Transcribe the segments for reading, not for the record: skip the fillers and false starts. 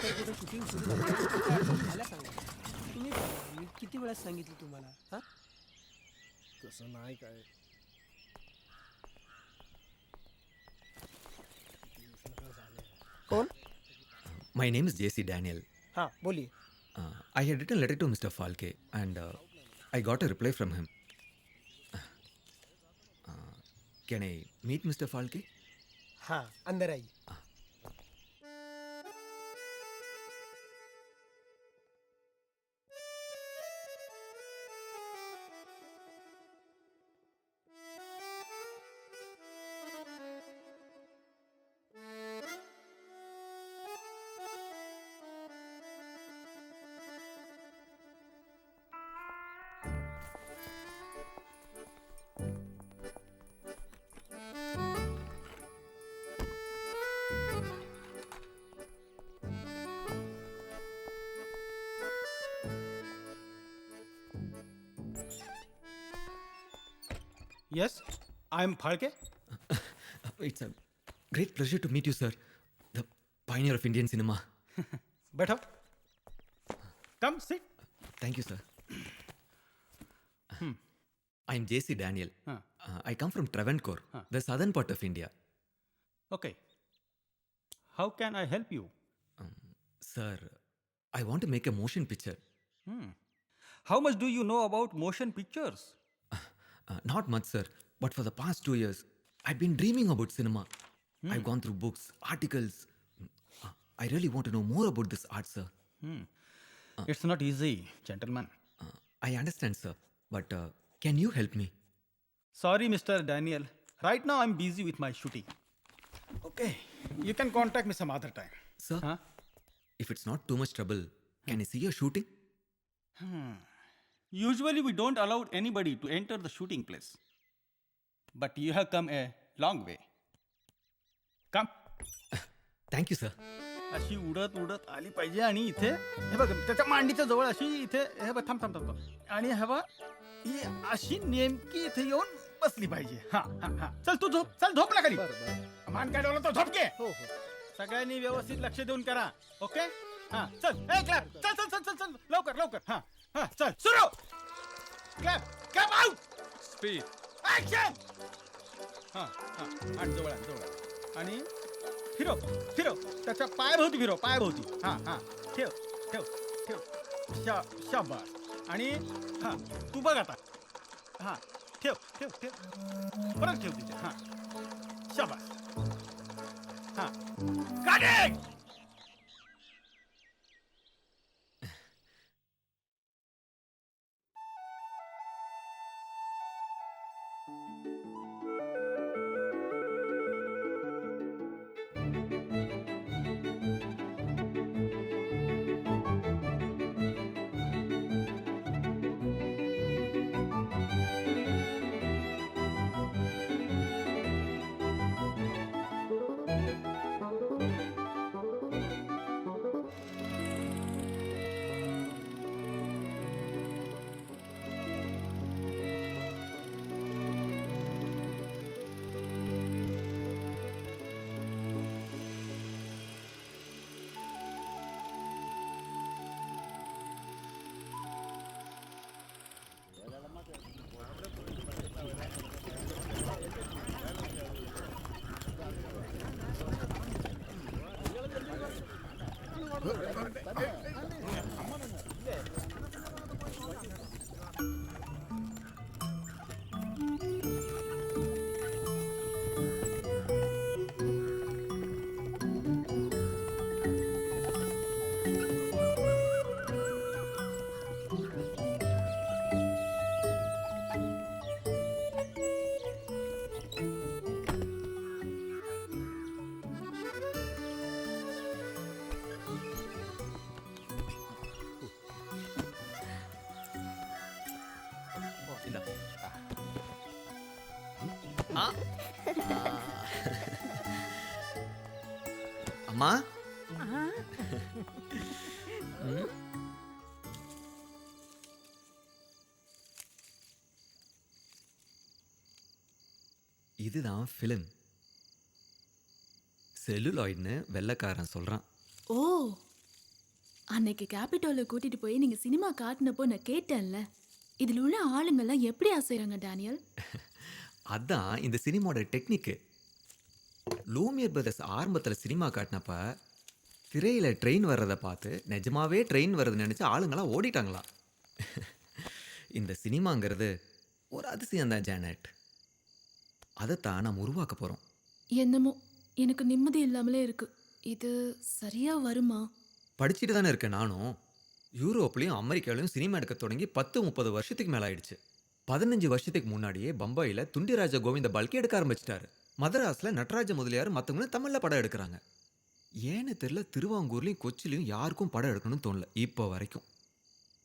तर कुठं शूटिंग सुरू झालं मला सांगा. तुम्ही बघा, मी किती वेळा सांगितलं तुम्हाला. हां, तसं नाही काय. कोण? My name is JC Daniel. हां, बोलिये. I had written a letter to Mr. Falke and I got a reply from him. Can I meet Mr. Falke? हां, अंदर आइए. Yes, I am Phalke. It's a great pleasure to meet you, sir. The pioneer of Indian cinema. बैठो. Come sit. Thank you, sir. I'm JC Daniel. Huh. I come from Travancore, the southern part of India. Okay. How can I help you? Sir, I want to make a motion picture. How much do you know about motion pictures? Not much, sir, but for the past 2 years, I've been dreaming about cinema. I've gone through books, articles. I really want to know more about this art, sir. It's not easy, gentlemen. I understand, sir, but can you help me? Sorry, Mr. Daniel. Right now I'm busy with my shooting. Okay. You can contact me some other time. Sir, Huh? if it's not too much trouble, can I see your shooting? Usually we don't allow anybody to enter the shooting place. But you have come a long way. Come. Thank you, sir. अशी उडत उडत आली पाहिजे आणि इथे हे बघ त्याच्या मांडीच्या जवळ अशी इथे हे बघ थांब थांब थांब आणि हे बघ ही अशी नेमकी इथे येऊन बसली पाहिजे. हा हा हा चल तू झोप चल झोप ना खाली मान काय डोला तो झोपके. हो हो. सगळ्यांनी व्यवस्थित लक्ष देऊन करा. ओके हा चल ए क्लॅप चल चल चल चल चल लवकर लवकर हा हा चल सुरू clap clap out speed action. हा हा आठ जवळ जवळ आणि फिरव फिरव त्याच्या पायाभोवती फिरव पायाभोवती. हा हा ठेव ठेव ठेव शाबास आणि हा तू बघ आता. हा ठेव ठेव ठेव परत ठेव तिथे. हा शाबास. हा काढे. அம்மா இதுதான் ஃபிலிம். செல்லுலாய்டுன்னு வெள்ளைக்காரன் சொல்றான். ஓ அன்னைக்கு கேபிட்டோல கூட்டிட்டு போய் நீங்க சினிமா காட்டினப்போ நான் கேட்டேன்ல, இதுல உள்ள ஆளுங்கெல்லாம் எப்படி அசைறாங்க டேனியல்? அதான் இந்த சினிமாவோட டெக்னிக்கு. லூமியர் பிரதர்ஸ் ஆரம்பத்தில் சினிமா காட்டினப்ப திரையில் ட்ரெயின் வர்றதை பார்த்து நிஜமாவே ட்ரெயின் வர்றது நினச்சி ஆளுங்களாம் ஓடிட்டாங்களாம். இந்த சினிமாங்கிறது ஒரு அதிசயம்தான் ஜானட். அதைத்தான் நாம் உருவாக்க போகிறோம். என்னமோ எனக்கு நிம்மதி இல்லாமலே இருக்கு. இது சரியா வருமா? படிச்சுட்டு தானே இருக்கேன் நானும். யூரோப்லேயும் அமெரிக்காலையும் சினிமா எடுக்க தொடங்கி 10-30 வருஷத்துக்கு மேலே ஆயிடுச்சு. 15 வருஷத்துக்கு முன்னாடியே பம்பாயில் துண்டிராஜ கோவிந்த பால்கே எடுக்க ஆரம்பிச்சிட்டாரு. மதராஸில் நடராஜ முதலியார் மற்றவங்களும் தமிழில் படம் எடுக்கிறாங்க. ஏன்னு தெரியல, திருவாங்கூர்லேயும் கொச்சிலையும் யாருக்கும் படம் எடுக்கணும்னு தோணல இப்போ வரைக்கும்.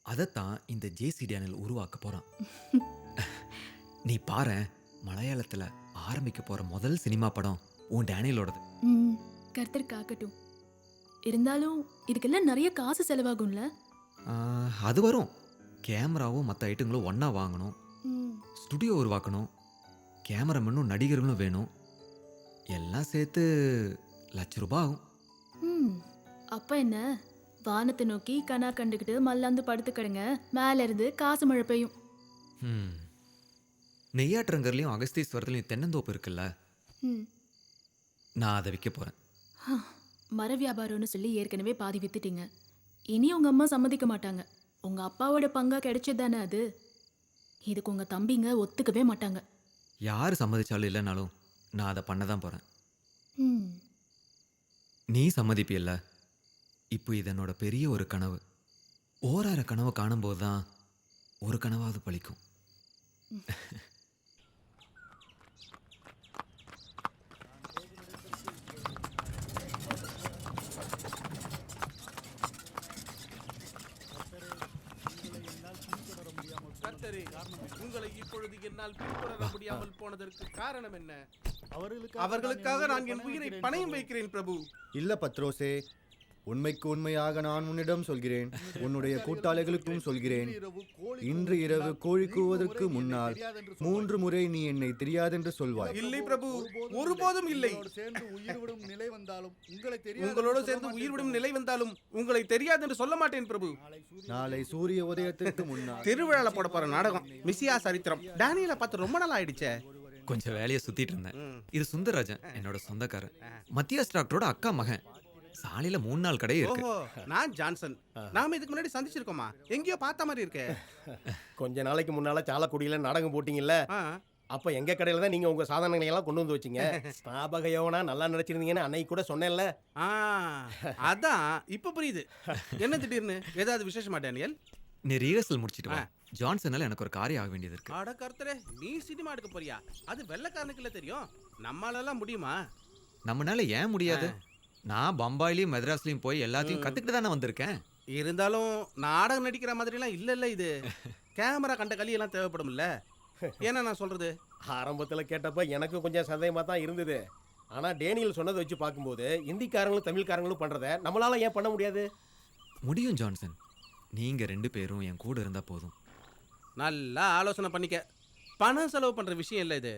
அதைத்தான் இந்த ஜேசி டேனியல் உருவாக்க போகிறான். நீ பாரேன், மலையாளத்தில் ஆரம்பிக்க போகிற முதல் சினிமா படம் உன் டேனியலோடது. கர்த்தர் காக்கட்டும். இருந்தாலும் இதுக்கெல்லாம் நிறைய காசு செலவாகும்ல? அது வரும். கேமராவும் மற்ற ஐட்டங்களும் ஒன்றா வாங்கணும், ஸ்டுடியோ உருவாக்கணும், கேமராமேனும் நடிகர்களும் வேணும். எல்லாம் சேர்த்து ₹1,00,000 ஆகும். அப்ப என்ன, வானத்தை நோக்கி கனா கண்டுக்கிட்டு மல்லாந்து படுத்துக்கிடுங்க, மேல இருந்து காசு மழை பெய்யும். நெய்யாற்றங்கர்லையும் அகஸ்தீஸ்வரத்துலையும் தென்னந்தோப்பு இருக்குல்ல, ம். நான் அதை விற்க போகிறேன். மர வியாபாரம்னு சொல்லி ஏற்கனவே பாதி வித்துட்டீங்க. இனி உங்க அம்மா சம்மதிக்க மாட்டாங்க. உங்க அப்பாவோட பங்கா கிடைச்சதானே அது. இதுக்கு உங்க தம்பிங்க ஒத்துக்கவே மாட்டாங்க. யார் சம்மதிச்சாலும் இல்லைனாலும் நான் அதை பண்ண தான் போகிறேன். ம். நீ சம்மதிப்பில்ல? இப்போ இது என்னோட பெரிய ஒரு கனவு. ஓராயிரம் கனவை காணும்போது தான் ஒரு கனவாவது பலிக்கும். கர்த்தரே, உங்களை இப்பொழுது என்னால் பின்தொடர முடியாமல் போனதற்கு காரணம் என்ன? அவர்களுக்காக நான் என் உயிரை பணயம் வைக்கிறேன் பிரபு. இல்ல பத்ரோசே, உண்மைக்கு உண்மையாக நான் உன்னிடம் சொல்கிறேன், உன்னுடைய கூட்டாளிகளுக்கும் சொல்கிறேன். இன்று இரவு கோழி கூவதற்கு முன்னால் 3 முறை நீ என்னை தெரியாதென்று சொல்வாய். இல்லை பிரபு, ஒருபோதும் இல்லை. உங்களோடு சேர்ந்து உயிர் விடும் நிலை வந்தாலும் உங்களை தெரியாது என்று சொல்ல மாட்டேன் பிரபு. நாளை சூரிய உதயத்திற்கு முன்னால் திருவிழால போட போற நாடகம் மிசியா சரித்திரம். டேனியலை பார்த்து ரொம்ப நாள் ஆயிடுச்சே. கொஞ்சம் வேலையை சுத்திட்டு இருந்தேன். இது சுந்தரராஜன், என்னோட சொந்தக்காரன். மத்தியாஸ் டாக்டரோட அக்கா மகன். சாலையில 3 நாள் கடை இருக்கு. ஓஹோ, நான் ஜான்சன். நாம இதுக்கு முன்னாடி சந்திச்சிருக்கோமா? எங்கேயோ பார்த்த மாதிரி இருக்கே. கொஞ்ச நாளைக்கு முன்னால சாலக்குடியில நாடகம் போட்டீங்கல்ல, அப்ப எங்க கடையில தான் நீங்க உங்க சாதனங்களை எல்லாம் கொண்டு வந்து வச்சீங்க. ஸ்தாபக யோகனா நல்லா நினைச்சிருந்தீங்கன்னு அன்னைக்கு கூட சொன்னேன்ல. அதான் இப்ப புரியுது. என்ன திடீர்னு ஏதாவது விசேஷமா டேனியல்? நீ ரிஹர்சல் முடிச்சிட்டு வா. ஜான்சனால எனக்கு ஒரு காரியம் ஆக வேண்டியது இருக்கு. அட கர்த்தரே, நீ சினிமா எடுக்க போறியா? அது வெள்ளைக்காரனுக்கு இல்ல தெரியும். நம்மளால முடியுமா? நம்மனால ஏன் முடியாது? நான் பம்பாயிலையும் மெட்ராஸ்லயும் போய் எல்லாத்தையும் கத்துக்கிட்டு தானே வந்திருக்கேன். இருந்தாலும் நாடகம் நடிக்கிற மாதிரி எல்லாம் இல்ல. இது கேமரா கண்ட களி எல்லாம் தேவைப்படும்ல. ஏன்னா நான் சொல்றது, ஆரம்பத்துல கேட்டப்ப எனக்கு கொஞ்சம் சந்தேகமா தான் இருந்தது. ஆனா டேனியல் சொன்னதை வச்சு பார்க்கும்போது இந்திக்காரங்களும் தமிழ்காரங்களும் பண்றத நம்மளால ஏன் பண்ண முடியாது? முடியும் ஜான்சன். நீங்க 2 பேரும் என் கூட இருந்தா போதும். நல்லா ஆலோசனை பண்ணிக்க. பணம் செலவு பண்ற விஷயம் இல்ல இது.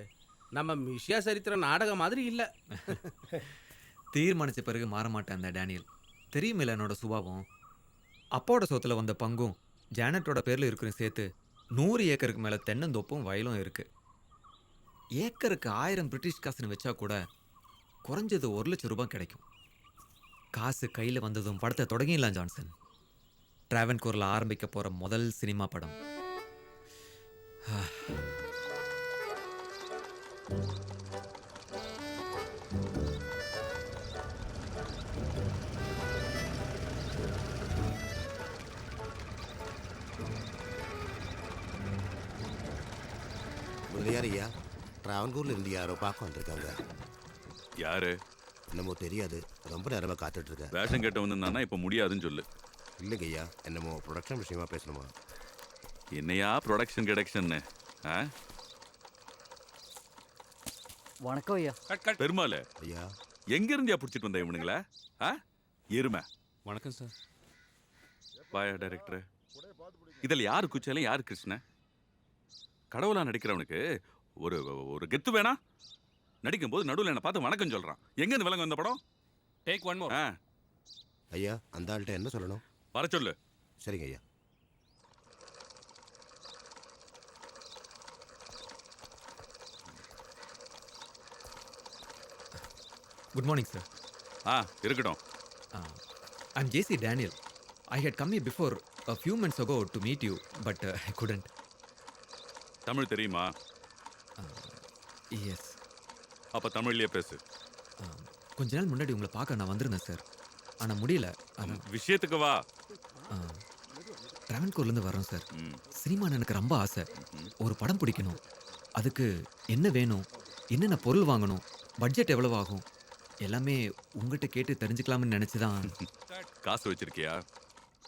நம்ம மிஷியா சரித்திரம் நாடகம் மாதிரி இல்ல. தீர்மானிச்ச பிறகு மாற மாட்டேன் அந்த டேனியல். தெரியுமில்ல என்னோட சுபாவம். அப்பாவோட சொத்துல வந்த பங்கும் ஜானட்டோட பேர்ல இருக்கிற சேர்த்து 100 ஏக்கருக்கு மேல தென்னந்தோப்பும் வயலும் இருக்கு. ஏக்கருக்கு 1000 பிரிட்டிஷ் காசுன்னு வச்சா கூட குறைஞ்சது ₹1,00,000 கிடைக்கும். காசு கையில் வந்ததும் படத்தை தொடங்கிடலாம் ஜான்சன். டிராவன்கூரில் ஆரம்பிக்க போற முதல் சினிமா படம். முதலியார் ஐயா, டிராவன்கூர்ல இருந்து யாரோ பார்க்க வந்திருக்காங்க. யாரு? என்னமோ தெரியாது, ரொம்ப நேரமா காத்துட்டு இருக்கேன். வேஷம் கேட்ட வந்திருந்தானா இப்ப முடியாதுன்னு சொல்லு. இல்லைங்க ஐயா, என்னமோ ப்ரொடக்ஷன் விஷயமா பேசணுமா? என்னையா ப்ரொடக்ஷன் கிடைக்ஷன்னு? வணக்கம் ஐயா. பெருமாள் ஐயா, எங்க இருந்தியா பிடிச்சிட்டு வந்த இவனுங்களா? எருமை. வணக்கம் சார். பாயா டைரக்டர், இதில் யாரு குச்சாலும் யாரு கிருஷ்ணன்? கடவுளா நடிக்கிறவனுக்கு ஒரு ஒரு கெத்து வேணா? நடிக்கும் போது நடுவில் என்ன பார்த்து வணக்கம் சொல்றான். எங்க இருந்து விலங்கு வந்த படம்? Take one more. ஐயா, அந்த ஆள்கிட்ட என்ன சொல்லணும்? வர சொல்லு. சரிங்க ஐயா. Good morning sir. இருக்கட்டும். I'm JC Daniel. I had come here before a few months ago to meet you, but I couldn't. Tamil தெரியுமா? எஸ். அப்ப தமிழ்லயே பேசு. கொஞ்ச நாள் முன்னாடி உங்களை பார்க்க நான் வந்திருந்தேன் சார். ஆனால் முடியல. விஷயத்துக்கு வா. ட்ராவன்கூர்லேருந்து வரோம் சார். ம். சினிமான்னு எனக்கு ரொம்ப ஆசை. ஒரு படம் பிடிக்கணும். அதுக்கு என்ன வேணும், என்னென்ன பொருள் வாங்கணும், பட்ஜெட் எவ்வளவு ஆகும், எல்லாமே உங்ககிட்ட கேட்டு தெரிஞ்சுக்கலாம்னு நினச்சி தான். காசு வச்சிருக்கியா?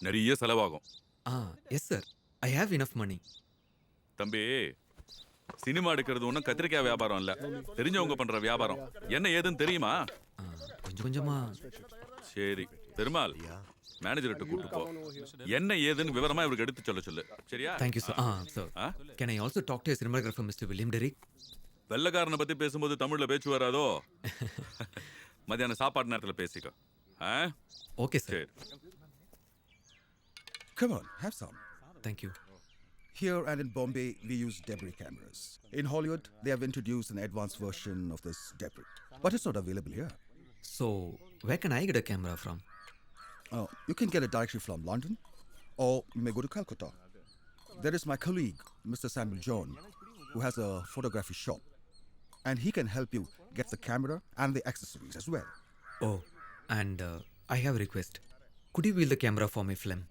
நிறைய செலவாகும். Yes sir, I have enough money. தம்பி, சினிமா எடுக்கிறது ஒன்றும் கத்திரிக்காய் வியாபாரம் இல்ல, தெரிஞ்சவங்க பண்ற வியாபாரம். என்ன ஏதுன்னு தெரியுமா? கொஞ்சம் கொஞ்சமா. சரி பெருமாள், மேனேஜர்கிட்ட கூட்டு போ. என்ன ஏதுன்னு விவரமா இவருக்கு எடுத்து சொல்ல சொல்லு. சரியா? Thank you sir. Sir, can I also talk to cinematographer mister William Derrick? வெள்ளக்காரனை பத்தி பேசும்போது தமிழ்ல பேச்சு வராதோ? மத்தியான சாப்பாடு நேரத்துல பேசிக்கோ. Okay sir. Come on, have some. Thank you. Here and in Bombay, we use debris cameras. In Hollywood, they have introduced an advanced version of this debris, but it's not available here. So, where can I get a camera from? You can get it directly from London, or you may go to Calcutta. There is my colleague, Mr. Samuel John, who has a photography shop, and he can help you get the camera and the accessories as well. Oh, and I have a request. Could you wheel the camera for my film?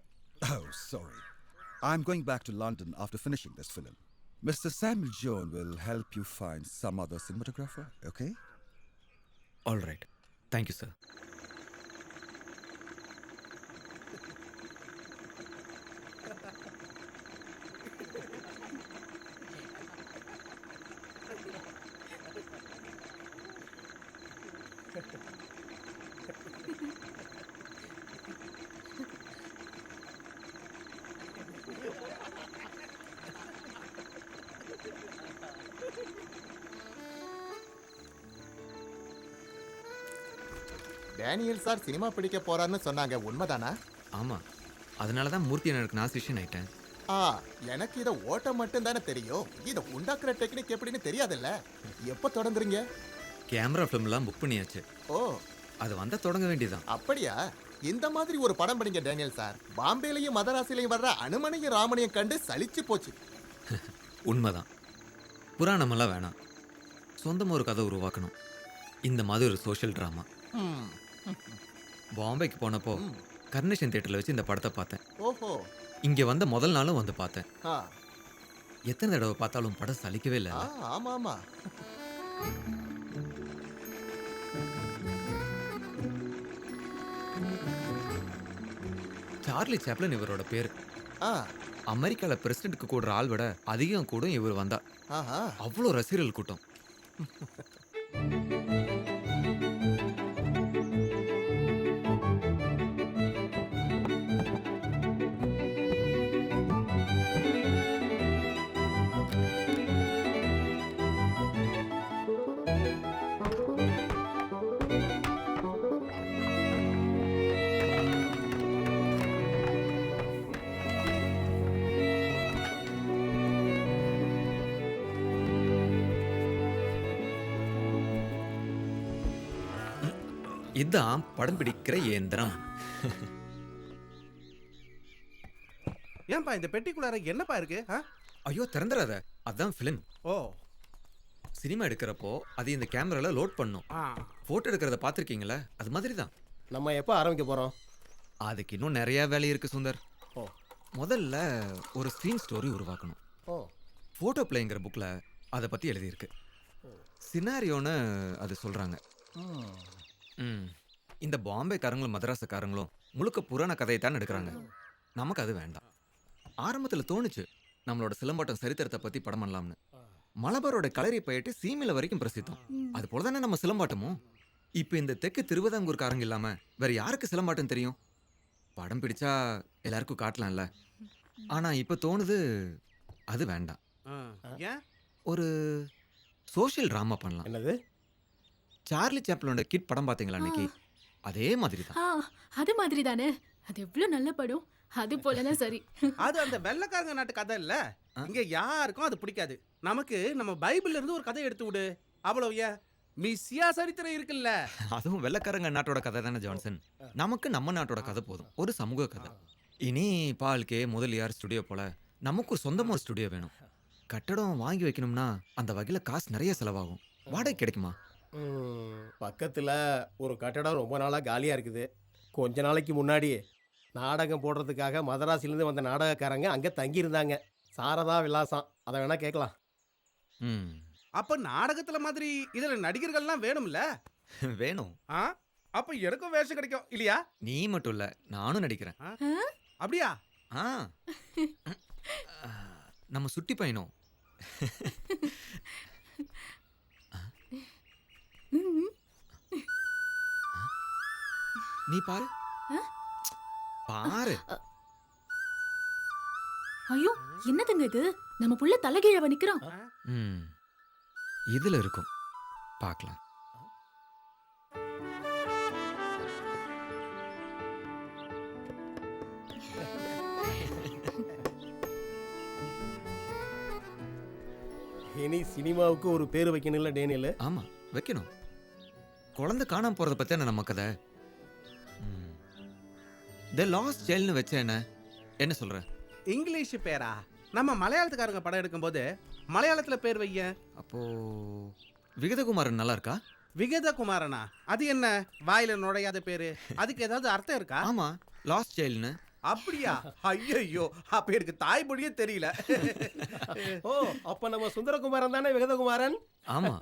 Oh, sorry. I'm going back to London after finishing this film. Mr. Samuel John will help you find some other cinematographer, okay? All right. Thank you, sir. Daniel sir cinema பிடிக்க போறாருன்னு சொன்னாங்க, உண்மைதானா? ஆமா, அதனால தான் மூர்த்தி எனக்கு நான் சிஷ்யன் ஆயிட்டேன். எனக்கு இதை ஓட்ட மட்டும் தானே தெரியும், இதை உண்டாக்குற டெக்னிக் எப்படின்னு தெரியாதுல்ல. எப்போ தொடங்குறீங்க? கேமரா ஃபிலிம்லாம் புக் பண்ணியாச்சு. ஓ, அது வந்தா தொடங்க வேண்டியதான். அப்படியா? இந்த மாதிரி ஒரு படம் படிங்க டேனியல் சார். பாம்பேலையும் மதராசிலையும் வர்ற அனுமனையும் ராமனையும் கண்டு சலிச்சு போச்சு. உண்மைதான். புராணமெல்லாம் வேணாம், சொந்தமாக ஒரு கதை உருவாக்கணும். இந்த மாதிரி ஒரு சோஷியல் ட்ராமா. பாம்பேக்கு போனப்போ கர்னேஷன் தியேட்டர்ல வச்சு இந்த படத்தை பார்த்தேன். ஓஹோ. இங்க வந்த முதல் நாளும் வந்து பார்த்தேன். ஆ, எத்தனை தடவை பார்த்தாலும் படம் சலிக்கவே இல்லை. ஆமா ஆமா. சார்லி சாப்ளின் இவரோட பேர். அமெரிக்கால பிரசிடென்ட்க்கு கூடுற ஆள் விட அதிகம் கூடும் இவர் வந்தா. அவ்வளோ ரசிகர்கள் கூட்டம். இதான் படம் பிடிக்கிற இயந்திரம். ஏன்பா இந்த பெட்டிக்குள்ளார என்னப்பா இருக்கு? ஐயோ திறந்துடாத, அதான் ஃபிலிம். ஓ, சினிமா எடுக்கிறப்போ அது இந்த கேமரால லோட் பண்ணும். போட்டோ எடுக்கிறத பார்த்துருக்கீங்களா? அது மாதிரி தான். நம்ம எப்போ ஆரம்பிக்க போறோம்? அதுக்கு இன்னும் நிறைய வேலை இருக்கு சுந்தர். முதல்ல ஒரு ஸ்க்ரீன் ஸ்டோரி உருவாக்கணும். போட்டோ பிளேங்கிற புக்கில் அதை பற்றி எழுதியிருக்கு. சினாரியோன்னு அது சொல்கிறாங்க. இந்த பாம்பேக்காரங்களும் மதராசக்காரங்களும் முழுக்க புராண கதையை தான் எடுக்கிறாங்க. நமக்கு அது வேண்டாம். ஆரம்பத்தில் தோணுச்சு நம்மளோட சிலம்பாட்டம் சரித்திரத்தை பற்றி படம் பண்ணலாம்னு. மலபாரோட கலரி பயிட்டு சீமையில் வரைக்கும் பிரசித்தம். அது போல தானே நம்ம சிலம்பாட்டமும். இப்போ இந்த தெற்கு திருவிதாங்கூர்காரங்க இல்லாமல் வேற யாருக்கு சிலம்பாட்டம் தெரியும்? படம் பிடிச்சா எல்லாருக்கும் காட்டலாம்ல. ஆனால் இப்போ தோணுது அது வேண்டாம். ஒரு சோஷியல் ட்ராமா பண்ணலாம். என்னது? சார்லி சாப்ளினோட கிட் படம் பார்த்தீங்களா அன்னைக்கு? அதே மாதிரி தான். அது மாதிரி தானே. அது எவ்வளவு நல்ல படம். அது போலதான் சரி. அது அந்த வெள்ளைக்காரங்க நாட்டு கதை இல்ல. இங்க யாருக்கும் அது பிடிக்காது. நமக்கு நம்ம பைபிள்ல இருந்து ஒரு கதை எடுத்து விடு, அவ்வளவு. ஏன் மிஸ்ஸியா சரித்திரம் இருக்குல்ல. அதுவும் வெள்ளக்காரங்க நாட்டோட கதை தானே ஜான்சன். நமக்கு நம்ம நாட்டோட கதை போதும், ஒரு சமூக கதை. இனி பால்கே முதலியார் ஸ்டுடியோ போல நமக்கு ஒரு சொந்தமாக ஒரு ஸ்டுடியோ வேணும். கட்டடம் வாங்கி வைக்கணும்னா அந்த வகையில் காசு நிறைய செலவாகும். வாடகை கிடைக்குமா? பக்கத்தில் ஒரு கட்டடம் ரொம்ப நாளாக காலியாக இருக்குது. கொஞ்ச நாளைக்கு முன்னாடி நாடகம் போடுறதுக்காக மதராசிலேருந்து வந்த நாடகக்காரங்க அங்கே தங்கியிருந்தாங்க. சாரதா விலாசம், அதை வேணா கேட்கலாம். அப்ப நாடகத்துல மாதிரி இதுல நடிகர்கள்லாம் வேணும்ல. வேணும். அப்ப எனக்கும் வேஷம் கிடைக்கும் இல்லையா? நீ மட்டும் இல்ல, நானும் நடிக்கிறேன். அப்படியா? நம்ம சுட்டி பையனும். நீ பாரு பாரு. ஐயோ, என்னதுங்க இது? நம்ம புள்ள தலைகீழ நிக்கிறான். இதுல இருக்கும், பார்க்கலாம். இனி சினிமாவுக்கு ஒரு பேர் வைக்கணும்ல டேனியல்? ஆமா, வைக்கணும். குழந்தை காணாம போறத பத்தி நம்ம கதை. தி லாஸ்ட் சைல்ட்னு வச்ச என்ன சொல்ற? இங்கிலீஷ் பேரா? நம்ம மலையாளத்துக்காரங்க படம் எடுக்கும்போது மலையாளத்துல பேர் வைய. அப்போ விகதகுமாரன் நல்லா இருக்கா? விகதகுமாரனா? அது என்ன வாயில நுழையாத பேரு? அதுக்கு ஏதாவது அர்த்தம் இருக்கா? ஆமா, லாஸ்ட் சைல்ட்னு. அப்படியா? ஐயோ, அப்ப எனக்கு தாய் மொழியே தெரியல. ஓ, அப்ப நம்ம சுந்தரகுமாரன் தானே விகதகுமாரன்? ஆமா.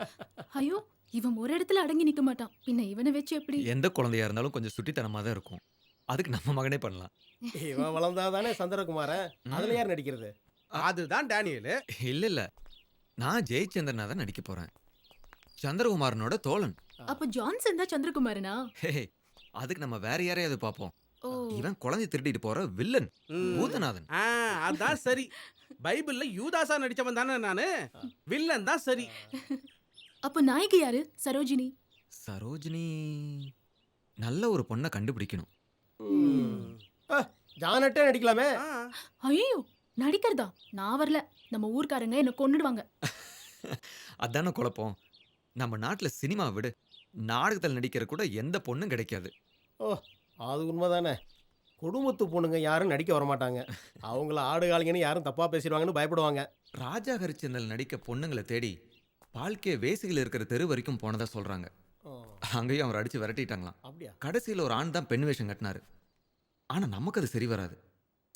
ஐயோ, இவன் ஒரு இடத்துல அடங்கி நிக்க மாட்டான். பின்ன இவனை வச்சு எப்படி? எந்த குழந்தையா இருந்தாலும் கொஞ்சம் சுட்டித்தனமா தான் இருக்கும். அதுக்கு நம்ம மகனே பண்ணலாம். இவன் வளர்ந்தாதானே சந்திரகுமாரன். அதுல யார் நடிக்கிறது? அதுதான் டேனியல். இல்ல இல்ல, நான் ஜெயச்சந்திரனா தான் நடிக்க போறேன். சந்திரகுமாரனோட தோழன். அப்ப ஜான்சன் தான் சந்திரகுமாரனா? அதுக்கு நம்ம வேற யாரையாவது பாப்போம். இவன் குழந்தை திருடிட்டு போற வில்லன் பூதநாதன். அதான் சரி. பைபிள்ல யூதாசா நடிச்சவன் தானே நானு. வில்லன் தான் சரி. அப்ப நாயகி யாரு? சரோஜினி. சரோஜினி நல்ல ஒரு பொண்ணை கண்டுபிடிக்கணும். ஜானட்டே நடிக்கலாமே. ஐயோ, நடிக்கிறதா? நான் வரல. நம்ம ஊர்க்காரங்க என்ன கொன்னுடுவாங்க. அதான குழப்பம். நம்ம நாட்டுல சினிமா விடு, நாடகத்தில் நடிக்கிற கூட எந்த பொண்ணும் கிடைக்காது. ஓ, அது உண்மைதானே. குடும்பத்து பொண்ணுங்க யாரும் நடிக்க வரமாட்டாங்க. அவங்கள ஆடுகாலிங்கன்னு யாரும் தப்பா பேசிடுவாங்கன்னு பயப்படுவாங்க. ராஜா ஹரிச்சந்திரன் நடிக்க பொண்ணுங்களை தேடி பால்கே வேசிகள் இருக்கிற தெரு வரைக்கும் போனதா சொல்றாங்க. அங்கேயும் அவர் அடிச்சு விரட்டிட்டாங்களாம். அப்படியா? கடைசியில் ஒரு ஆண் தான் பெண் வேஷம் கட்டினாரு. ஆனா நமக்கு அது சரி வராது.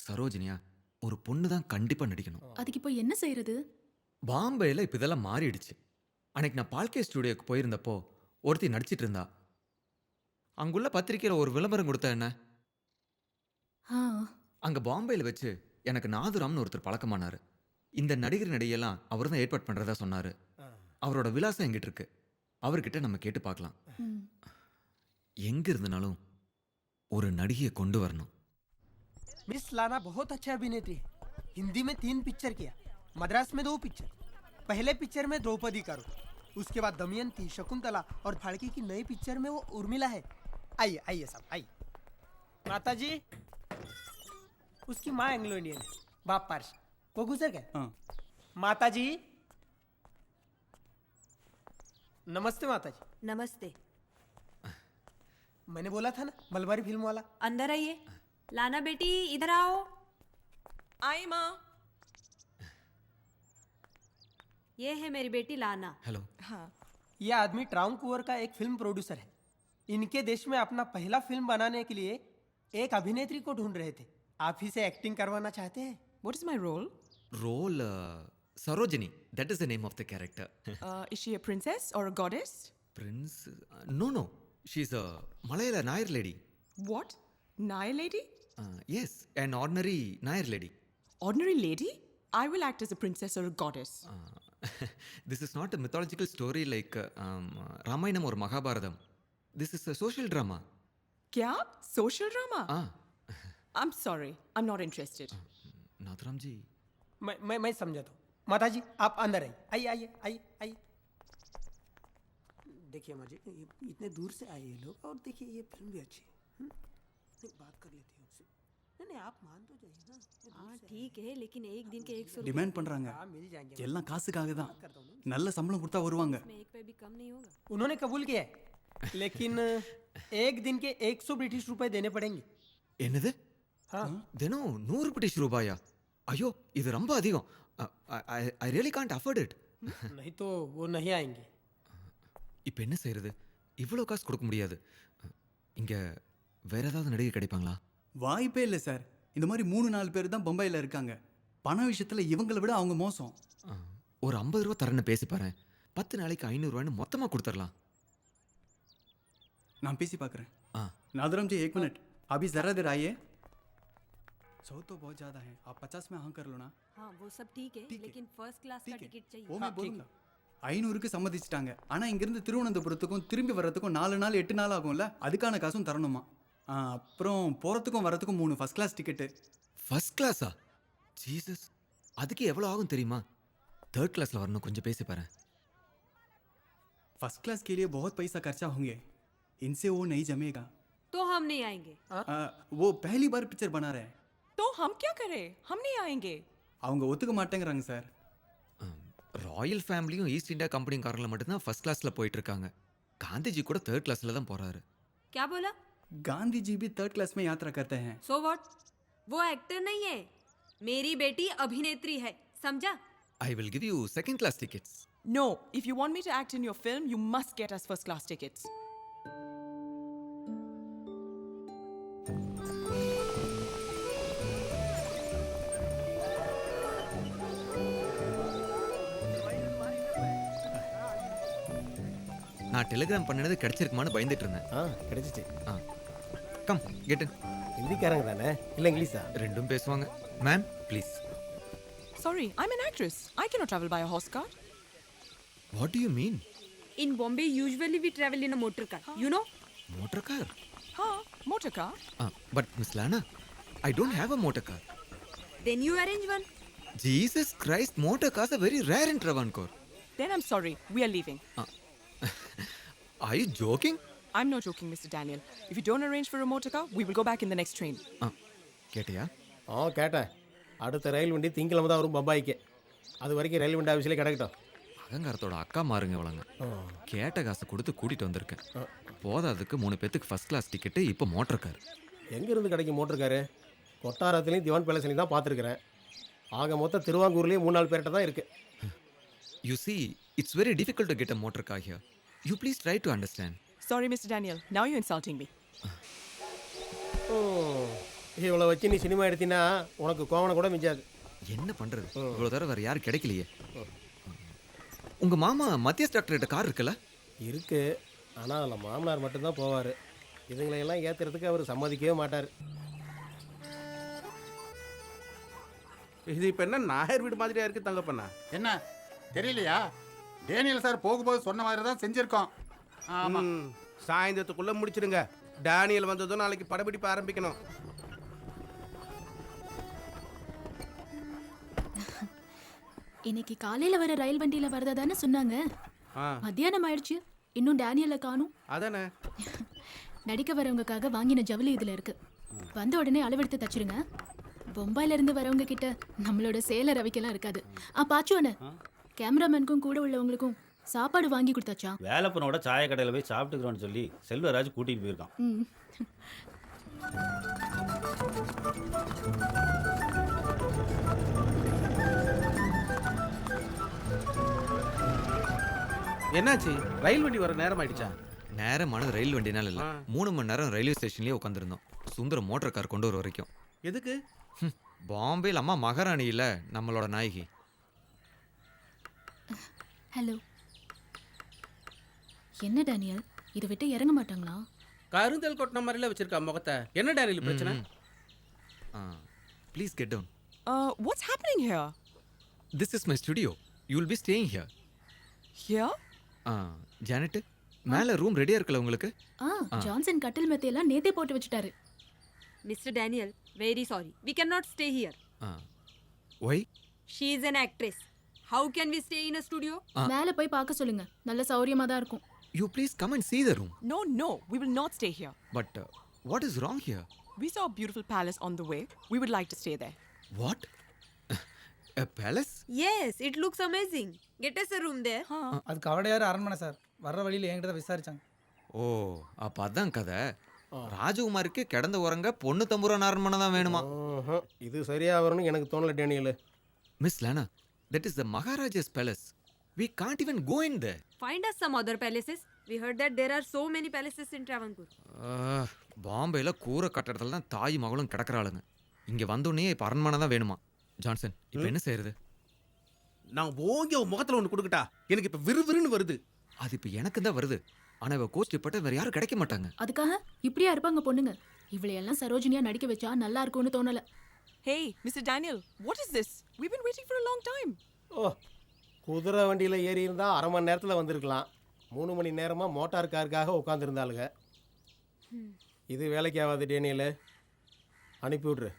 சரோஜினியா ஒரு பொண்ணு தான் கண்டிப்பா நடிக்கணும். அதுக்கு இப்போ என்ன செய்யறது? பாம்பேல இப்ப இதெல்லாம் மாறிடுச்சு. அன்னைக்கு நான் பால்கே ஸ்டுடியோக்கு போயிருந்தப்போ ஒருத்தி நடிச்சிட்டு இருந்தா. அங்குள்ள பத்திரிக்கையில ஒரு விளம்பரம் கொடுத்த என்ன, அங்க பாம்பேல வச்சு எனக்கு நாதுராம்னு ஒருத்தர் பழக்கமானாரு. இந்த நடிகர் நடிகையெல்லாம் அவர் தான் ஏற்பாடு பண்றதா சொன்னாரு. அவரோட விலாசம் எங்கிட்ட இருக்கு. அவர்கிட்ட நம்ம கேட்டு பார்க்கலாம். எங்க இருந்தாலும் ஒரு நடிகையை கொண்டு வரணும். मिस लाना बहुत अच्छे अभिनेत्री है. हिंदी में 3 पिक्चर किया, मद्रास में 2 पिक्चर. पहले पिक्चर में द्रौपदी का रोल, उसके बाद दमयंती, शकुंतला और फाड़के की नई पिक्चर में वो उर्मिला है. आइए आइए साहब आइए. माता जी, उसकी माँ एंग्लो इंडियन है, बाप पारसी. वो गुजर गए. माता जी, नमस्ते माता जी. नमस्ते. मैंने बोला था ना, मलबारी फिल्म वाला. अंदर आइए. लाना बेटी, इधर आओ. आई माँ. ये है मेरी बेटी लाना. हेलो. हाँ, ये आदमी ट्राउनकूवर का एक फिल्म प्रोड्यूसर है. इनके देश में अपना पहला फिल्म बनाने के लिए एक अभिनेत्री को ढूंढ रहे थे. आप ही से एक्टिंग करवाना चाहते हैं. What is my role? Role Sarojini. That is the name of the character. Is she a princess or a goddess? Prince? No. She's a Malaya Nair lady. What? Nair lady? Yes, an ordinary Nair lady. Ordinary lady? I will act as a princess or a goddess. This is not a mythological story like Ramayanam or Mahabharatam. This is a social drama. Kya? Social drama? I'm sorry. I'm not interested. Nathram जी. मैं समझा तो. माता जी, आप अंदर आइए. आइए आइए आइए आइए. देखिए माँ जी, इतने दूर से आए ये लोग, और देखिए ये फिल्म भी अच्छी है. बात कर लेती हूँ उससे। नहीं आप मान तो जाइए ना। हाँ ठीक है लेकिन एक दिन के 100 டிமாண்ட் பண்றாங்க हाँ मिल जाएंगे। எல்லாம் காசுக்காக தான் நல்ல சம்பளம் கொடுத்தா வருவாங்க में एक पे भी कम नहीं होगा। उन्होंने कबूल किया है, लेकिन एक दिन के 100 ब्रिटिश रुपए देने पड़ेंगे। என்னது हाँ தினம் 100 பிரிட்டிஷ் ரூபாயா? ஐயோ இது ரொம்ப அதிகம். I really can't afford it. नहीं तो वो नहीं आएंगे। இப்போ என்ன செய்யறது? இவ்வளோ காசு கொடுக்க முடியாது. இங்க வேற ஏதாவது நடிகை கிடைப்பாங்களா? வாய்ப்பே இல்லை சார். இந்த மாதிரி 3-4 பேர் தான் பம்பாயில் இருக்காங்க. பண விஷயத்துல இவங்களை விட அவங்க மோசம். ஒரு 50 ரூபா தரேன்னு பேசி பாரு. 10 நாளைக்கு 500 ரூபான்னு மொத்தமா கொடுத்துடலாம். நான் பேசி பார்க்குறேன். हाँ नादरम जी 1 मिनट अभी जरा देर आइए। 100 तो बहुत ज़्यादा है, आप 50 में हाँ कर लो ना। हाँ वो सब ठीक है लेकिन फर्स्ट क्लास का टिकट चाहिए। वो मैं बोलूँगा 500க்கு சம்மதிச்சிட்டாங்க. ஆனால் இங்கேருந்து திருவனந்தபுரத்துக்கும் திரும்பி வர்றதுக்கும் 4 நாள் 8 நாள் ஆகும்ல, அதுக்கான காசும் தரணுமா. அப்புறம் போகிறதுக்கும் வரதுக்கும் 3 ஃபர்ஸ்ட் கிளாஸ் டிக்கெட்டு. ஃபர்ஸ்ட் கிளாஸா? ஜீசஸ், அதுக்கு எவ்வளோ ஆகும் தெரியுமா? 3rd கிளாஸில் வரணும். கொஞ்சம் பேசி பாரு. फर्स्ट क्लास के लिए बहुत पैसा खर्चा होंगे, इनसे वो नहीं जमेगा। तो हम नहीं आएंगे। वो पहली बार पिक्चर बना रहे हैं। तो हम क्या करें? हम नहीं आएंगे। அவங்க ஒத்துக்க மாட்டேங்கிறாங்க சார். ராயல் ஃபேமிலியும் ஈஸ்ட் இந்தியா கம்பெனிக்காரங்கள மட்டும்தான் ஃபர்ஸ்ட் கிளாஸில் போயிட்டு இருக்காங்க. காந்திஜி கூட 3rd கிளாஸில் தான் போகிறாரு. क्या बोला? गांधी जी भी 3rd क्लास में यात्रा करते हैं। So what? वो एक्टर नहीं है, मेरी बेटी अभिनेत्री है, समझा? I will give you 2nd class tickets. No, if you want me to act in your film, you must get us first class tickets. நான் டெலிகிராம் பண்ணினது கிடைச்சிருக்குமான்னு பயந்துட்டு இருந்தேன். கிடைச்சிச்சு. Come get in. ஹிந்திக்காரங்க தானே இல்லை இங்கிலீஷா? ரெண்டும் பேசுவாங்க. Ma'am please. Sorry, I'm an actress. I cannot travel by a horse car. What to you mean? In Bombay, usually we travel in a motor car. You know? Motor car? Huh? Motor car? But Miss Lana, I don't have a motor car. Then you arrange one. Jesus Christ, motor cars are very rare in Travancore. Then I'm sorry. We are leaving. Are you joking? I'm not joking, Mr. Daniel. If you don't arrange for a motor car, we will go back in the next train. கேட்டியா? கேட்டேன். அடுத்த ரயில் வண்டி திங்கக்கிழமை தான் வரும் பம்பாய்க்கு. அது வரைக்கும் ரயில் வண்டி ஆஃபீஸில் கிடக்கட்டும். அகங்காரத்தோட அக்கா மாறுங்க வளங்க. கேட்ட காசை கொடுத்து கூட்டிட்டு வந்திருக்கேன். போதாதுக்கு 3 பேத்துக்கு ஃபர்ஸ்ட் கிளாஸ் டிக்கெட்டு, இப்போ மோட்டர் கார். எங்கேருந்து கிடைக்கும் மோட்டர் காரு? கொட்டாரத்துலேயும் திவான் பேலஸ்லையும் தான் பார்த்துருக்குறேன். ஆக மொத்தம் திருவாங்கூர்லேயும் 3-4 பேர்கிட்ட தான் இருக்குது. You see, it's very difficult to get a motor car here. You please try to understand. Sorry, Mr. Daniel. Now you're insulting me. இவ்வளோ வச்சு நீ சினிமா எடுத்தினா உனக்கு கோவணம் கூட மிஞ்சாது. என்ன பண்ணுறது? இவ்வளோ தடவை வேறு யாரும் கிடைக்கலையே. உங்கள் மாமா மத்தியஸ் டாக்டர்கிட்ட கார் இருக்குல்ல? இருக்கு, ஆனால் அதில் மாமனார் மட்டும்தான் போவார். இதுங்களையெல்லாம் ஏற்றுறதுக்கு அவர் சம்மதிக்கவே மாட்டார். இது இப்போ என்ன நாயர் வீடு மாதிரியா இருக்கு தங்கப்பண்ணா? என்ன தெரியலையா? டேனியல் சார் போகும்போது சொன்ன மாதிரி தான் செஞ்சிருக்கோம். ஆமாம், சாயந்தரத்துக்குள்ளே முடிச்சிடுங்க. டேனியல் வந்ததும் நாளைக்கு படப்பிடிப்பு ஆரம்பிக்கணும். இன்னைக்கு காலையில வர ரயில் வண்டியில வரதா தானே சொன்னாங்க. மத்தியானம் ஆயிடுச்சு, இன்னும் டேனியலை காணும். அதானே நடிக்க வரவங்களுக்காக வாங்கின ஜவுளி இதுல இருக்கு. வந்த உடனே அளவெடுத்து தச்சிருங்க. பொம்பாயில இருந்து வரவங்க கிட்ட நம்மளோட சேலை ரவிக்கெல்லாம் இருக்காது. பாச்சுவனே, கேமராமேனுக்கும் கூட உள்ளவங்களுக்கும் சாப்பாடு வாங்கி கொடுத்தாச்சா? வேலைப்பனோட சாய கடையில் போய் சாப்பிட்டுக்கிறோன்னு சொல்லி செல்வராஜ் கூட்டிகிட்டு போயிருக்கான். என்னாச்சு? ரயில் வண்டி வர நேரம் ஆயிடுச்சா? நேரமானது ரயில் வண்டினால இல்லை, 3 மணி நேரம் ரயில்வே ஸ்டேஷன்லேயே உட்காந்துருந்தோம். சுந்தரம் மோட்டர் கார் கொண்டு வர வரைக்கும். எதுக்கு? பாம்பேயில் அம்மா மகாராணி இல்லை, நம்மளோட நாயகி. ஹலோ. என்ன டேனியல், இதை விட்டு இறங்க மாட்டாங்களா? கருந்தல் கொட்டின மாதிரில வச்சிருக்கா முகத்தை. என்ன டேனியல் பிரச்சனை? Please get down. What's happening here? This is my studio. You will be staying here. Here? Janet, மேலே ரூம் ரெடியாக இருக்கல உங்களுக்கு? ஜான்சன் கட்டில் மெத்தையெல்லாம் நேத்தே போட்டு வச்சுட்டாரு. Mr. Daniel, very sorry. We cannot stay here. Why? She is an actress. How can we stay in a studio? மேலே போய் பார்க்க சொல்லுங்க, நல்ல சௌரியமா தான் இருக்கும். You please come and see the room. No, we will not stay here. But what is wrong here? We saw a beautiful palace on the way. We would like to stay there. What palace? Yes, it looks amazing. Get us a room there. அது கவடையார் அரண்மனை sir. வர்ற வழியில் என்கிட்ட தான் விசாரிச்சாங்க. ஓ அப்ப அதான் கதை. ராஜகுமாருக்கு கிடந்த உறங்க பொண்ணு தம்புரான் அரண்மனை தான் வேணுமா? இது சரியா வரும்னு எனக்கு தோணல Daniel. Miss Lena, that is the Maharaja's palace. We can't even go in there. Find us some other palaces. We heard that there are so many palaces in Travancore. பாம்பேல கூரை கட்டடத்துல தான் தாய் மகளும் கிடக்குறாளுங்க. இங்க வந்தோடனே இப்ப அரண்மனை தான் வேணுமா? ஜான்சன் இப்ப என்ன செய்யறது? நான் ஓங்கி முகத்துல ஒன்று கொடுக்கட்டா? எனக்கு இப்ப விறுவிறுன்னு வருது. அது இப்ப எனக்கு தான் வருது. ஆனா இவ கோஸ்ட் பட்ட வேற யாரும் கிடைக்க மாட்டாங்க. அதுக்காக இப்படியா இருப்பாங்க பொண்ணுங்க? இவளையெல்லாம் சரோஜினியா நடிக்க வச்சா நல்லா இருக்கும்னு தோணல. Hey, Mr. Daniel, what is this? We've been waiting for a long time. ஓ, குதிரை வண்டியில் ஏறி இருந்தால் அரை மணி நேரத்தில் வந்திருக்கலாம். 3 மணி நேரமாக மோட்டார் காருக்காக உட்காந்துருந்தாளுங்க. இது வேலைக்கு ஆகாது டேனியல், அனுப்பிவிட்ரு.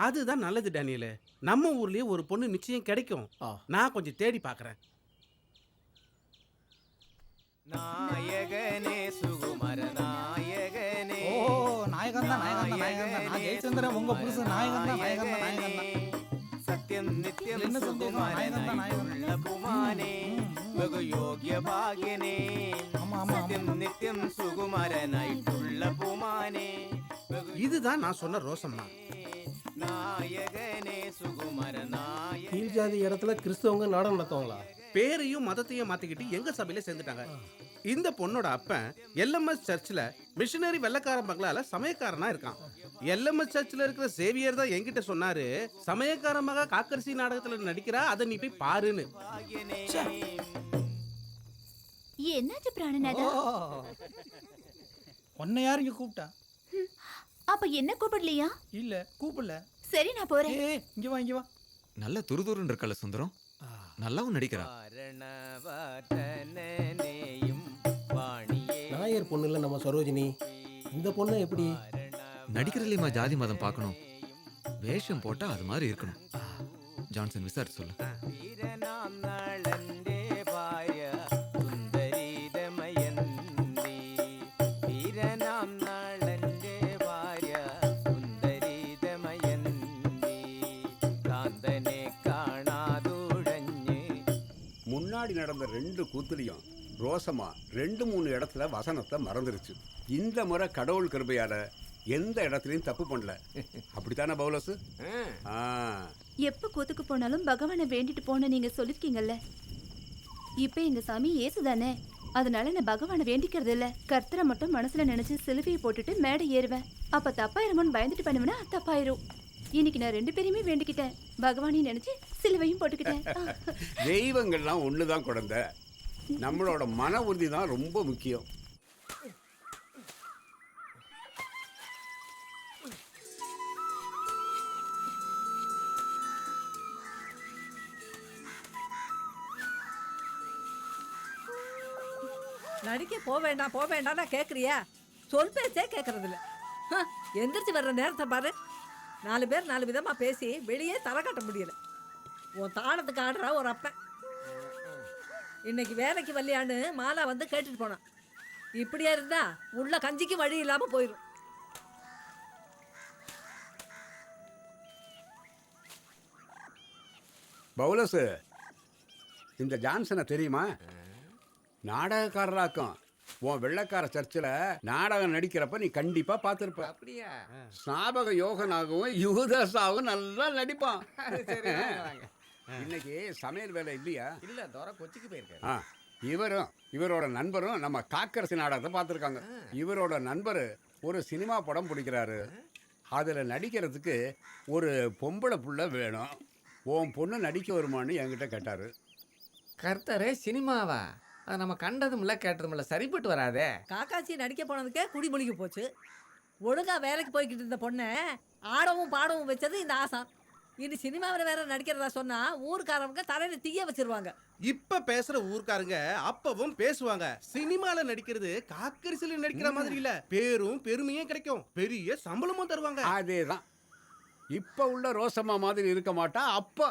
அதுதான் நல்லது டேனியல். நம்ம ஊர்லயே ஒரு பொண்ணு நிச்சயம் கிடைக்கும். நான் கொஞ்சம் தேடி பார்க்கறேன். நாயகனே சுகுமார நாயகனே. ஓ நாயகன் தான் நான் ஜெயச்சந்திரன் உங்க புருஷன் நாயகன் தான். சத்யம் நித்யம் சுகுமார புமானே வெகு யோகிய பாகினே. சத்யம் நித்யம் சுகுமார நாயுள்ள புமானே. இதுதான் நான் சொன்ன ரோசம்மா. நாயகனே சுகுமார நாயகனே. கீழ் ஜாதி இடத்துல கிறிஸ்தவங்க நாடகம் நடத்துவாங்களா? பேரையும் மதத்தையும் மாத்திக்கிட்டு எங்க சபையில சேர்ந்துட்டாங்க. இந்த பொண்ணோட அப்பன் எல்எம்எஸ் சர்ச்சில் மிஷினரி வெள்ளக்காரன் பங்களால சமயக்காரனா இருக்கான். எல்எம்எஸ் சர்ச்சில் இருக்கிற சேவியர் தான் என்கிட்ட சொன்னாரு, சமயக்கார மக காக்கரசி நாடகத்துல நடிக்கிறா, அதை நீ போய் பாருன்னு. என்னாச்சு பிராணநாதா? உன்னை யார் இங்க கூப்பிட்டா? அப்ப என்ன கூப்பிடலையா? இல்ல கூப்பிடல. சரி நான் போறேன். இங்க வா. நல்ல துருதுருன்னு இருக்கல சுந்தரம். நல்லாவும் நடிக்கிறா. நாயர் பொண்ணு இல்லை நம்ம சரோஜினி. இந்த பொண்ணு எப்படி நடிக்கிறதுலையுமா ஜாதி மதம் பார்க்கணும்? வேஷம் போட்டா அது மாதிரி இருக்கணும். ஜான்சன் விசாரிச்சு சொல்லு. முன்னாடி நடந்த 2 கூத்துலையும் ரோசமா 2-3 இடத்துல வசனத்தை மறந்துருச்சு. இந்த முறை கடவுள் கிருபையால எந்த இடத்துலையும் தப்பு பண்ணல. அப்படித்தானே பவுலஸ்? எப்ப கூத்துக்கு போனாலும் பகவானை வேண்டிட்டு போன நீங்க சொல்லிருக்கீங்கல்ல. இப்ப எங்க சாமி ஏசுதானே, அதனால நான் பகவானை வேண்டிக்கிறது இல்ல. கர்த்தரை மட்டும் மனசுல நினைச்சு சிலுவையை போட்டுட்டு மேடை ஏறுவேன். அப்ப தப்பாயிருமோன்னு பயந்துட்டு பண்ணுவேன்னா தப்பாயிரும். இன்னைக்கு நான் 2 பேரையுமே வேண்டிக்கிட்டேன். பகவானையும் நினைச்சு சிலுவையும் போட்டுக்கிட்டேன். தெய்வங்கள்லாம் ஒண்ணுதான் குழந்தை. நம்மளோட மன உறுதி தான் ரொம்ப முக்கியம். நடிக்க போக வேண்டாம் கேட்குறியா? சொல் பேச்சே கேட்கறது இல்லை. எந்திரிச்சு வர்ற நேரத்தை பாரு. 4 பேர் 4 விதமாக பேசி வெளியே தலை காட்ட முடியல. உன் தாளத்துக்கு ஆடுறா ஒரு அப்பன். இன்னைக்கு வேலைக்கு வரலையான்னு மாலா வந்து கேட்டுட்டு போனான். இப்படியா இருந்தா உள்ள கஞ்சிக்கு வழி இல்லாமல் போயிடும். பவுலஸ், இந்த ஜான்சனை தெரியுமா? நாடகக்காரராக்கும். உன் வெள்ளக்கார சர்ச்சில் நாடகம் நடிக்கிறப்ப நீ கண்டிப்பா பார்த்துருப்ப. அப்படியா? ஸ்நாபக யோகனாகவும் யூதாஸாகவும் நல்லா நடிப்பான். இன்னைக்கு சமையல் வேலை இல்லையா? இல்ல, தோர கொச்சிக்கு போயிருக்காரு. இவரும் இவரோட நண்பரும் நம்ம காக்கரசி நாடகத்தை பார்த்துருக்காங்க. இவரோட நண்பர் ஒரு சினிமா படம் பிடிக்கிறாரு. அதில் நடிக்கிறதுக்கு ஒரு பொம்பளை புள்ள வேணும். உன் பொண்ணு நடிக்க வருமானு என்கிட்ட கேட்டார். கர்த்தரே சினிமாவா? அது நம்ம கண்டதுமில்ல கேட்டதுமில்ல, சரிப்பட்டு வராதே. காக்காச்சி நடிக்க போனதுக்கே குடிமொழிக்கு போச்சு. ஒழுங்கா வேலைக்கு போய்கிட்டு இருந்த பொண்ணை ஆடவும் பாடவும் வச்சது இந்த ஆசான். இனி சினிமாவில் வேற நடிக்கிறதா சொன்னா ஊருக்காரவங்க தலையில தீய வச்சிருவாங்க. இப்ப பேசுற ஊர்க்காரங்க அப்பவும் பேசுவாங்க. சினிமால நடிக்கிறது காக்கரிசில நடிக்கிற மாதிரி இல்ல. பேரும் பெருமையும் கிடைக்கும், பெரிய சம்பளமும் தருவாங்க. அதேதான். இப்ப உள்ள ரோசம்மா மாதிரி இருக்க மாட்டா. அப்ப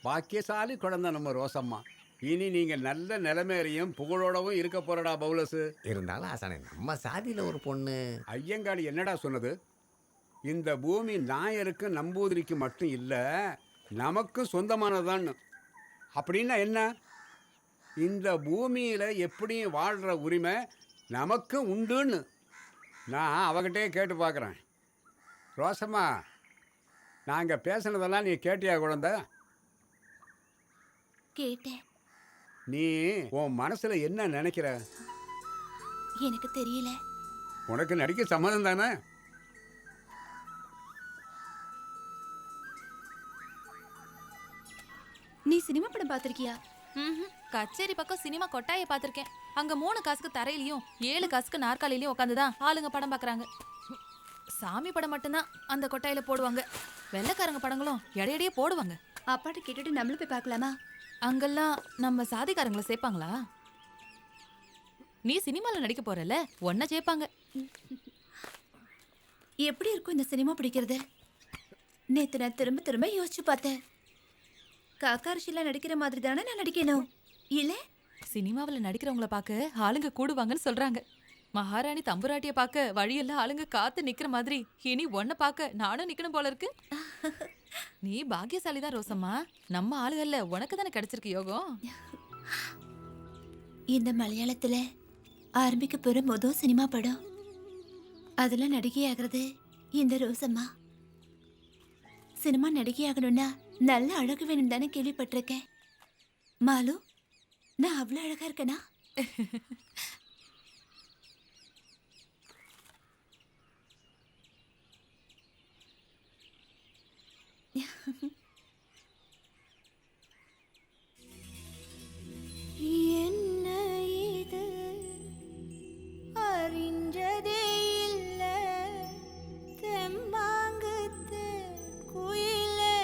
பாக்கியசாலி குழந்தை நம்ம ரோசம்மா. இனி நீங்க நல்ல நிலைமையிலையும் புகழோடவும் இருக்க போறடா பவுலஸ். இருந்தாலும் ஆசானே நம்ம சாதியில ஒரு பொண்ணு. ஐயங்காளி என்னடா சொன்னது? இந்த பூமி நாயருக்கு நம்பூதிரிக்கு மட்டும் இல்லை, நமக்கும் சொந்தமானதான்னு. அப்படின்னா என்ன? இந்த பூமியில் எப்படியும் வாழ்கிற உரிமை நமக்கு உண்டுன்னு நான் அவகிட்டே கேட்டு பார்க்குறேன். ரோசம்மா, நாங்கள் பேசுனதெல்லாம் நீ கேட்டியா குழந்தை? கேட்டேன். நீ உன் மனசுல என்ன நினைக்கிற? எனக்கு தெரியல. உனக்கு நடிக்க சம்மதம் தானே? நீ சினிமா படம் பார்த்திருக்கியா? கச்சேரி பக்கம் சினிமா கொட்டாயை பார்த்திருக்கேன். அங்க 3 காசுக்கு தரையிலையும் 7 காசுக்கு நாற்காலிலையும் உட்காந்துதான் ஆளுங்க படம் பார்க்கறாங்க. சாமி படம் மட்டும்தான் அந்த கொட்டாயில போடுவாங்க. வெள்ளைக்காரங்க படங்களும் இடையிடையே போடுவாங்க. அப்பாட்ட கேட்டுட்டு நம்மளும் போய் பார்க்கலாமா? அங்கெல்லாம் நம்ம சாதிக்காரங்களை சேர்ப்பாங்களா? நீ சினிமால நடிக்க போறல, ஒன்ன சேர்ப்பாங்க. எப்படி இருக்கும் இந்த சினிமா பிடிக்கிறது? நேத்து நான் திரும்ப திரும்ப யோசிச்சு பார்த்தேன். காக்காரிஷில நடிக்கிற மாதிரி தானே நான் நடிக்கணும், இல்ல? சினிமாவில் நடிக்கிறவங்கள பார்க்க ஆளுங்க கூடுவாங்கன்னு சொல்றாங்க. மகாராணி தம்புராட்டிய பார்க்க வழியெல்லாம் ஆளுங்க காத்து நிக்கிற மாதிரி இனி ஒன்ன பார்க்க நானும் நிக்கணும் போல இருக்கு. நீ பாக்கியசாலி தான் ரோசம்மா. நம்ம ஆளுகள்ல உனக்கு தானே கிடைச்சிருக்கு யோகம். இந்த மலையாளத்துல ஆரம்பிக்க போற முதல் சினிமா படம், அதுல நடிகை ஆகிறது இந்த ரோசம்மா. சினிமா நடிகை ஆகணும்னா நல்ல அழகு வேணும் தானே கேள்விப்பட்டிருக்கேன். மாலு, நான் அவ்வளவு அழகா இருக்கேனா? என்ன இது அறிஞ்சதே இல்ல தெம்மாங்குத்து குயிலே.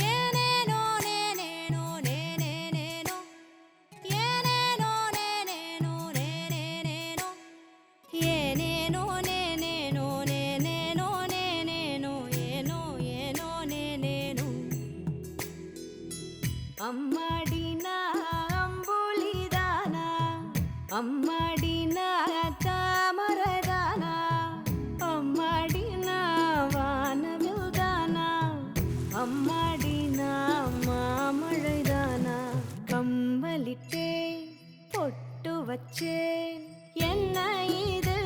ஏனேனோ நேனேனோ நேனேனேனோ ஏனேனோ நேனேனோ நேனேனேனோ ஏனேனோ நேனேனோ நேனேனோ நேனேனோ ஏனோ ஏனோ நேனேனோ. அம்மாடினா அம்புலிதானா, அம்மாடினா தாமரதானா, அம்மாடினா வானவில்தானா, அம்மாடினா மாமழைதானா. கம்பளிட்டேன் பொட்டு வச்சேன், என்ன இது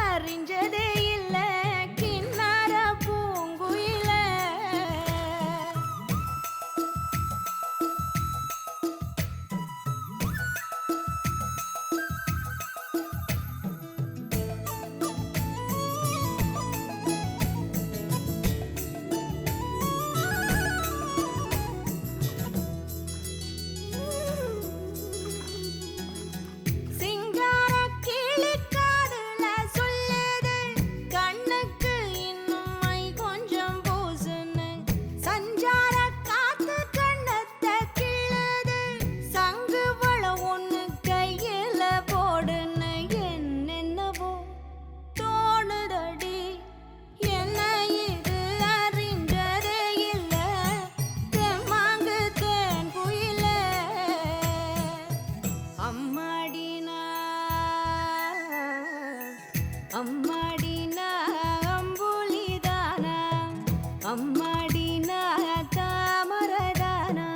அறிஞ்சதே இல்ல கிண்ணார பூங்குயில. சிங்கார கிளிக்காதுல சொல்லுது, கண்ணுக்கு இன்னும் மை கொஞ்சம் பூசுன்னு. சஞ்சார காத்து கண்ணத்தை கிள்ளுது, சங்கு வள ஒண்ணு கையில போடுன்னு. என்னென்னவோ தோணுதடி, என்ன இது அறிஞ்சதே இல்ல தெம்மாங்கு தேன் குயில. அம்மாடினா அம்மாடினா அம்புலிதானா, அம்மாடினா தாமரதானா.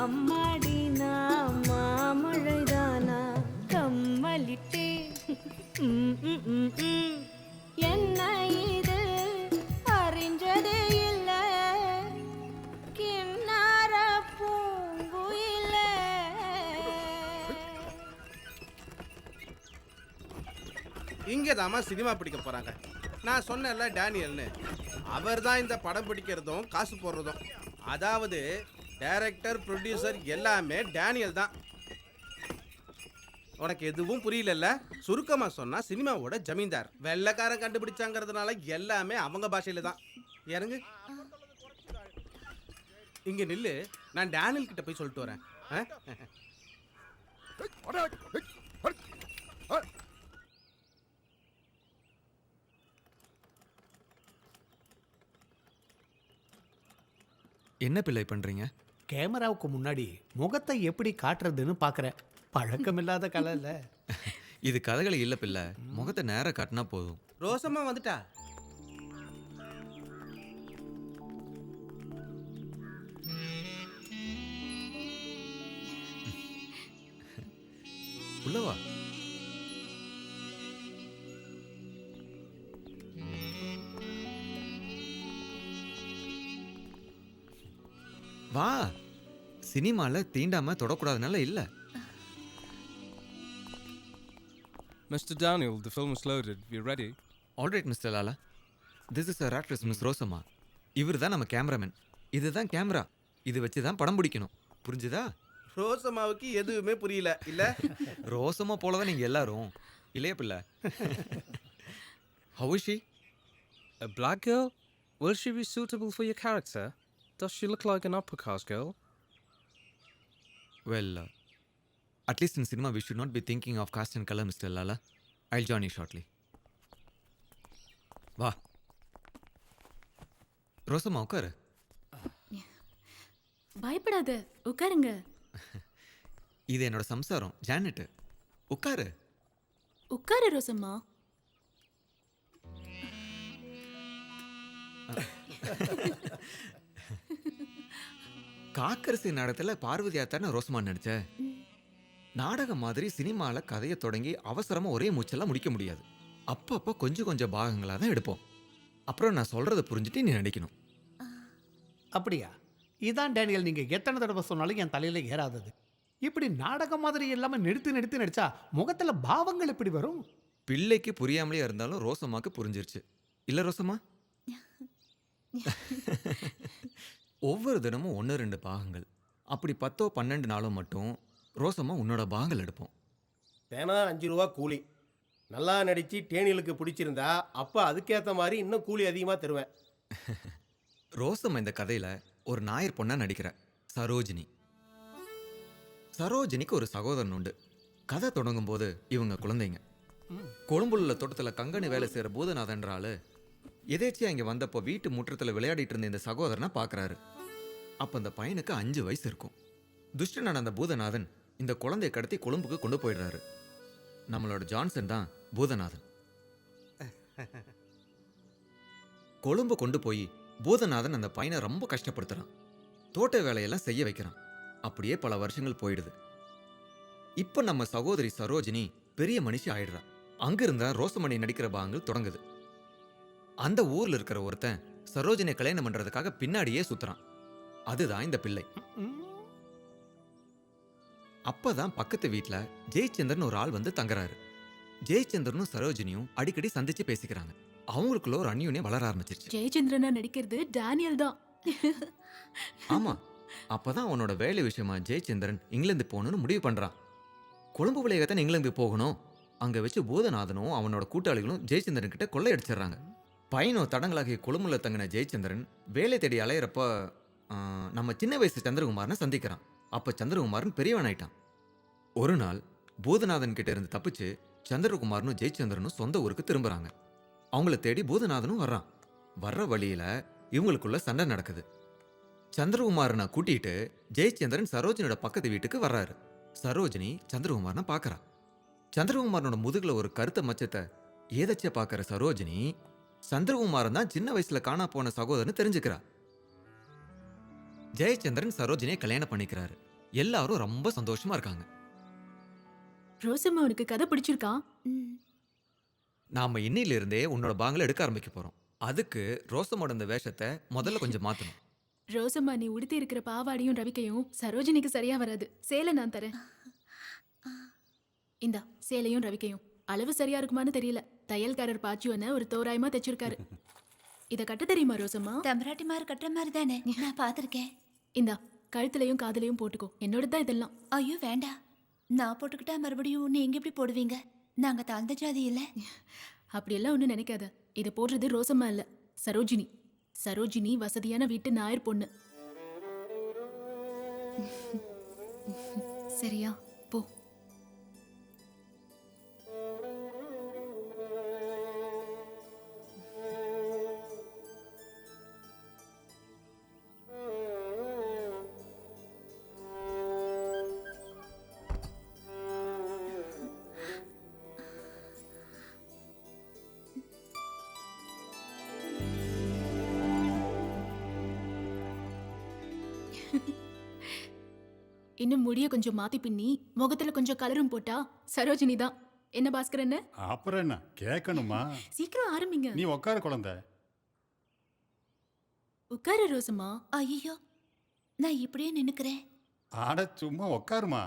அம்மாடி நான் மாமழைதானா கம்மலிட்டே என்ன இது அறிஞ்சதே இல்ல கிண்ணார பூங்குயில. இங்கேதாம்மா சினிமா பிடிக்க போறாங்க. நான் சொன்னேன்ல டேனியல்னு, அவர் தான் இந்த படம் பிடிக்கிறதும் காசு போடுறதும். அதாவது டைரக்டர் ப்ரொடியூசர் எல்லாமே டேனியல் தான். உனக்கு எதுவும் புரியலல்ல? சுருக்கமா சொன்னா சினிமாவோட ஜமீன்தார். வெள்ளைக்காரன் கண்டுபிடிச்சாங்கிறதுனால எல்லாமே அவங்க பாஷையில தான். இறங்கு, இங்க நில்லு, நான் டேனியல் கிட்ட போய் சொல்லிட்டு வரேன். என்ன பிள்ளை பண்றீங்க? கேமராவுக்கு முன்னாடி முகத்தை எப்படி காட்டுறதுன்னு பார்க்குறேன். பழக்கம் இல்லாத கலை இல்லை. இது கதைகளை இல்ல பிள்ளை, முகத்தை நேரா காட்டினா போதும். ரோசம்மா வந்துட்டா? உள்ளவா. வா. சினிமால தீண்டாம தொடக்கூடாதுனால இல்ல. Mr. Daniel, the film is loaded. We're ready. All right, Mr. Lala. This is our actress, Miss Rosama. இவர் தான் நம்ம கேமராமேன். இதுதான் கேமரா. இது வச்சு தான் படம் பிடிக்கணும். புரிஞ்சுதா? ரோசம்மாவுக்கு எதுவுமே புரியல இல்ல? ரோசம்மா போல தான் நீங்க எல்லாரும். இல்லையா பிள்ளை? How is she? A black girl? Will she be suitable for your character? Does she look like an upper caste girl? Well, at least in cinema we should not be thinking of caste and color, Mr. Lala. I'll join you shortly. வா. ரோசம்மா உட்காரு. பயப்படாத, உட்காருங்க. இது என்னோட சம்சாரம் Janet. உட்காரு. உட்காரு ரோசம்மா. காக்கரசி நாடகத்துல பார்வதி ஆத்தான ரோசமா நடிச்ச நாடகம் மாதிரி சினிமால கதையை தொடங்கி அவசரமா ஒரே மூச்செல்லாம் முடிக்க முடியாது. அப்பப்போ கொஞ்சம் கொஞ்சம் பாகங்களாக தான் எடுப்போம். அப்புறம் நான் சொல்றதை புரிஞ்சுட்டு நீ நடிக்கணும். அப்படியா? இதான் டேனியல், நீங்கள் எத்தனை தடவை சொன்னாலும் என் தலையில் ஏறாதது. இப்படி நாடகம் மாதிரி இல்லாமல் நிறுத்தி நடிச்சா முகத்தில் பாவங்கள் எப்படி வரும்? பிள்ளைக்கு புரியாமலே இருந்தாலும் ரோசம்மாக்கு புரிஞ்சிருச்சு இல்ல ரோசம்மா? ஒவ்வொரு தினமும் 1-2 பாகங்கள், அப்படி 10-12 நாளும் மட்டும் ரோசம்மா உன்னோட பாகங்கள் எடுப்போம். தேனா 5 ரூபா கூலி. நல்லா நடித்து டேனியலுக்கு பிடிச்சிருந்தா அப்போ அதுக்கேற்ற மாதிரி இன்னும் கூலி அதிகமாக தருவேன். ரோசம்மா இந்த கதையில் ஒரு நாயர் பொண்ணா நடிக்கிற சரோஜினி. சரோஜினிக்கு ஒரு சகோதரன் உண்டு. கதை தொடங்கும் போது இவங்க குழந்தைங்க. கொழும்புள்ள தோட்டத்தில் கங்கணி வேலை செய்கிற பூதநாதன்ற ஆளு எதேச்சியா இங்கே வந்தப்போ வீட்டு முற்றத்தில் விளையாடிட்டு இருந்த இந்த சகோதரனை பார்க்குறாரு. அப்போ அந்த பையனுக்கு 5 வயசு இருக்கும். துஷ்டனான அந்த பூதநாதன் இந்த குழந்தையை கடத்தி கொழும்புக்கு கொண்டு போயிடுறாரு. நம்மளோட ஜான்சன் தான் பூதநாதன். கொழும்பு கொண்டு போய் பூதநாதன் அந்த பையனை ரொம்ப கஷ்டப்படுத்துறான். தோட்ட வேலையெல்லாம் செய்ய வைக்கிறான். அப்படியே பல வருஷங்கள் போயிடுது. இப்போ நம்ம சகோதரி சரோஜினி பெரிய மனுஷி ஆயிடுறா. அங்கிருந்தா ரோசமணி நடிக்கிற பாகங்கள் தொடங்குது. அந்த ஊர்ல இருக்கிற ஒருத்தன் சரோஜினை கல்யாணம் பண்றதுக்காக பின்னாடியே சுத்துறான். அதுதான் இந்த பிள்ளை. அப்பதான் பக்கத்து வீட்டுல ஜெயச்சந்திரன் ஒரு ஆள் வந்து தங்குறாரு. ஜெயச்சந்திரனும் சரோஜினியும் அடிக்கடி சந்திச்சு பேசிக்கிறாங்க. அவங்களுக்குள்ள ஒரு அந்யோன்யம் வளர ஆரம்பிச்சிருச்சு. ஜெயச்சந்திரனா நடிக்கிறது டேனியல் தான். ஆமா, அப்பதான் அவனோட வேலை விஷயமா ஜெயச்சந்திரன் இங்கிலாந்து போகணும்னு முடிவு பண்றான். கொழும்பு விளையகத்தான் இங்கிலாந்து போகணும். அங்க வச்சு பூதநாதனும் அவனோட கூட்டாளிகளும் ஜெயச்சந்திரன் கிட்ட கொள்ளையடிச்சிடறாங்க. பையனோ தடங்களாகிய கொழும்புல தங்கின ஜெயச்சந்திரன் வேலை தேடி அலையிறப்ப நம்ம சின்ன வயசு சந்திரகுமாரனை சந்திக்கிறான். அப்ப சந்திரகுமாரன் பெரியவன் ஆயிட்டான். ஒரு நாள் பூதநாதன் கிட்ட இருந்து தப்பிச்சு சந்திரகுமாரனும் ஜெயச்சந்திரனும் சொந்த ஊருக்கு திரும்புறாங்க. அவங்கள தேடி பூதநாதனும் வர்றான். வர்ற வழியில இவங்களுக்குள்ள சண்டை நடக்குது. சந்திரகுமாரனை கூட்டிட்டு ஜெயச்சந்திரன் சரோஜினியோட பக்கத்து வீட்டுக்கு வர்றாரு. சரோஜினி சந்திரகுமாரனை பார்க்கறா. சந்திரகுமாரனோட முதுகுல ஒரு கருத்த மச்சத்தை ஏதச்ச பார்க்கற சரோஜினி சந்திரகுமாரன் தான் சின்ன வயசுல காணா போன சகோதரன் தெரிஞ்சுக்கிறா. ஜெயச்சந்திரன் சரோஜினியை கல்யாணம் பண்ணிக்கிறாரு. எல்லாரும் ரொம்ப சந்தோஷமா இருக்காங்க. ரோசம்மா உனக்கு கதை பிடிச்சிருக்கா? நாம இன்னையில இருந்தே உன்னோட பாங்களை எடுக்க ஆரம்பிக்க போறோம். அதுக்கு ரோசமோட இந்த வேஷத்தை முதல்ல கொஞ்சம் மாத்தணும். ரோசம்மா நீ உடுத்தி இருக்கிற பாவாடையும் ரவிக்கையும் சரோஜினிக்கு சரியா வராது. சேலை நான் தரேன். இந்தா சேலையும் ரவிக்கையும். அளவு சரியா இருக்குமான்னு தெரியல. தையல்காரர் பாச்சுவன ஒரு தோராயமா தைச்சிருக்காரு. இத கட்ட தெரியுமா ரோசம்மா? தம்பராட்டிமார் கட்டுற மாதிரி தானே, நான் பார்த்துருக்கேன். இந்தா கழுத்துலயும் காதுலயும் போட்டுக்கோ. என்னோட தான் இதெல்லாம். ஐயோ வேண்டாம், நான் போட்டுக்கிட்டா மறுபடியும் நீங்க எப்படி போடுவீங்க? நாங்க தாழ்ந்த ஜாதி இல்ல. அப்படியெல்லாம் ஒன்றும் நினைக்காத. இதை போடுறது ரோசம்மா இல்ல, சரோஜினி. சரோஜினி வசதியான வீட்டு நாயர் பொண்ணு. சரியா? போ. இன்னும் முடிய கொஞ்சம் மாத்தி பின்னி முகத்துல கொஞ்சம் கலரும் போட்டா சரோஜினி தான். என்ன பாஸ்கரன்? அப்புறம் என்ன கேட்கணுமா? சீக்கிரம் ஆரம்பிங்க. நீ உட்காரு குழந்தை. உட்காரு ரோசம்மா. ஐயோ, நான் இப்படியே நின்னுக்கிறேன். ஆட சும்மா உட்காருமா.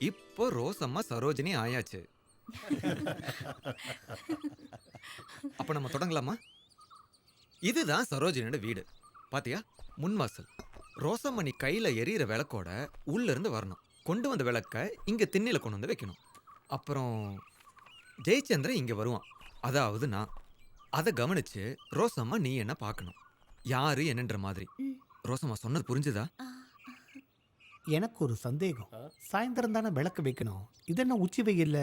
இப்போ ரோசம்மா சரோஜினி ஆயாச்சு. அப்ப நம்ம தொடங்கலாமா? இதுதான் சரோஜினியோட வீடு. பாத்தியா, முன்வாசல். ரோசம்மா நீ கையில எரியிற விளக்கோட உள்ள இருந்து வரணும். கொண்டு வந்த விளக்க இங்க திண்ணையில கொண்டு வந்து வைக்கணும். அப்புறம் ஜெயச்சந்திரன் இங்க வருவான், அதாவது நான். அதை கவனிச்சு ரோசம்மா நீ என்ன பார்க்கணும், யாரு என்னன்ற மாதிரி. ரோசம்மா சொன்னது புரிஞ்சுதா? எனக்கு ஒரு சந்தேகம். சாயந்தரம் தானே விளக்கு வைக்கணும், இது என்ன உச்சி வெயில்ல?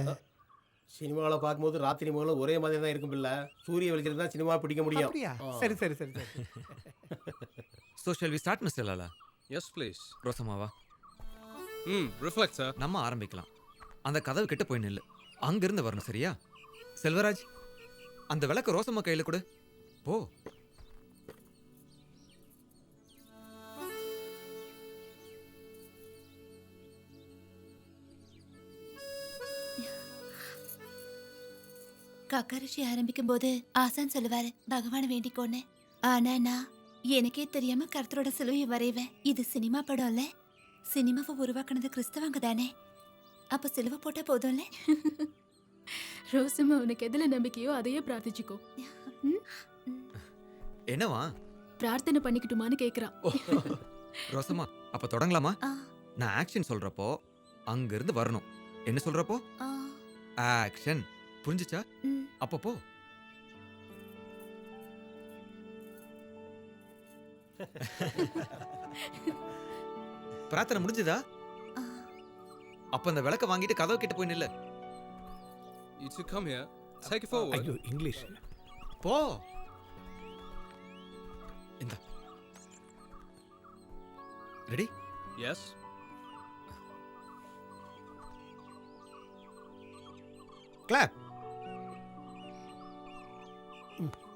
சினிமாவில் பார்க்கும்போது ராத்திரி முதல்ல ஒரே மாதிரி தான் இருக்கும். இல்லை, சூரிய வெளிச்சத்தில் தான் சினிமா பிடிக்க முடியும். அப்படியா? சரி சரி சரி சரி. So shall we start, Mr. Lala? Yes, please. ரோசம்மாவா? Reflect, sir. நம்ம ஆரம்பிக்கலாம். அந்த கதவு கிட்ட போய் நில்லு. அங்கிருந்து வரணும், சரியா? செல்வராஜ், அந்த விளக்க ரோசம்மா கையில கொடு. போ. கக்கரிஷி ஆரம்பிக்கும் போது ஆசான் சொல்லுவாரு பகவானை வேண்டிக்கோன்னு. ஆனா நான் எனக்கே தெரியாம கர்த்தரோட சிலுவையை வரைவேன். இது சினிமா படம்ல, சினிமாவை உருவாக்குனது கிறிஸ்தவங்க தானே, அப்ப சிலுவை போட்டா போதும்ல. ரோசம்மா உனக்கு எதுல நம்பிக்கையோ அதையே பிரார்த்திச்சுக்கோ. என்னவா? பிரார்த்தனை பண்ணிக்கிட்டுமான்னு கேக்குறா. ரோசம்மா, அப்ப தொடங்கலாமா? நான் ஆக்ஷன் சொல்றப்போ அங்க இருந்து வரணும். என்ன சொல்றப்போ ஆக்ஷன். புரிஞ்சுச்சா? அப்போ போ. பிரார்த்தனை முடிஞ்சதா? அப்ப அந்த விளக்க வாங்கிட்டு கதவு கிட்ட போய் நில்லு. You two come here. Take it forward. ஐயோ, இங்கிலீஷ். போ. இந்த ரெடி? Yes. கிளாப்.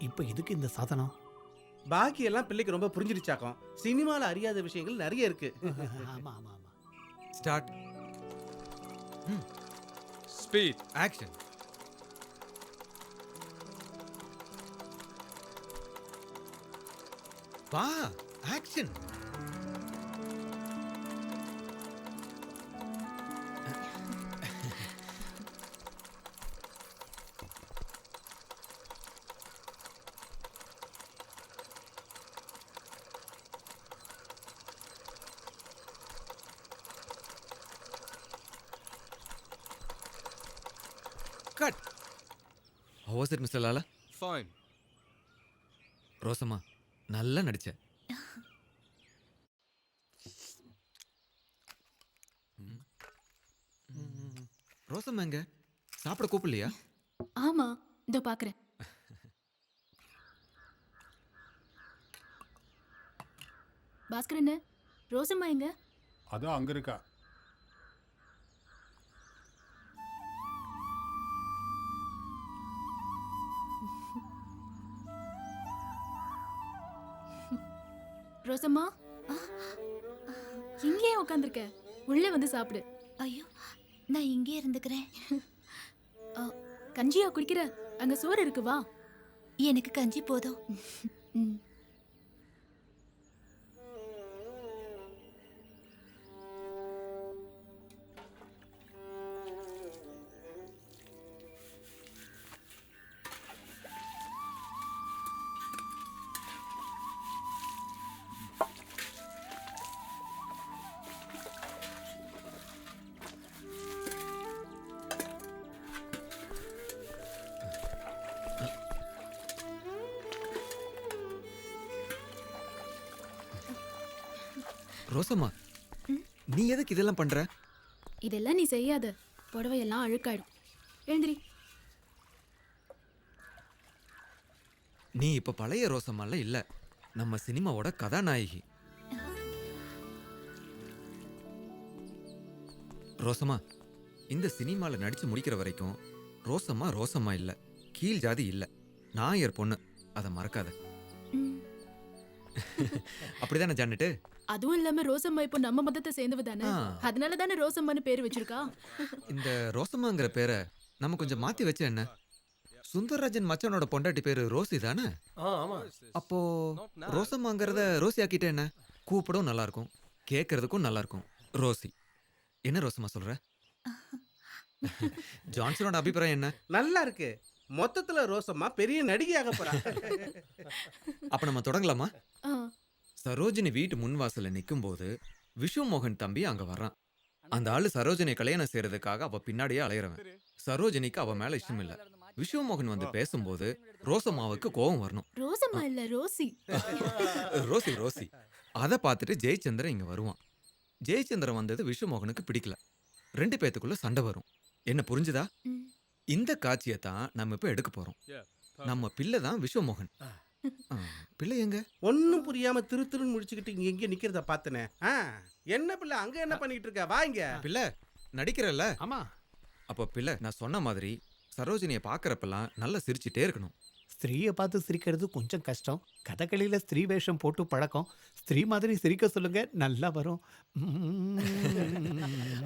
இப்போ இதுக்கு இந்த சாதனம்? பாக்கி எல்லாம் பிள்ளைக்கு ரொம்ப புரிஞ்சிருச்சாக்கும். சினிமால அறியாத விஷயங்கள் நிறைய இருக்கு. ஆமா ஆமா ஆமா. ஸ்டார்ட். Speed. ஆக்ஷன். வா, action. Cut. How was it, Mr. Lala? Fine. Rosamma நல்லா நடிச்ச. ரோசம்மா எங்க சாப்பிட கூப்பிடலையா? ஆமா, இதோ பாக்குறேன். பாஸ்கர் என்ன, ரோசம்மா எங்க? அதான் அங்க இருக்கா. ரோசம்மா, இங்கேயே உட்காந்துருக்க, உள்ள வந்து சாப்பிடு. ஐயோ, நான் இங்கே இருந்துக்கிறேன். கஞ்சியா குடிக்கிற? அங்க சோறு இருக்கு, வா. எனக்கு கஞ்சி போதும். ரோசம்மா, நீ எதுக்கு இதெல்லாம் பண்ற? இதெல்லாம் நீ செய்யாத, புடவையெல்லாம் அழுக்காயிடும். எழுந்திரி. நீ இப்ப பழைய ரோசம்மால இல்ல, நம்ம சினிமாவோட கதாநாயகி. ரோசம்மா, இந்த சினிமால நடிச்சு முடிக்கிற வரைக்கும் ரோசம்மா ரோசம்மா இல்ல, கீழ் ஜாதி இல்ல, நாயர் பொண்ணு. அதை மறக்காத. அப்படிதானே ஜானட்டு? அதுவும் இல்லாம ரோசம்மா இப்போ நம்ம மதத்தை சேர்ந்தவ தானே, அதனால தானே ரோசம்மான்னு பேர் வச்சிருக்கா. இந்த ரோசம்மாங்கிற பேரை நம்ம கொஞ்சம் மாத்தி வச்ச என்ன? சுந்தரராஜன் மச்சானோட பொண்டாட்டி பேரு ரோசி தானே? அப்போ ரோசம்மாங்கிறத ரோசி ஆக்கிட்ட என்ன? கூப்பிடவும் நல்லா இருக்கும், கேட்கறதுக்கும் நல்லா இருக்கும். ரோசி. என்ன ரோசம்மா சொல்ற? ஜான்சனோட அபிப்பிராயம் என்ன? நல்லா இருக்கு. மொத்தத்துல ரோசம்மா பெரிய நடிகையாக போறா. அப்ப நம்ம தொடங்கலாமா? சரோஜினி வீட்டு முன்வாசல்ல நிக்கும் போது விஷ்ணு மோகன் தம்பி அங்க வர்றான். அந்த ஆளு சரோஜினி கல்யாணம் செய்யறதுக்காக அவ பின்னாடியே அலையறவன். சரோஜினிக்கு அவ மேல இஷ்டம் இல்ல. விஷ்ணு மோகன் வந்து பேசும்போது ரோசம்மாவுக்கு கோபம் வரணும். ரோசம்மா இல்ல, ரோசி. Rousey Rousey. அதை பார்த்துட்டு ஜெயச்சந்திரன் இங்க வருவான். ஜெயச்சந்திரன் வந்தது விஷ்ணு மோகனுக்கு பிடிக்கல. 2 பேத்துக்குள்ள சண்டை வரும். என்ன புரிஞ்சுதா? இந்த காட்சியை தான் நம்ம இப்ப எடுக்க போறோம். நம்ம பிள்ளை தான் விஷ்ணு மோகன். பிள்ளை எங்க? ஒன்னும் புரியாம திரு திருன்னு முடிச்சுக்கிட்டு இங்க எங்க நிக்கிறத பாத்தனே. என்ன பிள்ளை அங்க என்ன பண்ணிட்டு இருக்க? வா இங்க. பிள்ளை நடிக்கிறல்ல? ஆமா. அப்ப பிள்ளை நான் சொன்ன மாதிரி சரோஜினியை பாக்குறப்பெல்லாம் நல்லா சிரிச்சுட்டே இருக்கணும். ஸ்திரீயை பார்த்து சிரிக்கிறது கொஞ்சம் கஷ்டம். கதகளியில் ஸ்திரீ வேஷம் போட்டு பழக்கம். ஸ்திரீ மாதிரி சிரிக்க சொல்லுங்க, நல்லா வரும்.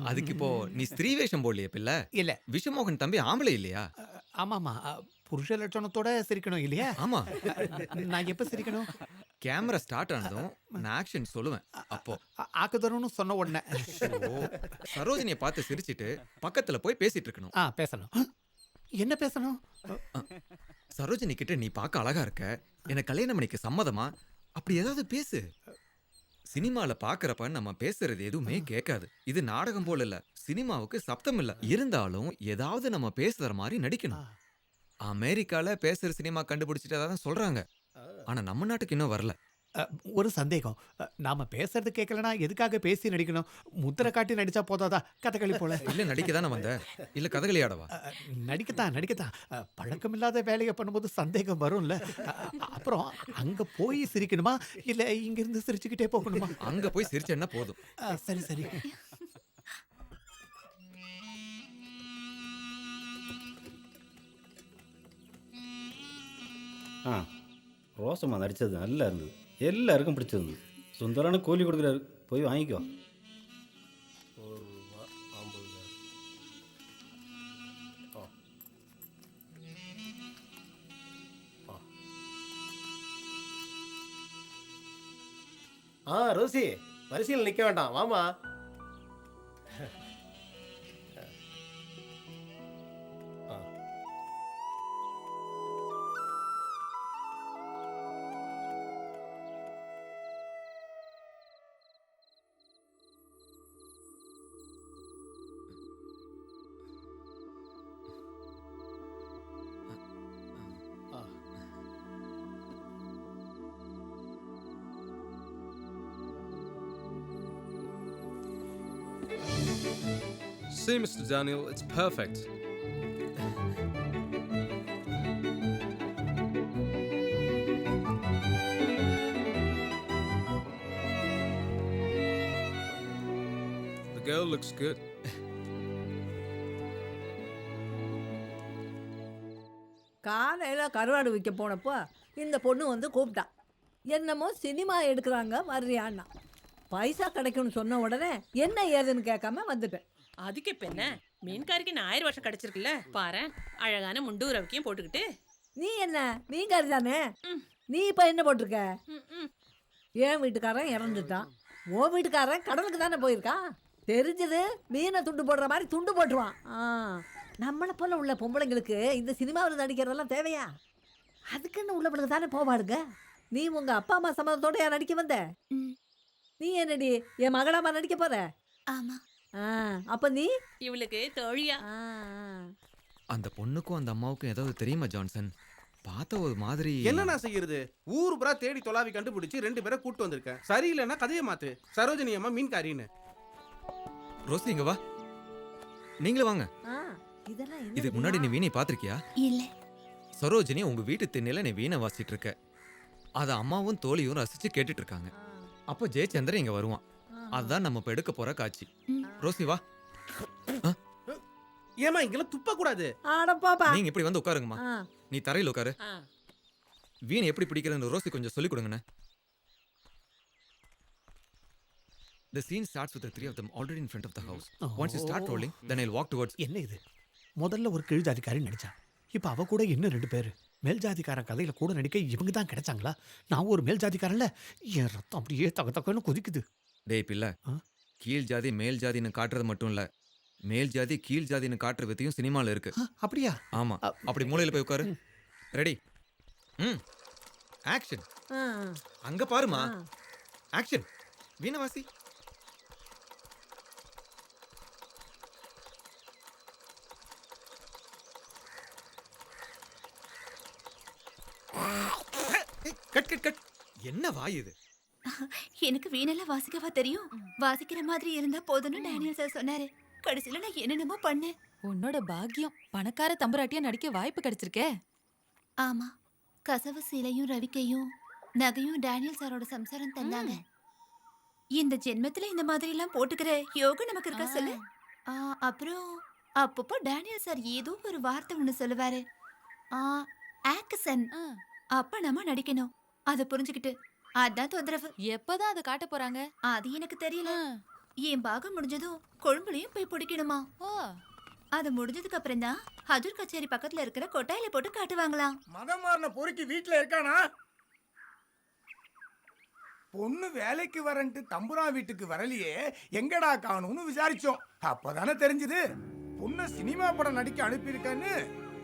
அதுக்கு இப்போ நீ ஸ்திரீ வேஷம் போடலையே பிள்ளை? இல்ல. விஷ்ணு மோகன் தம்பி ஆம்பளை இல்லையா? ஆமாமா, புருஷ லட்சணத்தோட சிரிக்கணும் இல்லையா? ஆமா. நான் எப்ப சிரிக்கணும்? கேமரா ஸ்டார்ட் ஆனதும் நான் ஆக்ஷன் சொல்லுவேன். அப்போ ஆக்குதரணும்னு சொன்ன உடனே சரோஜினியை பார்த்து சிரிச்சிட்டு பக்கத்துல போய் பேசிட்டு இருக்கணும். பேசணும். என்ன பேசணும்? சரோஜினி கிட்ட நீ பார்க்க அழகா இருக்க, எனக்கு கல்யாணம் பண்ணிக்க சம்மதமா, அப்படி ஏதாவது பேசு. சினிமால பாக்குறப்ப நம்ம பேசுறது எதுவுமே கேட்காது. இது நாடகம் போல இல்ல, சினிமாவுக்கு சப்தம் இல்ல. இருந்தாலும் ஏதாவது நம்ம பேசுற மாதிரி நடிக்கணும். அமெரிக்கால பேசுற சினிமா கண்டுபிடிச்சிட்டு சொல்றாங்க. ஆனா நம்ம நாட்டுக்கு இன்னும் வரல. ஒரு சந்தேகம், நாம பேசுறது கேட்கலனா எதுக்காக பேசி நடிக்கணும்? முத்திரை காட்டி நடிச்சா போதாதா? கதகளி போல. இல்ல நடிக்க தானே வந்த, இல்ல கதகளி ஆடவா? நடிக்கத்தான். பழக்கமில்லாத வேலையை பண்ணும்போது சந்தேகம் வரும்ல. அப்புறம் அங்க போய் சிரிக்கணுமா இல்ல இங்க இருந்து சிரிச்சுக்கிட்டே போகணுமா? அங்க போய் சிரிச்சேன்னா போதும். சரி. ரோசம்மா நடித்தது நல்லா இருந்தது, எல்லாருக்கும் பிடிச்சிருந்தது. சுந்தரான கூலி கொடுக்குறாரு, போய் வாங்கிக்கோ. ரோசி, வரிசையில் நிக்க வேண்டாம், வாமா. See, Mr. Daniel, it's perfect. The girl looks good. காலையில கருவாடு விற்க போனப்போ இந்த பொண்ணு வந்து கூப்பிட்டா. என்னமோ சினிமா எடுக்கிறாங்க வர்றியான்னா. பைசா கிடைக்கும்னு சொன்ன உடனே என்ன ஏதுன்னு கேட்காம வந்துட்டேன். அதுக்கு இப்ப என்ன, மீன்காரிக்கு 1000 வருஷம் கிடைச்சிருக்குல்ல பாரு. அழகான முண்டு ரவிக்கையும் போட்டுக்கிட்டு. நீ என்ன மீன்காரி தானே, நீ இப்போ என்ன போட்டிருக்க? என் வீட்டுக்காரன் இறந்துட்டான், உன் வீட்டுக்காரன் கடலுக்கு தானே போயிருக்கான். தெரிஞ்சது மீனை துண்டு போடுற மாதிரி துண்டு போட்டுருவான். நம்மளை போல உள்ள பொம்பளைங்களுக்கு இந்த சினிமாவில் நடிக்கிறதெல்லாம் தேவையா? அதுக்குன்னு உள்ளவளுக்கு தானே போவாடுங்க. நீ உங்க அப்பா அம்மா சம்மதத்தோட நடிக்க வந்த, நீ என்னடி என் மகளாமா நடிக்க போற? ஆமா. அப்ப நீ இவளுக்கு தோழியா? அந்த பொண்ணுக்கும் அந்த அம்மாவுக்கும் ஏதாவது தெரியுமா ஜான்சன்? பார்த்த ஒரு மாதிரி. என்ன நான் செய்யறது? ஊர் புறா தேடி தொலாவி கண்டுபிடிச்சு 2 பேரை கூட்டு வந்திருக்கேன். சரியில்லைன்னா கதையை மாத்து. சரோஜினி அம்மா மீன்காரின்னு. ரோசி இங்க வா, நீங்களும் வாங்க. இதுக்கு முன்னாடி நீ வீணை பாத்திருக்கியா? இல்ல. சரோஜினி உங்க வீட்டு திண்ணையில நீ வீணை வாசிட்டு இருக்க. அத அம்மாவும் தோழியும் ரசிச்சு கேட்டுட்டு இருக்காங்க. அப்போ ஜெயச்சந்திரன் இங்க வருவான். அதுதான் நம்ம இப்ப எடுக்க போற காட்சி. ரோசி வா. ஏமா இங்கெல்லாம் துப்ப கூடாது. நீங்க இப்படி வந்து உட்காருங்கம்மா. நீ தரையில் உட்காரு. வீணை எப்படி பிடிக்கிறதுன்னு ரோசி கொஞ்சம் சொல்லிக் கொடுங்கண்ணே. The scene starts with the three of them already in front of the house. Once you start rolling, then I'll walk towards. என்ன இது? முதல்ல ஒரு கீழ் ஜாதிக்காரி நடிச்சா, இப்போ அவ கூட இன்னும் 2 பேர். மேல் ஜாதிக்காரன் கதையில கூட நடிக்க இவங்க தான் கிடைச்சாங்களா? நான் ஒரு மேல் ஜாதிக்காரன்ல, என் ரத்தம் அப்படியே தக தகன்னு கொதிக்குது. டேய் பிள்ளை, கீழ் ஜாதி மேல் ஜாதின்னு காட்டுறது மட்டும் இல்ல, மேல் ஜாதி கீழ் ஜாதின்னு காட்டுற வித்தையும் சினிமால இருக்கு. அப்படியா? ஆமா. அப்படி மூலையில போய் உட்காரு. ரெடி? ஆக்ஷன். அங்க பாருமா. ஆக்ஷன். வீணவாசி. Cut cut cut. என்ன வாய் இது? எனக்கு வீணெல்லாம் வாசிக்கவா தெரியும்? வாசிக்கிற மாதிரி இருந்தா போதும்னு டேனியல் சார் சொன்னாரு. கடைசியில நான் என்னென்னமோ பண்ணேன். உன்னோட பாக்கியம், பணக்கார தம்புராட்டியா நடிக்க வாய்ப்பு கிடைச்சிருக்கே. ஆமா, கசவு சீலையும் ரவிக்கையும் நகையும் டேனியல் சாரோட சம்சாரம் தந்தாங்க. இந்த ஜென்மத்துல இந்த மாதிரி எல்லாம் போட்டுக்கிற யோகம் நமக்கு இருக்க சொல்லு. அப்புறம் அப்பப்போ டேனியல் சார் ஏதோ ஒரு வார்த்தை ஒண்ணு சொல்லுவாரு. ஆக்சன். அப்ப நம்ம நடிக்கணும். அதை புரிஞ்சுக்கிட்டு அதான் தொந்தரவு. எப்பதான் அதை காட்ட போறாங்க? அது எனக்கு தெரியல. என் பாகம் முடிஞ்சதும் கொழும்புலையும் போய் பிடிக்கணுமா. அது முடிஞ்சதுக்கு அப்புறம் தான் ஹஜூர் கச்சேரி பக்கத்துல இருக்கிற கொட்டாயில போட்டு காட்டுவாங்களாம். மதம் மாறின பொறுக்கி வீட்டுல இருக்கானா? பொண்ணு வேலைக்கு வரன்ட்டு தம்புரா வீட்டுக்கு வரலையே, எங்கடா காணும்னு விசாரிச்சோம். அப்பதானே தெரிஞ்சது பொண்ணு சினிமா படம் நடிக்க அனுப்பியிருக்கான்னு.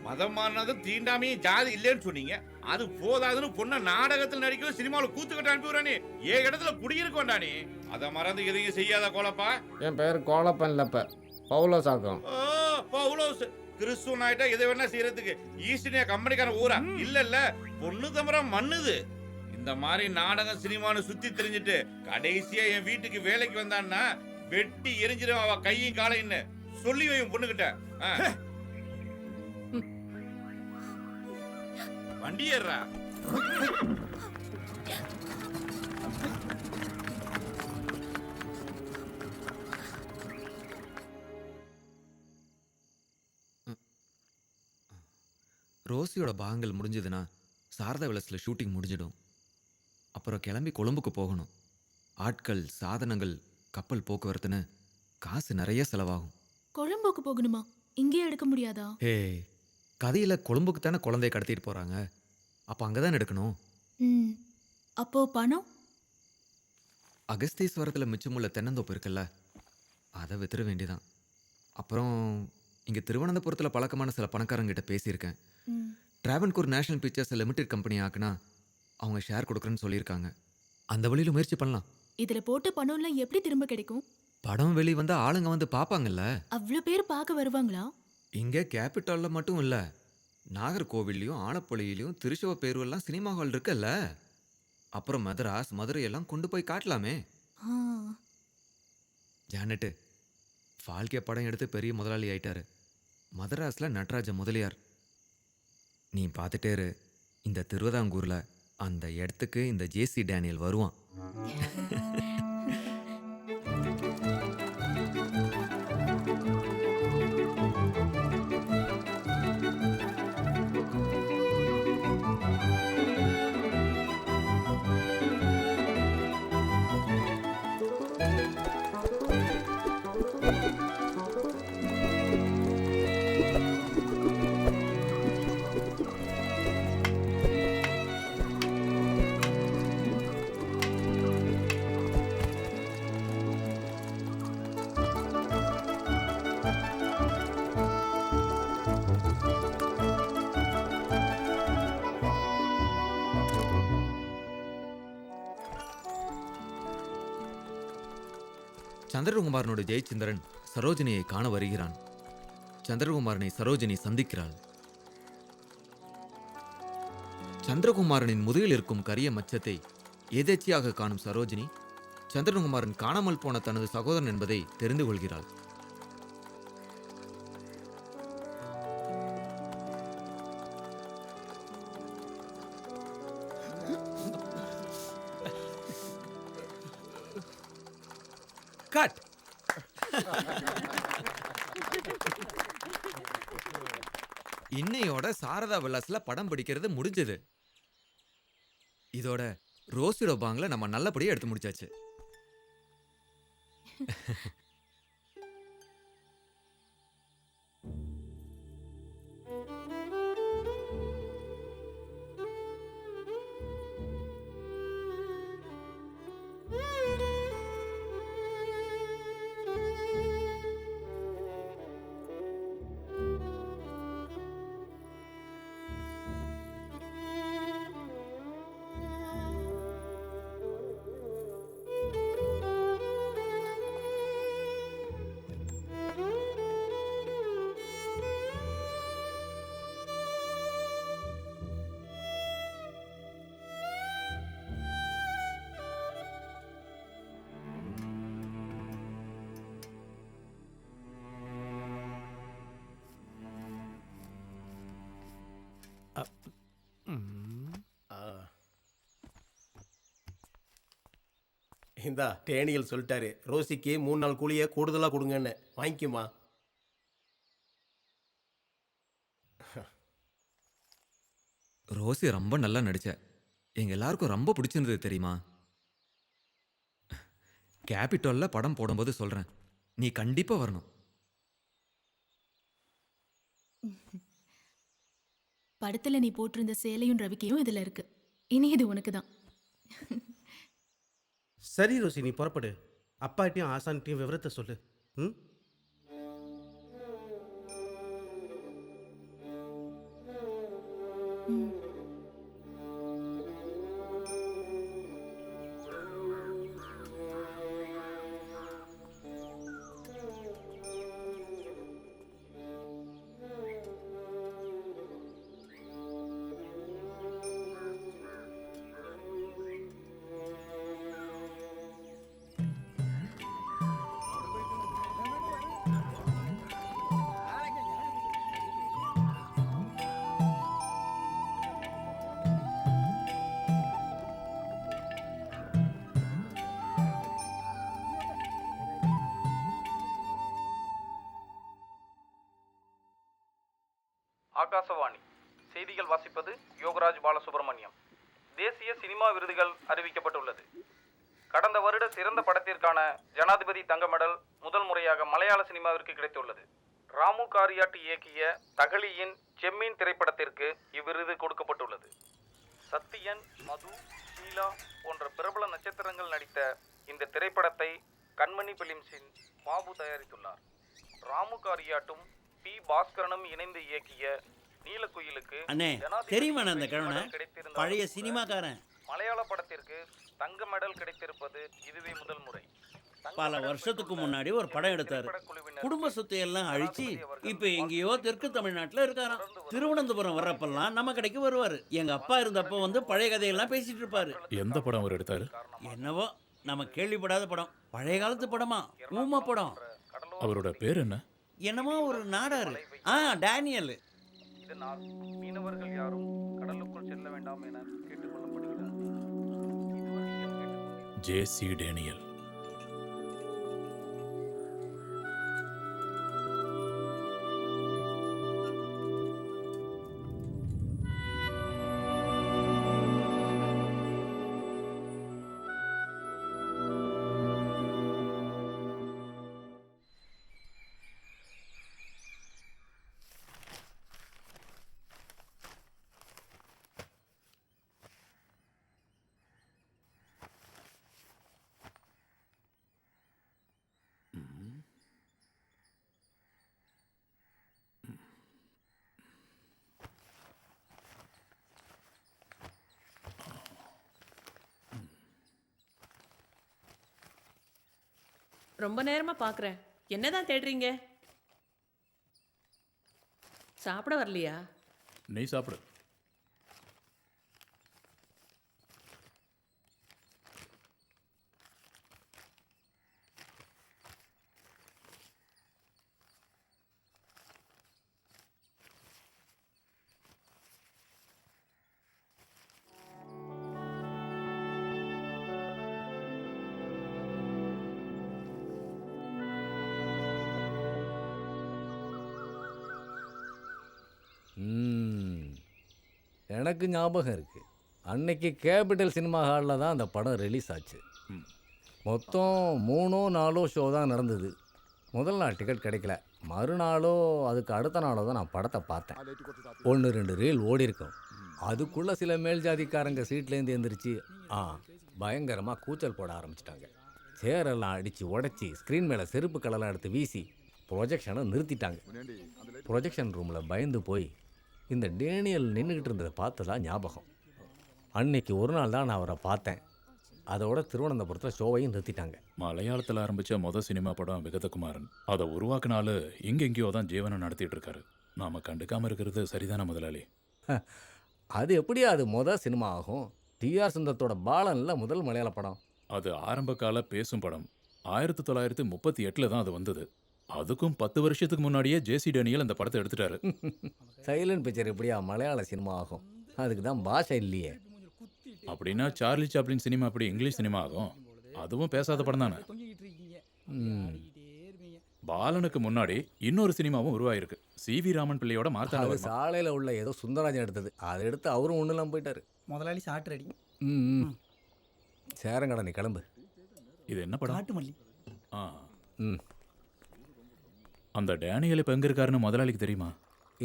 மதம் மாறினது தீண்டாமையும் ஜாதி இல்லைன்னு சொன்னீங்க. அது போதாதுன்னு பொண்ணை நாடகத்தில் நடிக்கவும் சினிமாவில் கூத்துக்கிட்ட அனுப்பிடுறானே. ஏன் இடத்துல குடியிருக்க வேண்டானே. அதை மறந்து எதையும் செய்யாத கோலப்பா. என் பேர் கோலப்பன் இல்லப்ப, பவுலோஸ் ஆகும். பவுலோஸ். கிறிஸ்துவ ஆயிட்டா எதை வேணா செய்யறதுக்கு ஈஸ்டினியா கம்பெனிக்கான ஊரா? இல்ல பொண்ணு தம்பரம் மண்ணுது. இந்த மாதிரி நாடகம் சினிமான்னு சுத்தி தெரிஞ்சுட்டு கடைசியா என் வீட்டுக்கு வேலைக்கு வந்தான்னா வெட்டி எரிஞ்சிடும் அவ கையும் காலைன்னு சொல்லி வையும் பொண்ணுகிட்ட. வண்டி ஏறா. ரோசியோட பாகங்கள் முடிஞ்சதுன்னா சாரதா விலாஸில் ஷூட்டிங் முடிஞ்சிடும். அப்புறம் கிளம்பி கொழும்புக்கு போகணும். ஆட்கள், சாதனங்கள், கப்பல் போக்குவரத்துன்னு காசு நிறைய செலவாகும். கொழும்புக்கு போகணுமா? இங்கே எடுக்க முடியாதா? கதையில் கொழும்புக்கு தானே குழந்தைய கடத்திட்டு போகிறாங்க. அப்போ அங்கே தான் எடுக்கணும். அப்போ பணம்? அகஸ்தீஸ்வரத்தில் மிச்சமுள்ள தென்னந்தோப்பு இருக்குல்ல, அதை வித்துற வேண்டிதான். அப்புறம் இங்கே திருவனந்தபுரத்தில் பழக்கமான சில பணக்காரங்கிட்ட பேசியிருக்கேன். டிராவன்கூர் நேஷனல் பிக்சர்ஸ் லிமிடெட் கம்பெனி ஆக்குனா அவங்க ஷேர் கொடுக்குறேன்னு சொல்லியிருக்காங்க. அந்த வழியில் முயற்சி பண்ணலாம். இதில் போட்ட பணம்லாம் எப்படி திரும்ப கிடைக்கும்? படம் வெளி வந்து ஆளுங்க வந்து பார்ப்பாங்கல்ல. அவ்வளோ பேர் பார்க்க வருவாங்களா? இங்கே கேபிட்டலில் மட்டும் இல்லை, நாகர்கோவில்லையும் ஆலப்புழையிலையும் திருச்சுவப்பேருவெல்லாம் சினிமா ஹால் இருக்குல்ல. அப்புறம் மதராஸ், மதுரையெல்லாம் கொண்டு போய் காட்டலாமே. ஜானட்டு, ஃபால்கே படம் எடுத்து பெரிய முதலாளி ஆயிட்டாரு. மதராஸில் நடராஜ முதலியார். நீ பார்த்துட்டே இரு, இந்த திருவிதாங்கூரில் அந்த இடத்துக்கு இந்த ஜேசி டேனியல் வருவான். சந்திரகுமாரனோட ஜெயச்சந்திரன் சரோஜினியை காண வருகிறான். சந்திரகுமாரனை சரோஜினி சந்திக்கிறாள். சந்திரகுமாரனின் முதுகில் இருக்கும் கரிய மச்சத்தை எதேச்சியாக காணும் சரோஜினி சந்திரகுமாரன் காணாமல் போன தனது சகோதரன் என்பதை தெரிந்து கொள்கிறாள். கட். இன்னையோட சாரதா விலாஸ்ல படம் பிடிக்கிறது முடிஞ்சது. இதோட ரோசிடோ பாங்ல நம்ம நல்லபடியா எடுத்து முடிச்சாச்சு. இந்தா டேனியல் சொல்லிட்டாரு, ரோசிக்கு 3 நாள் கூலியை கூடுதலாக கொடுங்கன்னு. வாங்கிக்குமா. ரோசி ரொம்ப நல்லா நடிச்ச. எங்க எல்லாருக்கும் ரொம்ப பிடிச்சிருந்தது தெரியுமா? கேபிட்டல்ல படம் போடும்போது சொல்றேன், நீ கண்டிப்பா வரணும். படத்துல நீ போட்டிருந்த சேலையும் ரவிக்கையும் இதுல இருக்கு. இனி இது உனக்கு தான். சரி ரோசி, நீ புறப்படு. அப்பாட்டையும் ஆசான்ட்டையும் விவரத்தை சொல்லு. ம். ஆகாசவாணி செய்திகள் வாசிப்பது யோகராஜ் பாலசுப்ரமணியம். தேசிய சினிமா விருதுகள் அறிவிக்கப்பட்டுள்ளது. கடந்த வருட சிறந்த படத்திற்கான ஜனாதிபதி தங்க மெடல் முதல் முறையாக மலையாள சினிமாவிற்கு கிடைத்துள்ளது. ராமு காரியாட்டி இயக்கிய தகலியின் செம்மீன் திரைப்படத்திற்கு இவ்விருது கொடுக்கப்பட்டுள்ளது. சத்தியன், மது, ஷீலா போன்ற பிரபல நட்சத்திரங்கள் நடித்த இந்த திரைப்படத்தை கண்மணி பிலிம்ஸின் பாபு தயாரித்துள்ளார். ராமு காரியாட்டும் பி பாஸ்கரனும் இணைந்து இயக்கிய நீலக்குயிலுக்கு தெரியுமா அந்த கழனை பழைய சினிமாக்காரன். மலையாள படத்திற்கு தங்க மெடல் கிடைத்திருப்பது இதுவே முதல் முறை. பல வருஷத்துக்கு முன்னாடி ஒரு படம் எடுத்தாரு. குடும்ப சொத்தை எல்லாம் அழிச்சு இப்ப எங்கேயோ தெற்கு தமிழ்நாட்டுல இருக்காராம். திருவனந்தபுரம் வர்றப்பெல்லாம் நம்ம கடைக்கு வருவாரு. எங்க அப்பா இருந்தப்போ வந்து பழைய கதையெல்லாம் பேசிட்டு இருப்பாரு. எந்த படம் அவர் எடுத்தாரு? என்னவோ நம்ம கேள்விப்படாத படம், பழைய காலத்து படமா, ஊம படம். அவரோட பேர் என்ன? என்னமோ ஒரு நாடாரு. டேனியல். இதனால் மீனவர்கள் யாரும் கடலுக்குள் செல்ல வேண்டாம் என கேட்டுக்கொள்ளப்படுகிறது. ஜேசி டேனியல். ரொம்ப நேரமா பார்க்குறேன். என்னதான் தேடுறீங்க? சாப்பிட வரலையா? நீ சாப்பிடு. எனக்கு ஞாபகம் இருக்குது. அன்னைக்கு கேபிட்டல் சினிமா ஹாலில் தான் அந்த படம் ரிலீஸ் ஆச்சு. மொத்தம் 3-4 ஷோ தான் நடந்தது. முதல் நாள் டிக்கெட் கிடைக்கல. மறுநாளோ அதுக்கு அடுத்த நாளோ தான் நான் படத்தை பார்த்தேன். 1-2 ரீல் ஓடி இருக்கும். அதுக்குள்ளே சில மேல் ஜாதிக்காரங்க சீட்லேருந்து எழுந்திரிச்சு பயங்கரமாக கூச்சல் போட ஆரம்பிச்சிட்டாங்க. சேரெல்லாம் அடித்து உடச்சி ஸ்க்ரீன் மேலே செருப்பு கலெல்லாம் எடுத்து வீசி ப்ரொஜெக்ஷனை நிறுத்திட்டாங்க. ப்ரொஜெக்ஷன் ரூமில் பயந்து போய் இந்த டேனியல் நின்றுக்கிட்டு இருந்ததை பார்த்ததா ஞாபகம். அன்னைக்கு ஒரு நாள் தான் நான் அவரை பார்த்தேன். அதோட திருவனந்தபுரத்தில் ஷோவையும் நிறுத்திட்டாங்க. மலையாளத்தில் ஆரம்பித்த மொதல் சினிமா படம் விகதகுமாரன். அதை உருவாக்குனால எங்கெங்கேயோ தான் ஜீவனம் நடத்திட்டு இருக்காரு. நாம் கண்டுக்காமல் இருக்கிறது சரிதான முதலாளி? அது எப்படியா அது மொதல் சினிமா ஆகும்? டிஆர் சுந்தரத்தோட பாலனில் முதல் மலையாள படம். அது ஆரம்ப கால பேசும் படம். 1938 தான் அது வந்தது. அதுக்கும் 10 வருஷத்துக்கு முன்னாடியே ஜேசி டேனியல் அந்த படத்தை எடுத்துட்டாரு. சைலண்ட் பிக்சர் எப்படியா மலையாள சினிமா ஆகும்? அதுக்கு தான் பாஷை இல்லையே. அப்படின்னா சார்லி சாப்ளின் சினிமா அப்படி இங்கிலீஷ் சினிமா ஆகும்? அதுவும் பேசாத படம் தானே. பாலனுக்கு முன்னாடி இன்னொரு சினிமாவும் உருவாயிருக்கு. சிவி ராமன் பிள்ளையோட மார்த்தாண்ட. சாலையில் உள்ள ஏதோ சுந்தரராஜன் எடுத்தது. அதை எடுத்து அவரும் ஒன்றுலாம் போயிட்டாரு. முதலாளி சாட்டு ரெடி. சேரங்கடா நீ கிளம்பு. இது என்ன படம்? காட்டுமல்லி. அந்த டேனியல் இப்போ எங்கே இருக்காருன்னு முதலாளிக்கு தெரியுமா?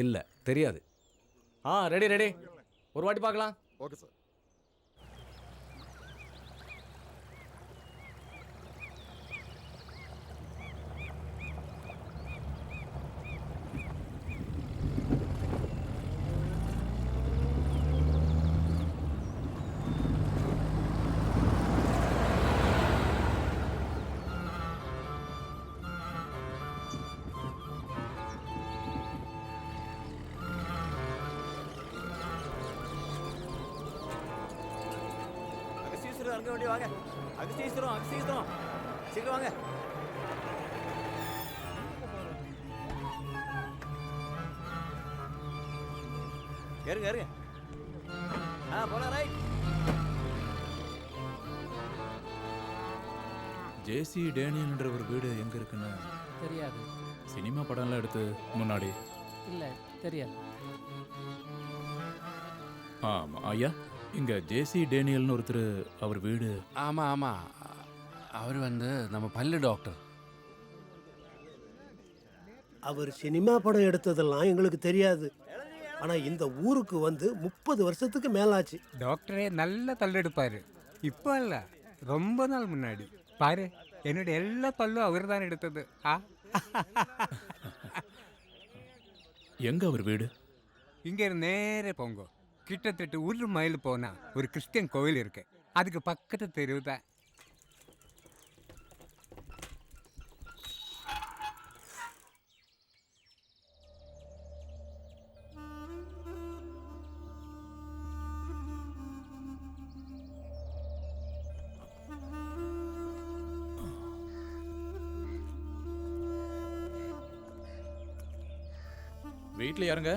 இல்லை, தெரியாது. ரெடி ரெடி, ஒரு வாட்டி பார்க்கலாம். Okay sir. அங்கே வண்டி வாங்க. அகஸ்தீஸ்வரம் சீக்கிரம் வாங்க. ஏறுங்க. போலாம். ரைட். ஜேசி டேனியல்ன்ற ஒரு வீடு எங்கே இருக்குன்னு தெரியாது. சினிமா படம்லாம் எடுத்து முன்னாடி இல்லை, தெரியாது. ஆமாம் ஐயா, இங்கே ஜேசி டேனியல்னு ஒருத்தர், அவர் வீடு. ஆமாம், அவர் நம்ம பல்லு டாக்டர். அவர் சினிமா படம் எடுத்ததெல்லாம் எங்களுக்கு தெரியாது. ஆனால் இந்த ஊருக்கு வந்து 30 வருஷத்துக்கு மேலாச்சு. டாக்டரே நல்ல பல்லெடுப்பார். இப்போ இல்லை, ரொம்ப நாள் முன்னாடி. பாரு, என்னுடைய எல்லா பல்லும் அவர் தான் எடுத்தது. எங்க அவர் வீடு? இங்கே நேரே போங்க. கிட்டத்தட்ட 1 மைல் போனால் ஒரு கிறிஸ்டியன் கோவில் இருக்கு. அதுக்கு பக்கத்து தெருவு தான். வீட்டில் யாருங்க?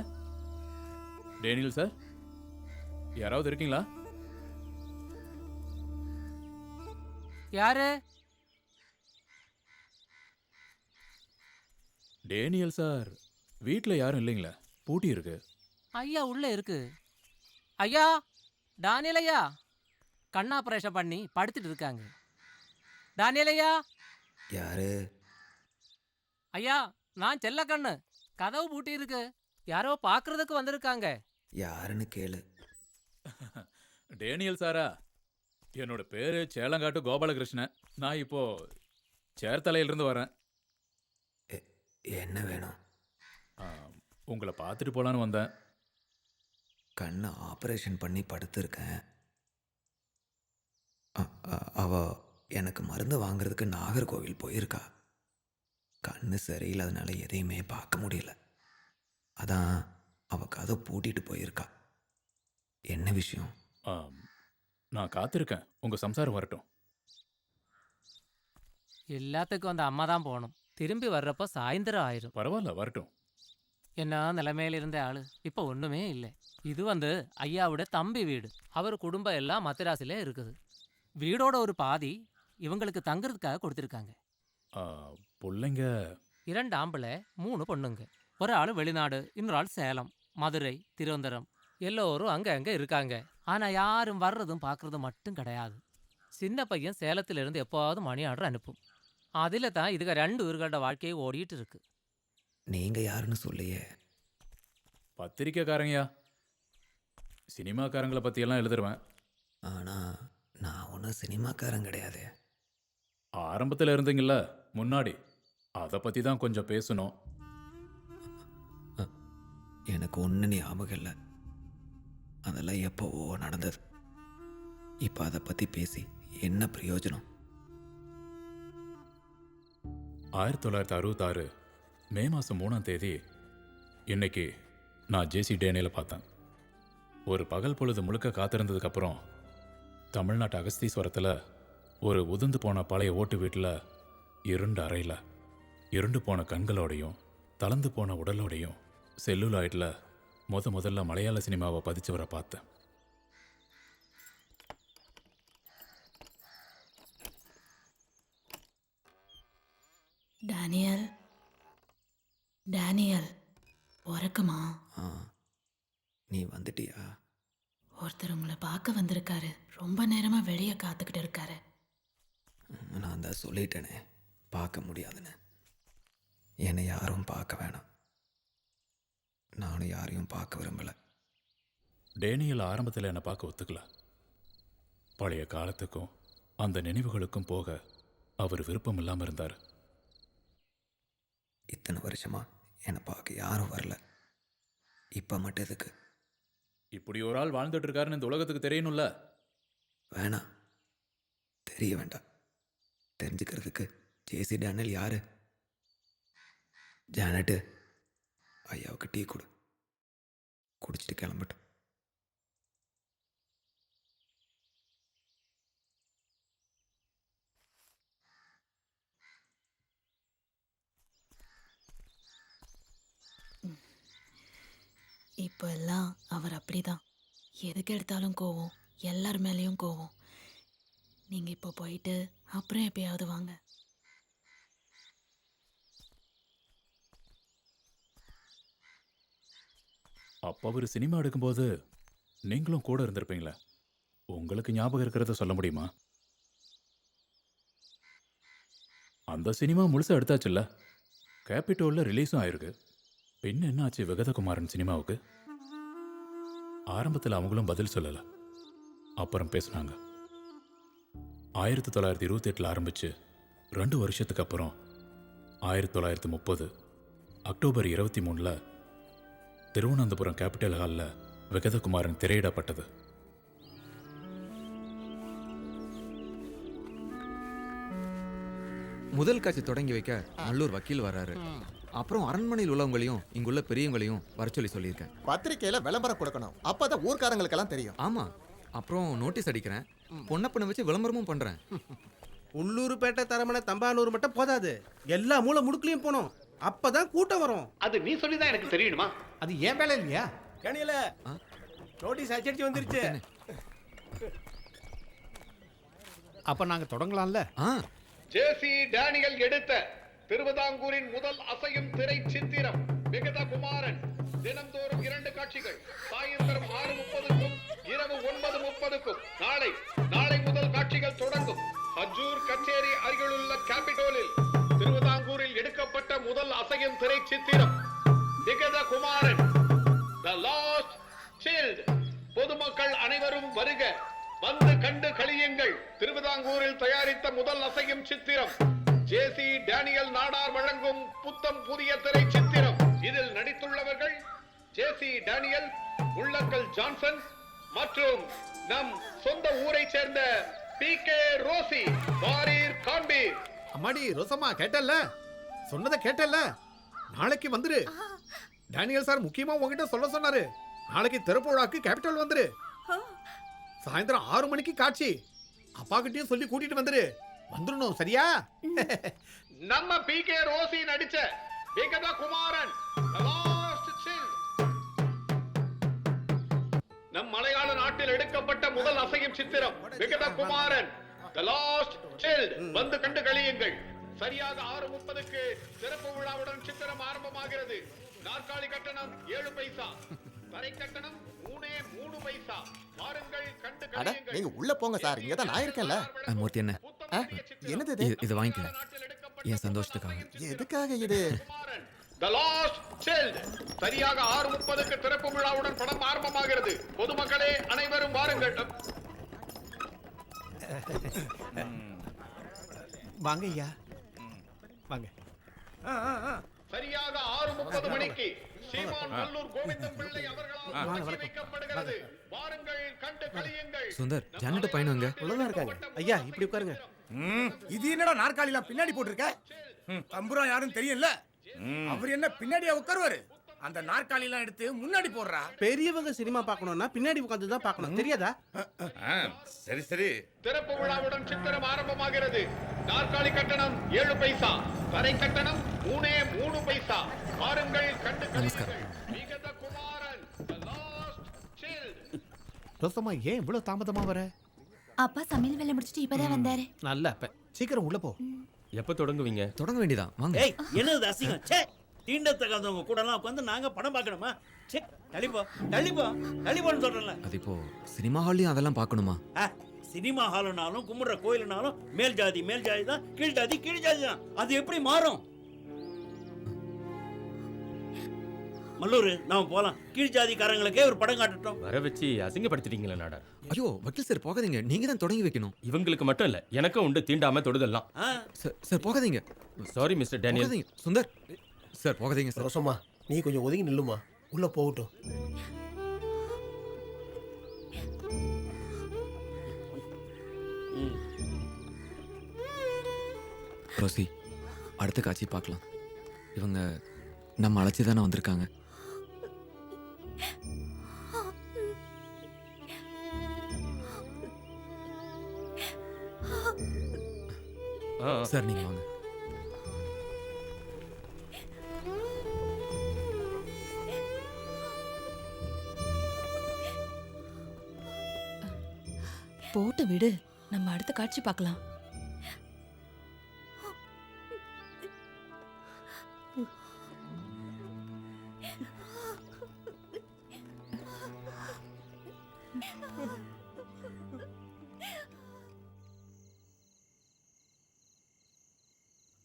டேனியல் சார், யாராவது இருக்கீங்களா? யாரு? டேனியல் சார், வீட்டில் யாரும் இல்லைங்களா? பூட்டி இருக்கு. ஐயா உள்ள இருக்கு. ஐயா, டானியல் ஐயா கண் ஆபரேஷன் பண்ணி படுத்துட்டு இருக்காங்க. டானியல் ஐயா. யாரு? ஐயா, நான் செல்லக்கண்ணு. கதவு பூட்டி இருக்கு. யாரோ பார்க்கறதுக்கு வந்திருக்காங்க. யாருன்னு கேளு. டேனியல் சாரா? என்னோட பேரு சேலங்காட்டு கோபாலகிருஷ்ணன். நான் இப்போ சேர்த்தலையிலிருந்து வரேன். என்ன வேணும்? உங்களை பார்த்துட்டு போலான்னு வந்தேன். கண்ணை ஆப்ரேஷன் பண்ணி படுத்திருக்கேன். அவ எனக்கு மருந்து வாங்குறதுக்கு நாகர்கோவில் போயிருக்கா. கண்ணு சரியில்லாதனால எதையுமே பார்க்க முடியல. அதான் அவ கதை பூட்டிட்டு போயிருக்கா. என்ன விஷயம்? நான் காத்திருக்கேன், உங்க சம்சாரம் வரட்டும். எல்லாத்துக்கும் அந்த அம்மா தான் போகணும். திரும்பி வர்றப்போ சாயந்தரம் ஆயிரும். பரவாயில்ல, வரட்டும். என்ன நிலைமையில இருந்த ஆளு இப்போ ஒண்ணுமே இல்லை. இது ஐயாவோட தம்பி வீடு. அவர் குடும்பம் எல்லாம் மத்திராசிலே இருக்குது. வீடோட ஒரு பாதி இவங்களுக்கு தங்குறதுக்காக கொடுத்துருக்காங்க. பிள்ளைங்க 2 ஆம்பளை 3 பொண்ணுங்க. ஒரு ஆள் வெளிநாடு, இன்னொரு ஆள் சேலம், மதுரை, திருவனந்தபுரம். எல்லோரும் அங்க இருக்காங்க. ஆனா யாரும் வர்றதும் பார்க்கறதும் மட்டும் கிடையாது. சின்ன பையன் சேலத்துல இருந்து எப்போவாவது மணி ஆர்டர் அனுப்பும். அதில் தான் இதுக 2 ஊர்களோட வாழ்க்கையை ஓடிட்டு இருக்கு. நீங்க யாருன்னு சொல்லியே. பத்திரிக்கைக்காரங்கயா, சினிமாக்காரங்களை பற்றியெல்லாம் எழுதுருவேன். ஆனால் நான் ஒன்றும் சினிமாக்காரன் கிடையாது. ஆரம்பத்தில் இருந்தீங்கல்ல முன்னாடி, அதை பற்றி தான் கொஞ்சம் பேசணும். எனக்கு ஒன்று ஞாபகம் இல்லை. அதெல்லாம் எப்போவோ நடந்தது. இப்போ அதை பற்றி பேசி என்ன பிரயோஜனம்? 1966 மே மாதம் 3ஆம் தேதி இன்னைக்கு நான் ஜேசி டேனியலை பார்த்தேன். ஒரு பகல் பொழுது முழுக்க காத்திருந்ததுக்கப்புறம் தமிழ்நாட்டு அகஸ்தீஸ்வரத்தில் ஒரு உதிர்ந்து போன பழைய ஓட்டு வீட்டில் இருண்ட அறையில் இருண்டு போன கண்களோடையும் தளர்ந்து போன உடலோடையும் செல்லுலாய்டில் முதல்ல மலையாள சினிமாவை பதிச்சவரை பார்த்தேன். டேனியல், டேனியல் உறக்கமா? நீ வந்துட்டியா? ஒருத்தர் உங்களை பார்க்க வந்திருக்காரு. ரொம்ப நேரமா வெளியே காத்துக்கிட்டு இருக்காரு. நான் தான் சொல்லிட்டேனே, பார்க்க முடியாதுன்னு. என்னை யாரும் பார்க்க வேணாம். நானும் யாரையும் பார்க்க விரும்பலை. டேனியல் ஆரம்பத்தில் என்னை பார்க்க ஒத்துக்கல. பழைய காலத்துக்கும் அந்த நினைவுகளுக்கும் போக அவர் விருப்பம் இல்லாமல் இருந்தார். இத்தனை வருஷமா என்னை பார்க்க யாரும் வரல. இப்போ மட்டும் எதுக்கு? இப்படி ஒரு ஆள் வாழ்ந்துட்டு இருக்காருன்னு இந்த உலகத்துக்கு தெரியணும்ல. வேணாம், தெரிய வேண்டாம். தெரிஞ்சுக்கிறதுக்கு ஜேசி டேனியல் யாரு? ஜானட்டு, ஐயாவுக்கு டீ கொடு, குடிச்சிட்டு கிளம்பட்டும். இப்போ எல்லாம் அவர் அப்படிதான். எதுக்கு எடுத்தாலும் கோவம், எல்லார் மேலேயும் கோவம். நீங்க இப்போ போயிட்டு அப்புறம் எப்பயாவது வாங்க. அப்போ அவர் சினிமா எடுக்கும்போது நீங்களும் கூட இருந்திருப்பீங்களே, உங்களுக்கு ஞாபகம் இருக்கிறத சொல்ல முடியுமா? அந்த சினிமா முழுசாக எடுத்தாச்சுல்ல, கேபிட்டோலில் ரிலீஸும் ஆயிருக்கு. பின்ன என்ன ஆச்சு விகதகுமாரன் சினிமாவுக்கு? ஆரம்பத்தில் அவங்களும் பதில் சொல்லலை, அப்புறம் பேசுனாங்க. 1928 ஆரம்பிச்சு 2 வருஷத்துக்கு அப்புறம் 1930 அக்டோபர் 23 திருவனந்தபுரம் கேபிட்டல் ஹாலில் விகதகுமாரன் திரையிடப்பட்டது. முதல் காட்சி தொடங்கி வைக்க நல்லூர் வக்கீல் வர்றாரு. அப்புறம் அரண்மனையில் உள்ளவங்களையும் இங்குள்ள பெரியவங்களையும் வர சொல்லியிருக்கேன். பத்திரிக்கையில விளம்பரம் கொடுக்கணும், அப்பதான் ஊர்க்காரங்களுக்கெல்லாம் தெரியும். ஆமா, அப்புறம் நோட்டீஸ் அடிக்கிறேன், பொண்ணப்பனை வச்சு விளம்பரமும் பண்றேன். உள்ளூர்பேட்டை, தரமணை, தம்பானூர் மட்டும் போதாது, எல்லா மூலை முடுக்குலையும் போனோம். அப்பதான் கூட்டம் வரும். அது நீ சொல்லிதான் எனக்கு தெரியணுமா? அது ஏன் வேலை இல்லையா? கேணியில நோட்டீஸ் அச்சடிச்சு வந்துருச்சு. அப்ப நாங்க தொடங்கலாம்ல? ஜேசி டேனியல் எடுத்த திருவிதாங்கூரின் முதல் அசையும் திரை சித்திரம் விகத குமாரன் தினந்தோறும் 2 காட்சிகள் சாயந்தரம் 6:30க்கும் இரவு 9:30க்கும் நாளை முதல் காட்சிகள் தொடங்கும். ஹஜூர் கச்சேரி அருகிலுள்ள கேபிட்டோலில் திருவிதாங்கூரில் எடுக்கப்பட்ட முதல் அசையும் திரை சித்திரம் விகத குமாரன் தி லாஸ்ட் சைல்ட். பொதுமக்கள் அனைவரும் வருக, வந்து கண்டு களியுங்கள். திருவிதாங்கூரில் தயாரித்த முதல் அசையும் சித்திரம் ஜேசி டேனியல் நாடார் வழங்கும் புத்தம் புதிய திரை சித்திரம். இதில் நடித்துள்ளவர்கள் ஜேசி டேனியல், உள்ளக்கல் ஜான்சன் மற்றும் நம் சொந்த ஊரை சேர்ந்த PK ரோசி. வாரீர் காண்பீர். அம்மாடி ரோசம்மா, கேட்டல்ல? சொன்னதை கேட்டல்ல? நாளைக்கு வந்துரு. டேனியல் சார் முக்கியமா உங்ககிட்ட சொல்ல சொன்னாரு. நாளைக்கு திறப்பு விழாக்கு கேபிட்டல் வந்துரு. சாயந்தரம் 6 மணிக்கு காட்சி. அப்பா கிட்டயும் சொல்லி கூட்டிட்டு வந்துரு. வந்துடணும், சரியா? நம்ம PK ரோசி நடிச்ச விகத குமாரன் நம் மலையாள நாட்டில் எடுக்கப்பட்ட முதல் அசையும் சித்திரம் விகத குமாரன் தி லாஸ்ட் சைல்ட். வந்து கண்டு களியுங்கள். சரியாக 6:30க்கு சிறப்பு விழாவுடன் சித்திரம் ஆரம்பமாகிறது. நாற்காலி கட்டணம் 7 பைசா, தரை கட்டணம் 3 பைசா. வாருங்கள் கண்டு அட களியுங்கள். நீங்க உள்ள போங்க சார், இங்க தான் நான் இருக்கேன்ல. மூர்த்தி என்ன என்னது இது? இது வாங்கிக்கல, என் சந்தோஷத்துக்காக. எதுக்காக இது? The Last Child. சரியாக 6:30க்கு திறப்பு விழாவுடன் படம் ஆரம்பமாகிறது. பொதுமக்களே அனைவரும் வாருங்கள். வாங்க ஐயா, வாங்க. சரியாக 6:30 மணிக்கு சீமான் நல்லூர் கோவிந்தம் பிள்ளை அவர்களால் வைக்கப்படுகிறது. வாருங்கள் கண்டு களியுங்கள். சுந்தர், ஜானட்ட பையனுங்க உள்ளதா இருக்காங்க. ஐயா இப்படி உட்காருங்க. இது என்னடா நாற்காலிலாம் பின்னாடி போட்டிருக்க? தம்புரா யாரும் தெரியல. அவர் என்ன பின்னாடியா உட்காருவாரு? அந்த நாற்காலிலாம் எடுத்து முன்னாடி போடுறா. பெரியவங்க சினிமா பார்க்கணும்னா பின்னாடி உட்கார்ந்து தான் பார்க்கணும், தெரியாதா? சரி. திறப்பு விழாவுடன் சித்திரம் ஆரம்பமாகிறது. நாற்காலி கட்டணம் 7 பைசா, தரை கட்டணம் 3 பைசா. வாருங்கள் கண்டு களியுங்கள். விகத குமாரன் The Last Child. ரோசம்மா, ஏன் இவ்வளவு தாமதமா வர? அப்பா சமையல் வேலை முடிச்சிட்டு இப்பதான் வந்தாரு. நல்ல அப்ப சீக்கிரம் உள்ள போ. எப்ப தொடங்குவீங்க? தொடங்க வேண்டியதான், வாங்க. ஏய், என்னது அசிங்கம்? ச்சே, தீண்டத்தகாதவங்க கூட எல்லாம் உட்காந்து நாங்க படம் பார்க்கணுமா? ச்சே, தள்ளிப்போன்னு சொல்றேன்ல. அது இப்போ சினிமா ஹால்லையும் அதெல்லாம் பார்க்கணுமா? சினிமா ஹாலுனாலும் கும்பிடுற கோயிலுனாலும் மேல் ஜாதி தான், கீழ் ஜாதி தான். அது எப்படி மாறும்? மல்லூர், நாம போலாம். கீழ் ஜாதிக்காரங்களுக்கே ஒரு படம் காட்டட்டும். வர வச்சு அசிங்கப்படுத்திட்டீங்களா நாடார்? ஐயோ வக்கீல் சார், போகாதீங்க. நீங்க தான் தொடங்கி வைக்கணும். இவங்களுக்கு மட்டும் இல்ல, எனக்கும் உண்டு தீண்டாம தொடுதெல்லாம். சார் போகாதீங்க. Sorry mister Daniel. Sundar sir, போகாதீங்க சார். ரோசம்மா, நீ கொஞ்சம் ஒதுங்கி நில்லுமா, உள்ள போகட்டும். ரோசி, அடுத்த காட்சி பார்க்கலாம். இவங்க நம்ம அழைச்சி தானே வந்திருக்காங்க. சார் நீங்க வாங்க. போட்டு விடு, நம்ம அடுத்த காட்சி பார்க்கலாம்.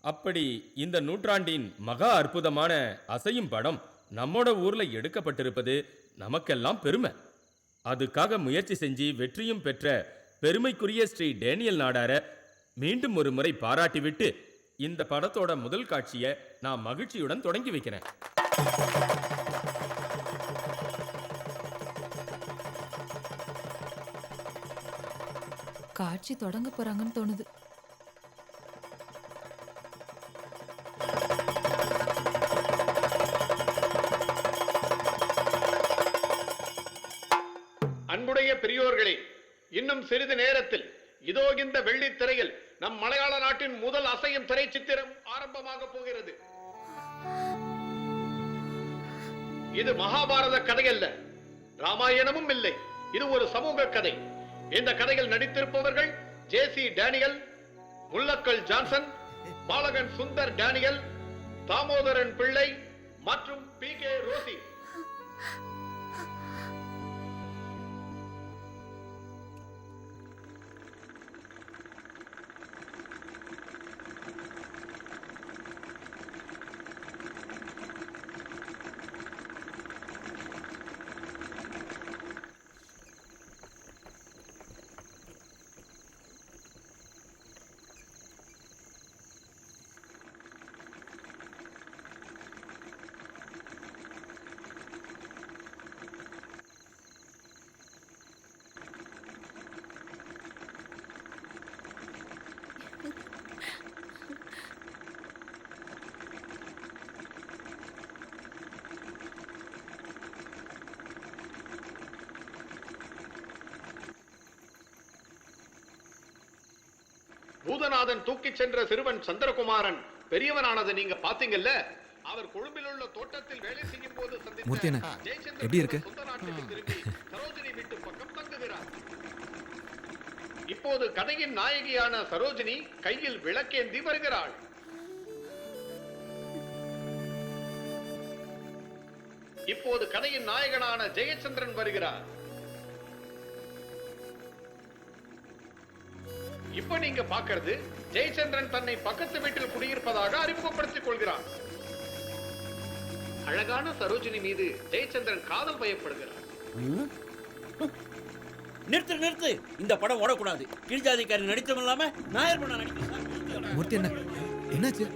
அப்படி இந்த நூற்றாண்டின் மகா அற்புதமான அசையும் படம் நம்மோட ஊர்ல எடுக்கப்பட்டிருப்பது நமக்கெல்லாம் பெருமை. அதுக்காக முயற்சி செஞ்சு வெற்றியும் பெற்ற பெருமைக்குரிய ஸ்ரீ டேனியல் நாடார மீண்டும் ஒரு முறை பாராட்டிவிட்டு இந்த படத்தோட முதல் காட்சியை நான் மகிழ்ச்சியுடன் தொடங்கி வைக்கிறேன். காட்சி தொடங்க போறாங்கன்னு தோணுது. அன்புடைய பெரியோர்களே, இன்னும் சிறிது நேரத்தில் இதோ இந்த வெள்ளி திரையில் நம் மலையாள நாட்டின் முதல் அசையும் திரை சித்திரம் ஆரம்பமாக போகிறது. இது மகாபாரத கதை அல்ல, ராமாயணமும் இல்லை. இது ஒரு சமூக கதை. இந்த கதையில் நடித்திருப்பவர்கள் ஜேசி டேனியல், முல்லக்கல் ஜான்சன், பாலகன் சுந்தர் டேனியல், தாமோதரன் பிள்ளை மற்றும் PK ரோசி. பூதநாதன் தூக்கிச் சென்ற சிறுவன் சந்திரகுமாரன் பெரியவனானதை நீங்க பாத்தீங்கல்ல. அவர் கொழும்பில் உள்ள தோட்டத்தில் வேலை செய்யும் போது மூர்த்தி அண்ணா, சந்தித்த எப்படி இருக்கு? சொந்த நாட்டுக்கு திரும்பி சரோஜினி வீட்டு பக்கம் தங்குகிறார். இப்போது கதையின் நாயகியான சரோஜினி கையில் விளக்கேந்தி வருகிறாள். இப்போது கதையின் நாயகனான ஜெயச்சந்திரன் வருகிறார். இப்ப நீங்க பாக்குறது ஜெயச்சந்திரன் தன்னை பக்கத்து வீட்டில் குடியிருப்பதாக அறிமுகப்படுத்திக் கொள்கிறார். அழகான சரோஜினி மீது ஜெயச்சந்திரன் காதல் பயப்படுகிறார். நிறுத்து நிறுத்து, இந்த படம் ஓடக்கூடாது. கீழ்ஜாதிக்காரி நடித்தவன் இல்லாம நாயர் பண்ண நடிக்க. மூர்த்தி அண்ணா, என்னாச்சு?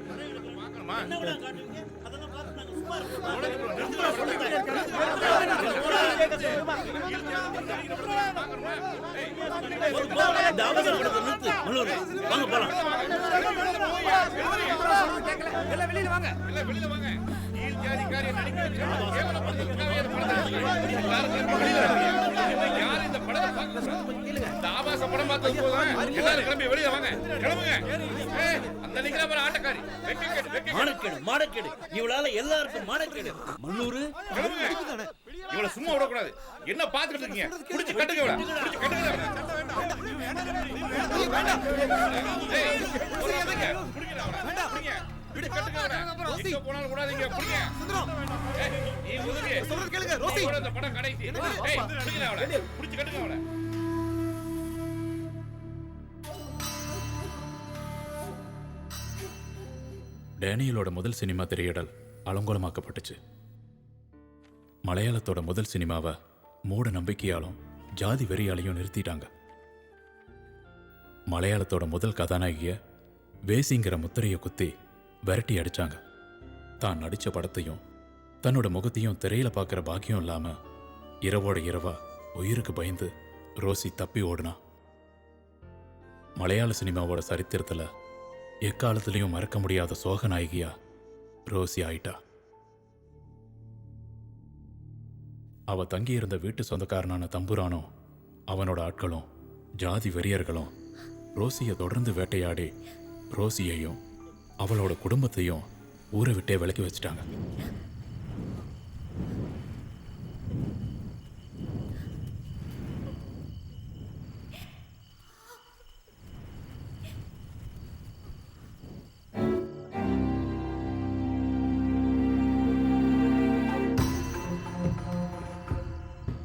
மானக்கேடு, இவளால எல்லாருக்கும் மானக்கேடு. மல்லூரு இவள சும்மா விடக்கூடாது. என்ன பாத்துக்கிட்டு இருக்கீங்க? புடிச்சு கட்டுங்க இவள. புடிச்சு கட்டுங்க இவள. ஏய், புடிங்க. புடிங்க அவள. வேண்டாம், புடிங்க. விடு கட்டுங்க இவள. எங்க போனாலும் கூடாதீங்க. புடிங்க. ஏய், நீ முதுகு. சொல்றது கேளுங்க ரோசி. இந்த படம் கடைசி. ஏய், புடிங்க அவள. புடிச்சு கட்டுங்க அவள. டேனியலோட முதல் சினிமா திரையிடல் அலங்கோலமாக்கப்பட்டுச்சு. மலையாளத்தோட முதல் சினிமாவை மூட நம்பிக்கையாலும் ஜாதி வெறியாலையும் நிறுத்திட்டாங்க. மலையாளத்தோட முதல் கதாநாயகிய வேசிங்கிற முத்திரையை குத்தி விரட்டி அடிச்சாங்க. தான் நடிச்ச படத்தையும் தன்னோட முகத்தையும் திரையில பார்க்குற பாக்கியம் இல்லாம இரவோட இரவா உயிருக்கு பயந்து ரோசி தப்பி ஓடுனா. மலையாள சினிமாவோட சரித்திரத்துல எக்காலத்திலையும் மறக்க முடியாத சோக நாயகியா ரோசி ஆயிட்டா. அவ தங்கியிருந்த வீட்டு சொந்தக்காரனான தம்புரானும் அவனோட ஆட்களும் ஜாதி வெறியர்களும் ரோசியை தொடர்ந்து வேட்டையாடி ரோசியையும் அவளோட குடும்பத்தையும் ஊரை விட்டே விலக்கி வச்சிட்டாங்க.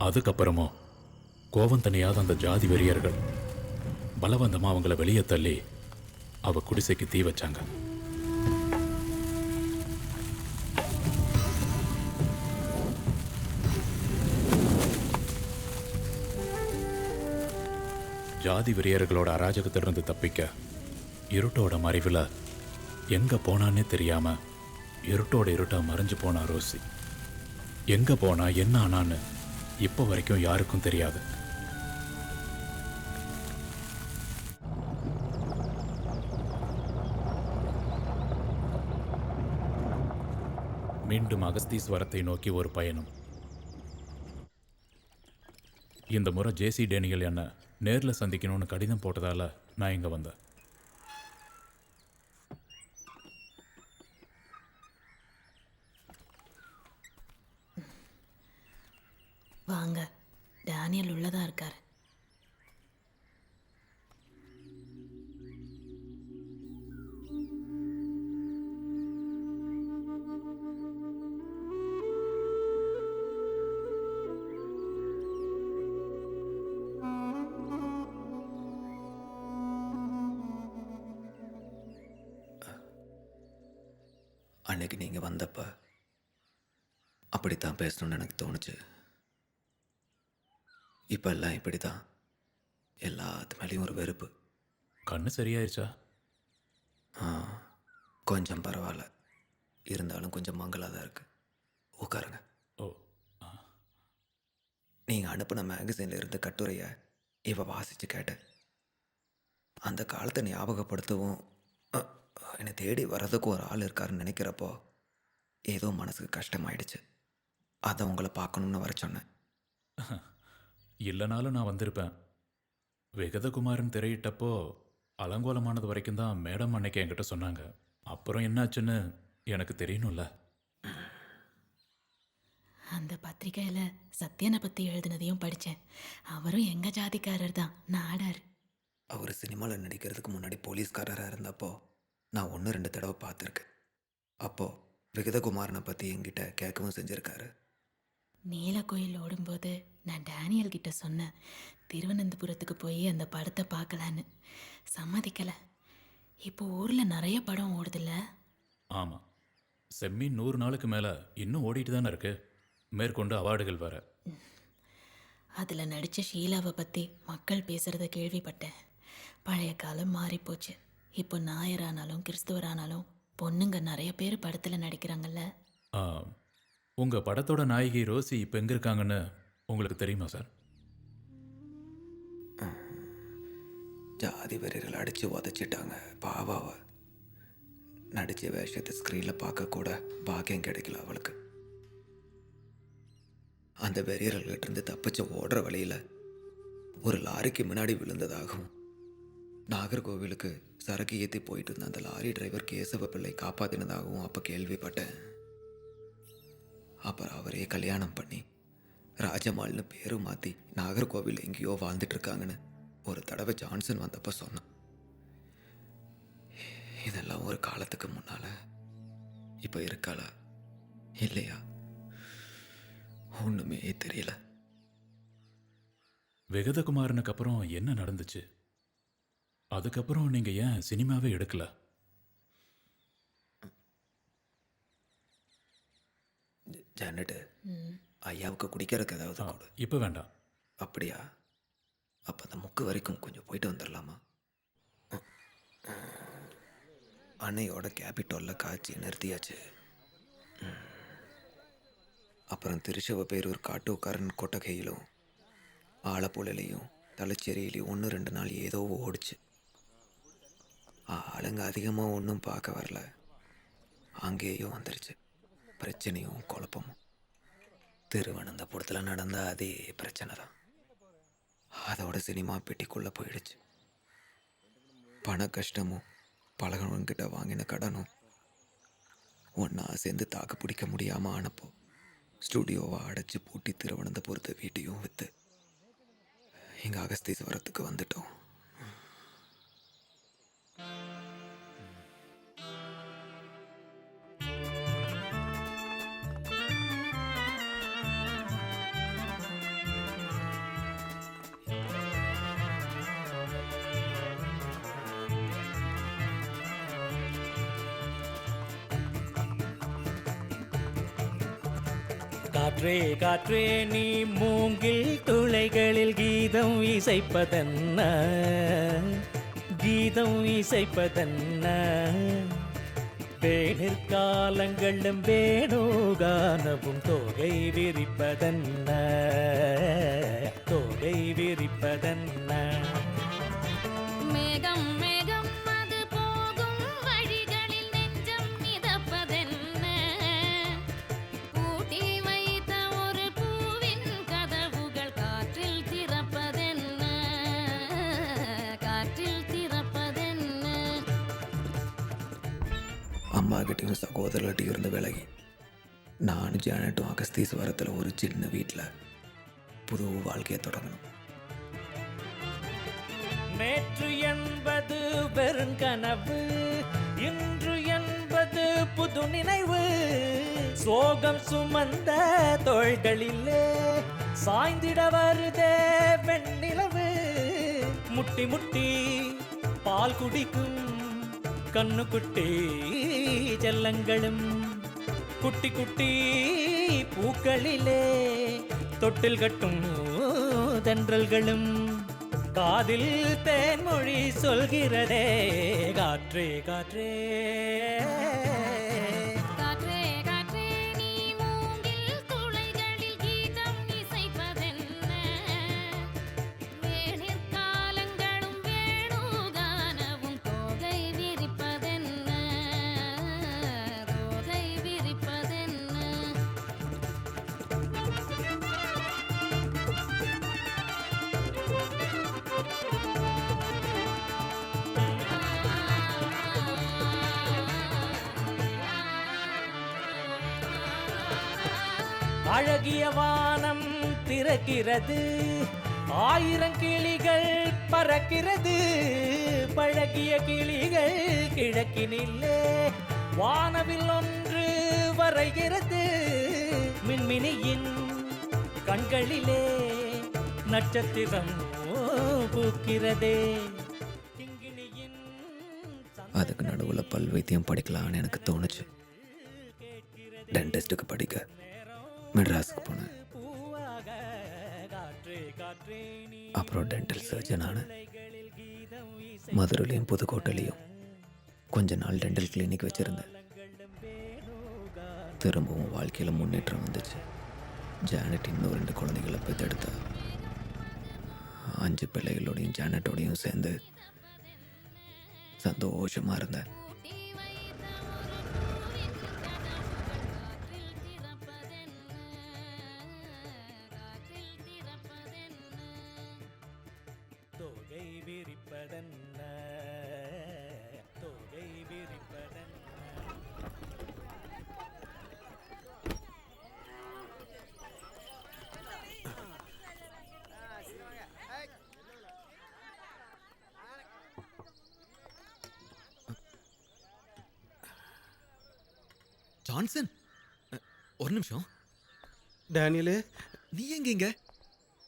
அதுக்கப்புறமும் கோவம் தனியாத அந்த ஜாதி வெறியர்கள் பலவந்தமா அவங்கள வெளியே தள்ளி அவ குடிசைக்கு தீ வச்சாங்க. ஜாதி வெறியர்களோட அராஜகத்திலிருந்து தப்பிக்க இருட்டோட மறைவில் எங்க போனான்னே தெரியாம இருட்டோட இருட்டா மறைஞ்சு போனா ரோசி. எங்க போனா என்ன ஆனான்னு இப்போ வரைக்கும் யாருக்கும் தெரியாது. மீண்டும் அகஸ்தீஸ்வரத்தை நோக்கி ஒரு பயணம். இந்த முறை ஜேசி டேனியல் என்ன நேரில் சந்திக்கணும்னு கடிதம் போட்டதால நான் இங்க வந்தேன். வாங்க, டேனியல் உள்ளதா இருக்காரு. அன்னைக்கு நீங்கள் வந்தப்ப அப்படித்தான் பேசணும்னு எனக்கு தோணுச்சு. இப்போ எல்லாம் இப்படி தான். எல்லாத்து மேலேயும் ஒரு வெறுப்பு. கண்ணு சரியாயிருச்சா? கொஞ்சம் பரவாயில்ல, இருந்தாலும் கொஞ்சம் மங்கலாக தான் இருக்கு. உட்காருங்க. ஓ. நீங்கள் அனுப்பின மேகசினில் இருந்த கட்டுரையை இவ வாசித்து கேட்டேன். அந்த காலத்தை ஞாபகப்படுத்தவும் என்னை தேடி வர்றதுக்கு ஒரு ஆள் இருக்காருன்னு நினைக்கிறப்போ ஏதோ மனசுக்கு கஷ்டமாயிடுச்சு. அதை உங்களை பார்க்கணுன்னு வர சொன்னேன். இல்லைனாலும் நான் வந்திருப்பேன். விகதகுமாரன் திரையிட்டப்போ அலங்கோலமானது வரைக்கும் தான் மேடம் அன்னைக்கு என்கிட்ட சொன்னாங்க. அப்புறம் என்னாச்சுன்னு எனக்கு தெரியணும்ல. அந்த பத்திரிக்கையில் சத்யனை பற்றி எழுதினதையும் படித்தேன். அவரும் எங்கள் ஜாதிக்காரர் தான், நாடார். அவர் சினிமாவில் நடிக்கிறதுக்கு முன்னாடி போலீஸ்காரராக இருந்தப்போ நான் 1-2 தடவை பார்த்துருக்கேன். அப்போது விகதகுமாரனை பற்றி என்கிட்ட கேட்கவும் செஞ்சுருக்காரு. நீலக்கோயில் ஓடும்போது நான் டேனியல் கிட்ட சொன்னேன், திருவனந்தபுரத்துக்கு போய் அந்த படத்தை பார்க்கலான்னு. சம்மதிக்கலை. இப்போ ஊரில் நிறைய படம் ஓடுதில்ல? ஆமாம், செம்மி 100 நாளுக்கு மேலே இன்னும் ஓடிட்டு தானே இருக்கு. மேற்கொண்டு அவார்டுகள் வேற. அதில் நடித்த ஷீலாவை பற்றி மக்கள் பேசுகிறத கேள்விப்பட்டேன். பழைய காலம் மாறிப்போச்சு. இப்போ நாயரானாலும் கிறிஸ்துவரானாலும் பொண்ணுங்க நிறைய பேர் படத்தில் நடிக்கிறாங்கல்ல. உங்கள் படத்தோட நாயகி ரோசி இப்போ எங்கே இருக்காங்கன்னு உங்களுக்கு தெரியுமா சார்? ஜாதி வெறிகள் அடித்து உதச்சிட்டாங்க பாவாவை. நடித்த வேஷத்தை ஸ்க்ரீனில் பார்க்கக்கூட பாக்கியம் கிடைக்கல அவளுக்கு. அந்த வெறியர்கள்கிட்டருந்து தப்பிச்சு ஓடுற வழியில் ஒரு லாரிக்கு முன்னாடி விழுந்ததாகவும், நாகர்கோவிலுக்கு சரக்கு ஏற்றி போயிட்டு இருந்த அந்த லாரி டிரைவர் கேசவ பிள்ளை காப்பாற்றினதாகவும் அப்போ கேள்விப்பட்டேன். அப்புறம் அவரே கல்யாணம் பண்ணி ராஜமால்னு பேரும் மாற்றி நாகர்கோவில் எங்கேயோ வாழ்ந்துட்டுருக்காங்கன்னு ஒரு தடவை ஜான்சன் வந்தப்போ சொன்னான். இதெல்லாம் ஒரு காலத்துக்கு முன்னால். இப்போ இருக்காளா இல்லையா ஒன்றுமே தெரியல. விகதகுமாரனுக்கு அப்புறம் என்ன நடந்துச்சு? அதுக்கப்புறம் நீங்கள் ஏன் சினிமாவே எடுக்கல? ஜானட், ஐயாவுக்கு குடிக்கிறதுக்கு ஏதாவது கொடு. இப்போ வேண்டாம். அப்படியா? அப்போ அந்த முக்கு வரைக்கும் கொஞ்சம் போயிட்டு வந்துடலாமா? அன்னையோட கேபிட்டலில் காய்ச்சி நிறுத்தியாச்சு. அப்புறம் திருச்செவப்பேரூர் காட்டூக்காரன் கொட்டகையிலும் ஆலப்புழையிலையும் தலைச்சேரியிலையும் 1-2 நாள் ஏதோ ஓடிச்சு. ஆளுங்க அதிகமாக ஒன்றும் பார்க்க வரல. அங்கேயும் வந்துருச்சு பிரச்சனையும் குழப்பமும். திருவனந்தபுரத்தில் நடந்த அதே பிரச்சனை தான். அதோட சினிமா பெட்டிக்குள்ளே போயிடுச்சு. பண கஷ்டமும் பழகவன்கிட்ட வாங்கின கடனும் ஒன்றா சேர்ந்து தாக்கு பிடிக்க முடியாமல் ஆனப்போ ஸ்டுடியோவை அடைச்சி பூட்டி திருவனந்தபுரத்தை வீட்டையும் விற்று இங்கே அகஸ்தீஸ்வரத்துக்கு வந்துட்டோம். காற்றே காற்றே நீ மூங்கில் துளைகளில் கீதம் இசைப்பதென்ன, கீதம் இசைப்பதென்ன, வேணிற்காலங்களும் வேணுகானவும் தோகை விரிப்பதென்ன, தோகை விரிப்பதென்ன. மேகம் மேகம் அது போகும் வழிகளில் நெஞ்சம் மிதப்பதென்ன, பூட்டி வைத்த ஒரு பூவின் கதவுகள் காற்றில் திறப்பதென்ன, காற்றில் திறப்பதென்ன. அம்மா கிட்டையும் சகோதரர்கிட்டையும் இருந்த விலகி நானும் ஜானட்டும் அகஸ்தீஸ்வரத்தில் ஒரு சின்ன வீட்டில் புது வாழ்க்கையை தொடங்கணும். நேற்று என்பது பெருங்கனவு, இன்று என்பது புது நினைவு. சோகம் சுமந்த தோள்களிலே சாய்ந்திட வருதே வெண்ணிலவு. முட்டி முட்டி பால் குடிக்கும் கண்ணுக்குட்டி ஜல்லங்களும், குட்டி குட்டி பூக்களிலே தொட்டில் கட்டும் தென்றல்களும், காதில் தேன்மொழி சொல்கிறதே காற்றே காற்றே. காற்றே காற்றே நீ மூங்கில் துளைகளில் கீதம் இசைப்பதென்ன? வேளிர் காலங்களும் வேணுகானவும் தோகை விரிப்பதென்ன? தோகை விரிப்பதென்ன? அழகிய வானம் திறக்கிறது, ஆயிரம் கிளிகள் பறக்கிறது. பழகிய கிளிகள் கிழக்கினிலே வானவில் ஒன்று வரைகிறது. மின்மினியின் கண்களிலே நட்சத்திரம் பூக்கிறதே. அதுக்கு நடுவில் பல் வைத்தியம் படிக்கலான்னு எனக்கு தோணுச்சு. டென்டிஸ்ட்டுக்கு படிக்க மெட்ராஸுக்கு போனேன். அப்புறம் டென்டல் சர்ஜன் ஆனேன். மதுரையிலையும் புதுக்கோட்டையிலையும் கொஞ்ச நாள் டென்டல் கிளினிக் வச்சுருந்தேன். திரும்பவும் வாழ்க்கையில் முன்னேற்றம் வந்துச்சு. ஜானட் இன்னும் 2 குழந்தைகளை பெற்றெடுத்தா. 5 பிள்ளைகளோடையும் ஜானட்டோடையும் சேர்ந்து சந்தோஷமாக இருந்தேன். தோகை விரிப்பதென்ன? தோகை விரிப்பதென்ன? ஜான்சன், ஒரு நிமிஷம். டேனியலு, நீ எங்கீங்க?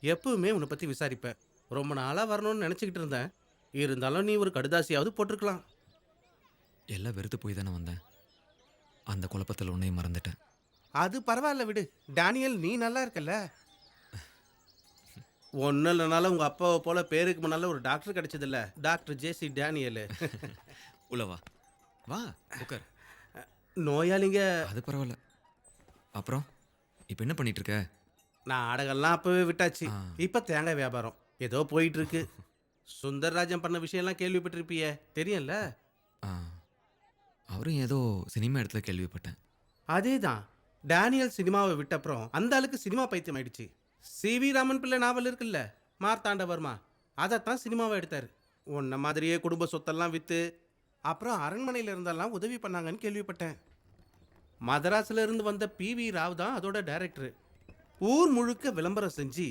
எப்பவுமே உன்னை பற்றி விசாரிப்பேன். ரொம்ப நாளாக வரணும்னு நினச்சிக்கிட்டு இருந்தேன். இருந்தாலும் நீ ஒரு கடுதாசியாவது போட்டிருக்கலாம். எல்லாம் வெறுத்து போய் தானே வந்தேன். அந்த குழப்பத்தில் உன்னையும் மறந்துட்டேன். அது பரவாயில்ல விடு. டேனியல், நீ நல்லா இருக்கல்ல? ஒன்றும் இல்லைனாலும் உங்கள் அப்பாவை போல பேருக்கு முன்னால் ஒரு டாக்டர் கிடைச்சதில்ல. டாக்டர் ஜேசி டேனியல். உள்ளவா வா உட்கார். நோயாளிங்க. அது பரவாயில்ல. அப்புறம் இப்போ என்ன பண்ணிட்டு இருக்க? நாடகம்லாம் அப்போவே விட்டாச்சு. இப்போ தேங்காய் வியாபாரம் ஏதோ போயிட்டு இருக்கு. சுந்தர்ராஜன் பண்ண விஷயம்லாம் கேள்விப்பட்டிருப்பியே, தெரியும்ல? அவரும் ஏதோ சினிமா இடத்துல கேள்விப்பட்டேன். அதே தான். டேனியல் சினிமாவை விட்டப்புறம் அந்த ஆளுக்கு சினிமா பைத்தியம் ஆயிடுச்சு. சிவி ராமன் பிள்ளை நாவல் இருக்குல்ல, மார்த்தாண்டவர்மா, அதைத்தான் சினிமாவை எடுத்தார். உன்ன மாதிரியே குடும்ப சொத்தெல்லாம் விற்று அப்புறம் அரண்மனையில் இருந்தெல்லாம் உதவி பண்ணாங்கன்னு கேள்விப்பட்டேன். மதராஸில் இருந்து வந்த PV ராவ் தான் அதோட டைரக்டர். ஊர் முழுக்க விளம்பரம் செஞ்சு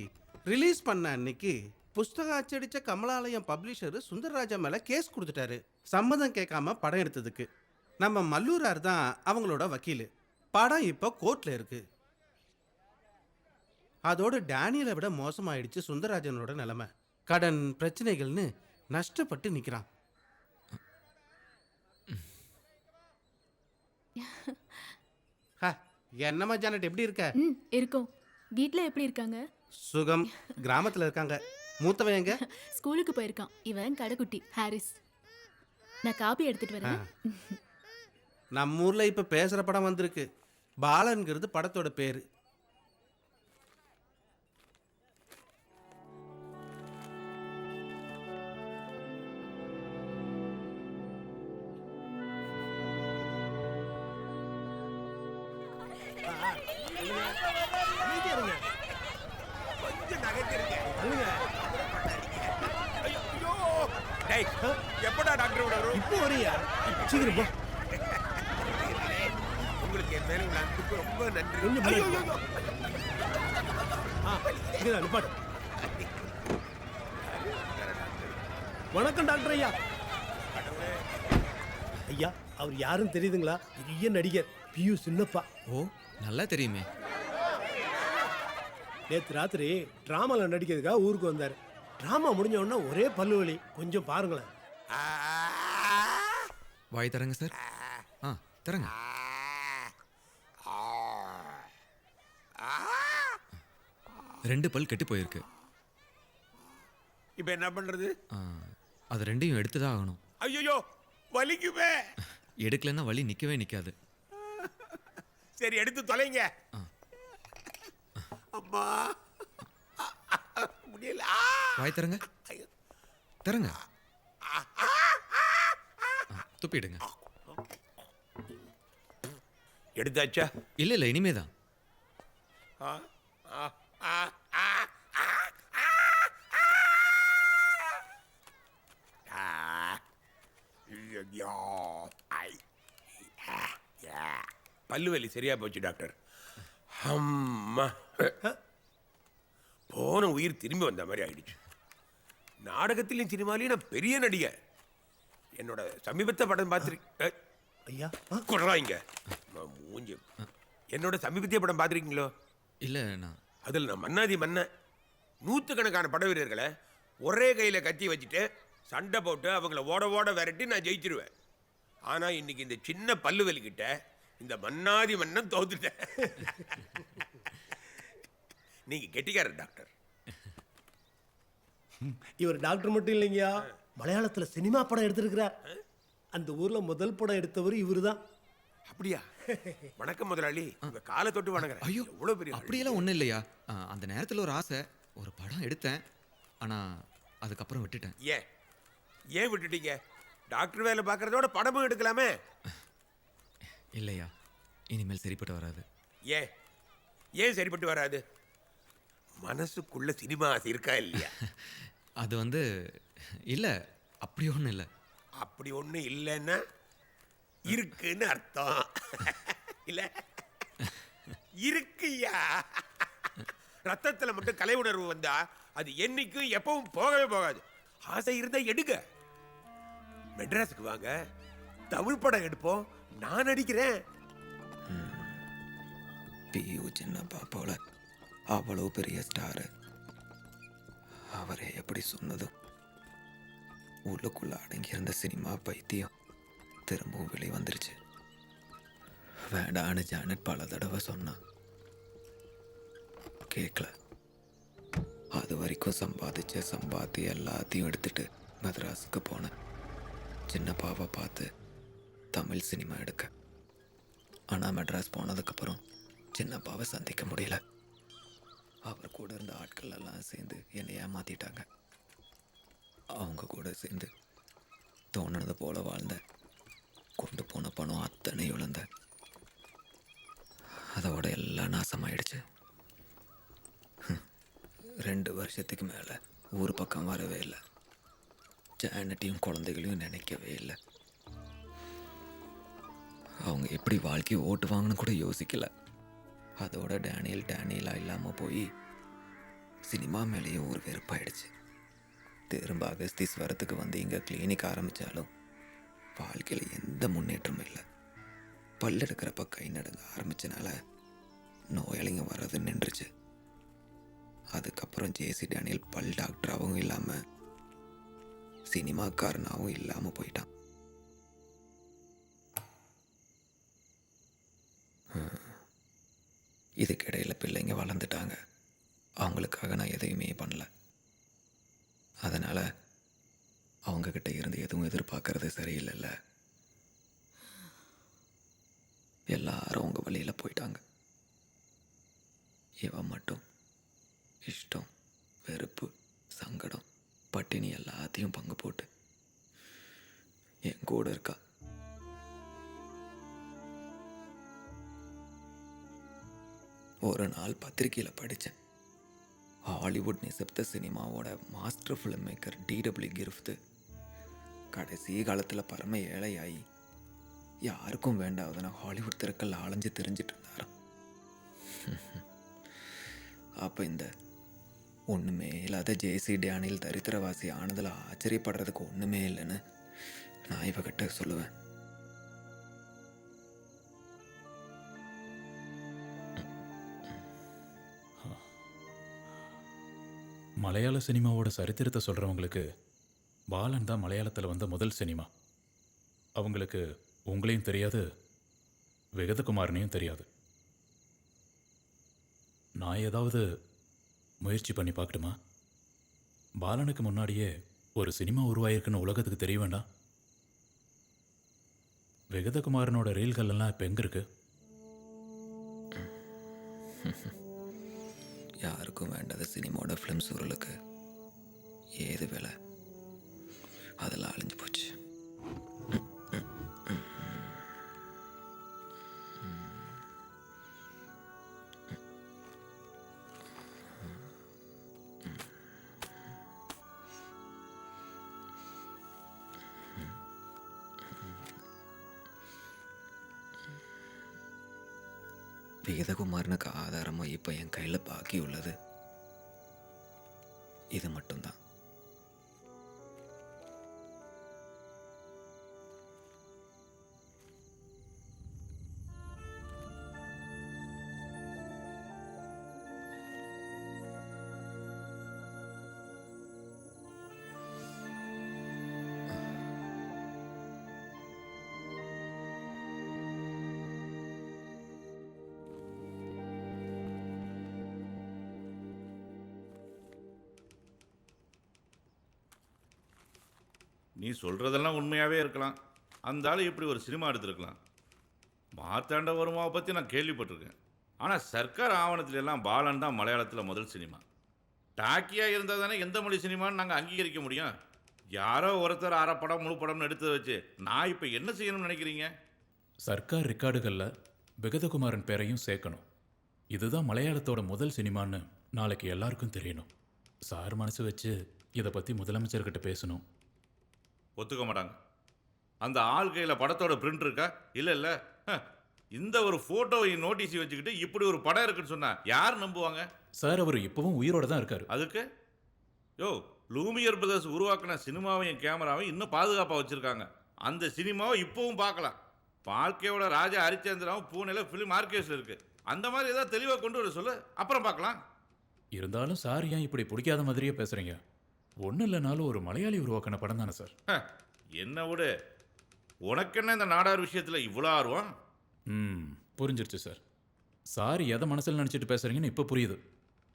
ரிலீஸ் பண்ண அன்னைக்கு புஸ்தகம் அச்சடித்த கமலாலயம் பப்ளிஷர் சுந்தர்ராஜா மேலே கேஸ் கொடுத்துட்டாரு, சம்மதம் கேட்காம படம் எடுத்ததுக்கு. நம்ம மல்லூரார் தான் அவங்களோட வக்கீல். படம் இப்போ கோர்ட்டில் இருக்கு. அதோட டேனியலை விட மோசமாயிடுச்சு சுந்தரராஜனோட நிலைமை. கடன் பிரச்சனைகள்னு நஷ்டப்பட்டு நிற்கிறான். என்னம்மா ஜானட், எப்படி இருக்க? இருக்கும். வீட்டில் எப்படி இருக்காங்க? சுகம். கிராமத்தில் இருக்காங்க. மூத்தவன் எங்க? ஸ்கூலுக்கு போயிருக்கான். இவன் கடைக்குட்டி ஹாரிஸ். நான் காப்பி எடுத்துட்டு வரேன். நம்ம ஊரில் இப்போ பேசுகிற படம் வந்திருக்கு. பாலன்கிறது படத்தோட பேர். எப்படா டாக்டர் விடுறோம்? இப்போ வரியா? சீக்கிரம் போ. உங்களுக்கு என் மேல உள்ள அன்புக்கு ரொம்ப நன்றி. இங்கதான் நிப்பாட்டு. வணக்கம் டாக்டர் ஐயா. ஐயா, அவர் யாருன்னு தெரியுதுங்களா? பெரிய நடிகர் பியு சின்னப்பா. ஓ, நல்லா தெரியுமே. நேற்று ராத்திரி டிராமால நடிக்கிறதுக்காக ஊருக்கு வந்தார். டிராமா முடிஞ்ச உடனே ஒரே பல்லு வலி. கொஞ்சம் பாருங்களேன். வாய் தரங்க சார். ஆ, தரங்க. ரெண்டு பல் கெட்டு போயிருக்கு. இப்போ என்ன பண்றது? அது ரெண்டையும் எடுத்துதான் ஆகணும். ஐயோ, வலிக்குமே. எடுக்கலன்னா வலி நிக்கவே நிக்காது. சரி, எடுத்து தொலைங்க. அம்மா, முடியல. வாய் தரங்க. தரங்க. துப்பிடுங்க. எடுத்தாச்சா? இல்ல இல்ல, இனிமேதான். பல்லு வலி சரியா போச்சு டாக்டர். அம்மா, போன உயிர் திரும்பி வந்த மாதிரி ஆயிடுச்சு. நாடகத்திலையும் சினிமாலையும் நான் பெரிய நடிகை. என்னோட சமீபத்த படம் பார்த்துருக்கேன். ஐயா கொடுறாங்க மூஞ்சி. என்னோட சமீபத்திய படம் பார்த்துருக்கீங்களோ? இல்ல, நான் அதில் நான் மன்னாதி மன்னன். நூற்றுக்கணக்கான பட வீரர்களை ஒரே கையில் கத்தி வச்சுட்டு சண்டை போட்டு அவங்கள ஓட ஓட விரட்டி நான் ஜெயிச்சிருவேன். ஆனால் இன்னைக்கு இந்த சின்ன பல்லு வலிக்கிட்ட இந்த மன்னாதி மன்னன் தோத்துட்டேன். நீங்க கெட்டிக்காரர் டாக்டர். இவர் டாக்டர் மட்டும் இல்லைங்கயா, மலையாளத்துல சினிமா படம் எடுத்திருக்கிறார். அந்த ஊர்ல முதல் படம் எடுத்தவர் இவருதான். அப்படியா? வணக்கம் முதலாளி. உங்க காலை தொட்டு வணங்குறேன். ஐயோ, எவ்வளவு பெரிய அப்படியெல்லாம் ஒண்ணும் இல்லையா. அந்த நேரத்துல ஒரு ஆசை, ஒரு படம் எடுத்தேன். ஆனா அதுக்கப்புறம் விட்டுட்டேன். ஏன் விட்டுட்டீங்க? டாக்டர் வேலை பார்க்கறதோட படமும் எடுக்கலாமே. இல்லையா, இனிமேல் சரிப்பட்டு வராது. ஏன் சரிப்பட்டு வராது? மனசுக்குள்ள சினிமா ஆசை இருக்கா இல்லையா? அது வந்து இல்ல, அப்படி ஒண்ணும் இல்லை. அப்படி ஒண்ணு இல்லைன்னா இருக்குன்னு அர்த்தம். இல்ல இருக்குயா. ரத்தத்துல மட்டும் கலை உணர்வு வந்தா அது என்னைக்கும் எப்பவும் போகவே போகாது. ஆசை இருந்தா எடுங்க. மெட்ராஸுக்கு வாங்க, தமிழ் படம் எடுப்போம். நான் நடிக்கிறேன். பியு சின்னப்பா போல அவ்வளவு பெரிய ஸ்டாரு அவரே எப்படி சொன்னதும் உள்ளுக்குள்ள அடங்கியிருந்த சினிமா பைத்தியம் திரும்பவும் வெளியே வந்துருச்சு. வேண்டான்னு ஜானட் பல தடவை சொன்னான், கேட்கல. அது வரைக்கும் சம்பாதிச்ச சம்பாத்தி எல்லாத்தையும் எடுத்துட்டு மദ്രാஸுக்கு போனேன். சின்னப்பாவை பார்த்து தமிழ் சினிமா எடுக்க. ஆனால் மெட்ராஸ் போனதுக்கப்புறம் சின்னப்பாவை சந்திக்க முடியல. அவர் கூட இருந்த ஆட்கள் எல்லாம் சேர்ந்து என்னை ஏமாத்திட்டாங்க. அவங்க கூட சேர்ந்து தோணுனது போல வாழ்ந்த, கொண்டு போன பணம் அத்தனை இழந்த. அதோட எல்லாம் நாசமாயிடுச்சு. 2 வருஷத்துக்கு மேலே ஊர் பக்கம் வரவே இல்லை. ஜானட்டையும் குழந்தைகளையும் நினைக்கவே இல்லை. அவங்க எப்படி வாழ்க்கையை ஓட்டுவாங்கன்னு கூட யோசிக்கல. அதோட டேனியலாக இல்லாமல் போய் சினிமா மேலேயே ஒரு வெறுப்பாயிடுச்சு. திரும்ப அகஸ்தீஸ்வரத்துக்கு வந்து இங்கே கிளினிக் ஆரம்பித்தாலும் வாழ்க்கையில் எந்த முன்னேற்றமும் இல்லை. பல் எடுக்கிறப்ப கை நடுங்க ஆரம்பித்தனால நோயாளிங்க வர்றது நின்றுச்சு. அதுக்கப்புறம் ஜேசி டேனியல் பல் டாக்டராகவும் இல்லாமல் சினிமாக்காரனாகவும் இல்லாமல் போயிட்டான். இதுக்கிடையில் பிள்ளைங்க வளர்ந்துட்டாங்க. அவங்களுக்காக நான் எதையுமே பண்ணல. அதனால் அவங்கக்கிட்ட இருந்து எதுவும் எதிர்பார்க்கறது சரியில்லைல்ல. எல்லாரும் அவங்க வழியில் போயிட்டாங்க. இவன் மட்டும் இஷ்டம், வெறுப்பு, சங்கடம், பட்டினி எல்லாத்தையும் பங்கு போட்டு என் கூட இருக்கா. ஒரு நாள் பத்திரிக்கையில் படித்தேன், ஹாலிவுட் நிசப்த சினிமாவோட மாஸ்டர் ஃபிலிம் மேக்கர் D.W. கிரிஃப்த் கடைசி காலத்தில் பரம ஏழையாகி யாருக்கும் வேண்டாவதுனா ஹாலிவுட் திரைக்கல்ல அலைஞ்சு தெரிஞ்சிட்டு இருந்தாராம். அப்போ இந்த ஒன்றுமே இல்லாத ஜேசி டேனியல் தரித்திரவாசி ஆனதில் ஆச்சரியப்படுறதுக்கு ஒன்றுமே இல்லைன்னு நான் இவகிட்ட சொல்லுவேன். மலையாள சினிமாவோட சரித்திரத்தை சொல்கிறவங்களுக்கு பாலன் தான் மலையாளத்தில் வந்த முதல் சினிமா. அவங்களுக்கு உங்களையும் தெரியாது, விகதகுமாரனையும் தெரியாது. நான் ஏதாவது முயற்சி பண்ணி பார்க்கட்டுமா? பாலனுக்கு முன்னாடியே ஒரு சினிமா உருவாயிருக்குன்னு உலகத்துக்கு தெரிய வேண்டாம்? விகதகுமாரனோட ரீல்கள் எல்லாம் இப்போ எங்கே இருக்கு? யாருக்கும் வேண்டாத சினிமாவோட ஃபிலிம் சூழலுக்கு ஏது வேலை? அதெல்லாம் அழிஞ்சு போச்சு. விகதகுமாரனுக்கு ஆதாரமாக இப்போ என் கையில் பாக்கி உள்ளது இது மட்டும்தான். நீ சொல்கிறதெல்லாம் உண்மையாகவே இருக்கலாம். அந்த ஆள் இப்படி ஒரு சினிமா எடுத்திருக்கலாம். மார்த்தாண்ட வருமாவை பற்றி நான் கேள்விப்பட்டிருக்கேன். ஆனால் சர்க்கார் ஆவணத்துல எல்லாம் பாலன் தான் மலையாளத்தில் முதல் சினிமா. டாக்கியாக இருந்தால் தானே எந்த மொழி சினிமான்னு நாங்கள் அங்கீகரிக்க முடியும். யாரோ ஒருத்தர் அரை படம் முழு படம்னு எடுத்து வச்சு நான் இப்போ என்ன செய்யணும்னு நினைக்கிறீங்க? சர்க்கார் ரெக்கார்டுகளில் விகதகுமாரன் பேரையும் சேர்க்கணும். இதுதான் மலையாளத்தோட முதல் சினிமான்னு நாளைக்கு எல்லாருக்கும் தெரியணும். சார் மனசு வச்சு இதை பற்றி முதலமைச்சர்கிட்ட பேசணும். ஒத்துக்க மாட்டாங்க. அந்த ஆள் கையில் படத்தோட பிரிண்ட் இருக்கா? இல்லை இல்லை. இந்த ஒரு ஃபோட்டோவை நோட்டீஸ் வச்சுக்கிட்டு இப்படி ஒரு படம் இருக்குன்னு சொன்னா யார் நம்புவாங்க? சார் அவர் இப்பவும் உயிரோட தான் இருக்காரு. அதுக்கு யோ லூமியர் பிரதர்ஸ் உருவாக்கின சினிமாவையும் கேமராவையும் இன்னும் பாதுகாப்பாக வச்சுருக்காங்க. அந்த சினிமாவை இப்போவும் பார்க்கலாம். வாழ்க்கையோட ராஜா ஹரிச்சந்திராவும் பூனேல ஃபிலிம் ஆர்கேஸ்ட்ல இருக்கு. அந்த மாதிரி ஏதாவது தெளிவாக கொண்டு வர சொல்லு, அப்புறம் பார்க்கலாம். இருந்தாலும் சார் ஏன் இப்படி பிடிக்காத மாதிரியே பேசுறீங்க? ஒன்றும் இல்லைனாலும் ஒரு மலையாளி உருவாக்கின படம் தானே சார். என்ன விடு, உனக்கு என்ன இந்த நாடார் விஷயத்தில் இவ்வளோ ஆர்வம்? புரிஞ்சிருச்சு சார். சார் எதை மனசில் நினச்சிட்டு பேசுறீங்கன்னு இப்போ புரியுது.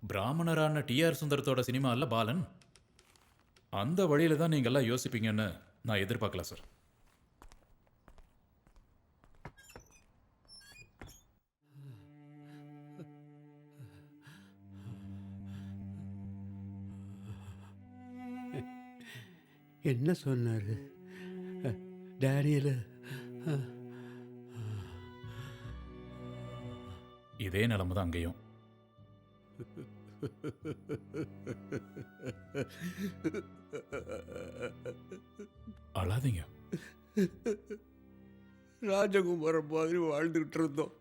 பிராமணரான டிஆர் சுந்தரத்தோட சினிமா இல்லை பாலன். அந்த வழியில தான் நீங்கள்லாம் யோசிப்பீங்கன்னு நான் எதிர்பார்க்கல சார். என்ன சொன்னாரு டேனியல்? இதே நிலைமை தான் அங்கேயும். அழாதீங்க. ராஜகுமாரன் மாதிரி வாழ்ந்துகிட்டு இருந்தோம்.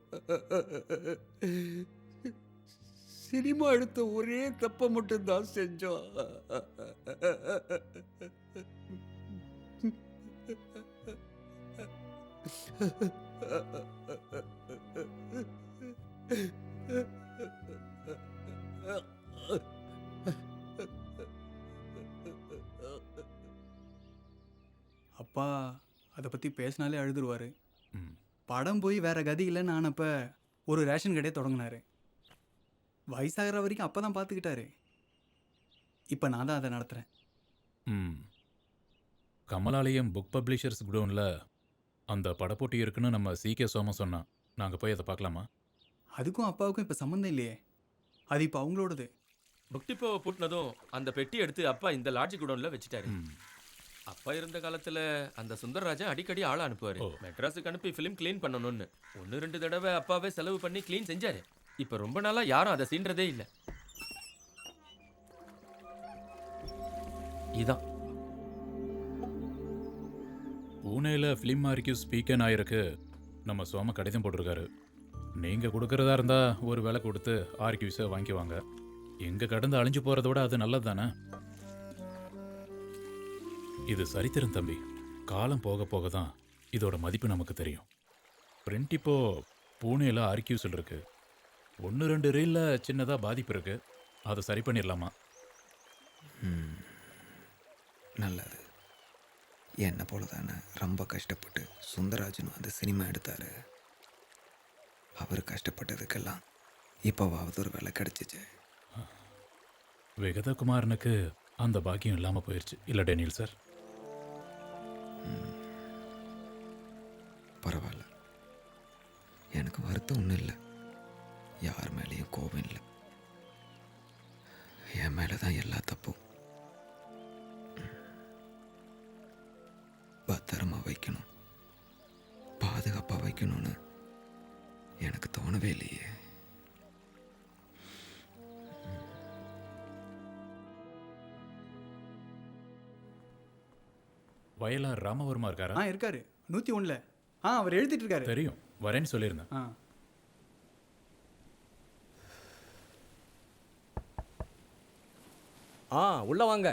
சினிமா எடுத்த ஒரே தப்ப மட்டும்தான் செஞ்சோம். அப்பா அதை பற்றி பேசினாலே அழுதுருவார். படம் போய் வேற கதி இல்லைன்னு ஆனப்ப ஒரு ரேஷன் கடையை தொடங்கினாரு. வயசாகிற வரைக்கும் அப்போ தான் பார்த்துக்கிட்டாரு. இப்போ நான் தான் அதை நடத்துகிறேன். கமலாலயம் புக் பப்ளிஷர்ஸ் குடோனில் அந்த படப்போட்டி இருக்குன்னு நம்ம CK சோம சொன்னான். நாங்கள் போய் அதை பார்க்கலாமா? அதுக்கும் அப்பாவுக்கும் இப்போ சம்மந்தம் இல்லையே. அது இப்போ அவங்களோடது. புக் டிப்போவை பூட்டினதும் அந்த பெட்டி எடுத்து அப்பா இந்த லாட்ஜ் குடோனில் வச்சுட்டாரு. அப்பா இருந்த காலத்தில் அந்த சுந்தரராஜன் அடிக்கடி ஆளை அனுப்புவார். மெட்ராஸுக்கு அனுப்பி ஃபிலிம் க்ளீன் பண்ணணும்னு 1-2 தடவை அப்பாவே செலவு பண்ணி க்ளீன் செஞ்சாரு. இப்போ ரொம்ப நாளாக யாரும் அதை சீன்றதே இல்லை. இதான் பூனேல ஃபிலிம் ஆர்கியூஸ் ஸ்பீக்கன் ஆயிருக்கு. நம்ம சோம கடிதம் போட்டிருக்காரு. நீங்கள் கொடுக்குறதா இருந்தால் ஒரு வேலை கொடுத்து ஆர்கியூஸை வாங்கிக்குவாங்க. எங்க கடந்து அழிஞ்சு போறதோட அது நல்லது தானே. இது சரித்திரம் தம்பி. காலம் போக போக தான் இதோட மதிப்பு நமக்கு தெரியும். பிரிண்ட் இப்போ பூனேல ஆர்கியூஸில் இருக்கு. 1-2 ரீல்ல சின்னதா பாதிப்பு இருக்கு. அதை சரி பண்ணிடலாமா? நல்லது. என்னை போல தானே ரொம்ப கஷ்டப்பட்டு சுந்தரராஜனும் அந்த சினிமா எடுத்தாரு. அவர் கஷ்டப்பட்டதுக்கெல்லாம் இப்போவாவது ஒரு வேலை கிடைச்சிச்சு. விகதகுமாரனுக்கு அந்த பாக்கியம் இல்லாமல் போயிடுச்சு இல்லை டேனியல் சார்? பரவாயில்ல, எனக்கு வருத்தம் ஒன்றும் இல்லை. யார் மேலேயும் கோபம் இல்லை. என் மேலே தான் எல்லா தப்பும். பத்திரமா வைக்கணும், பாதுகாப்பாக வைக்கணும்னு எனக்கு தோணவே இல்லையே. வயலார் ராமவர்மா இருக்காரா? இருக்காரு 101ல். அவர் எழுதிட்டு இருக்காரு. தெரியும், வரேன்னு சொல்லியிருந்தேன். உள்ள வாங்க.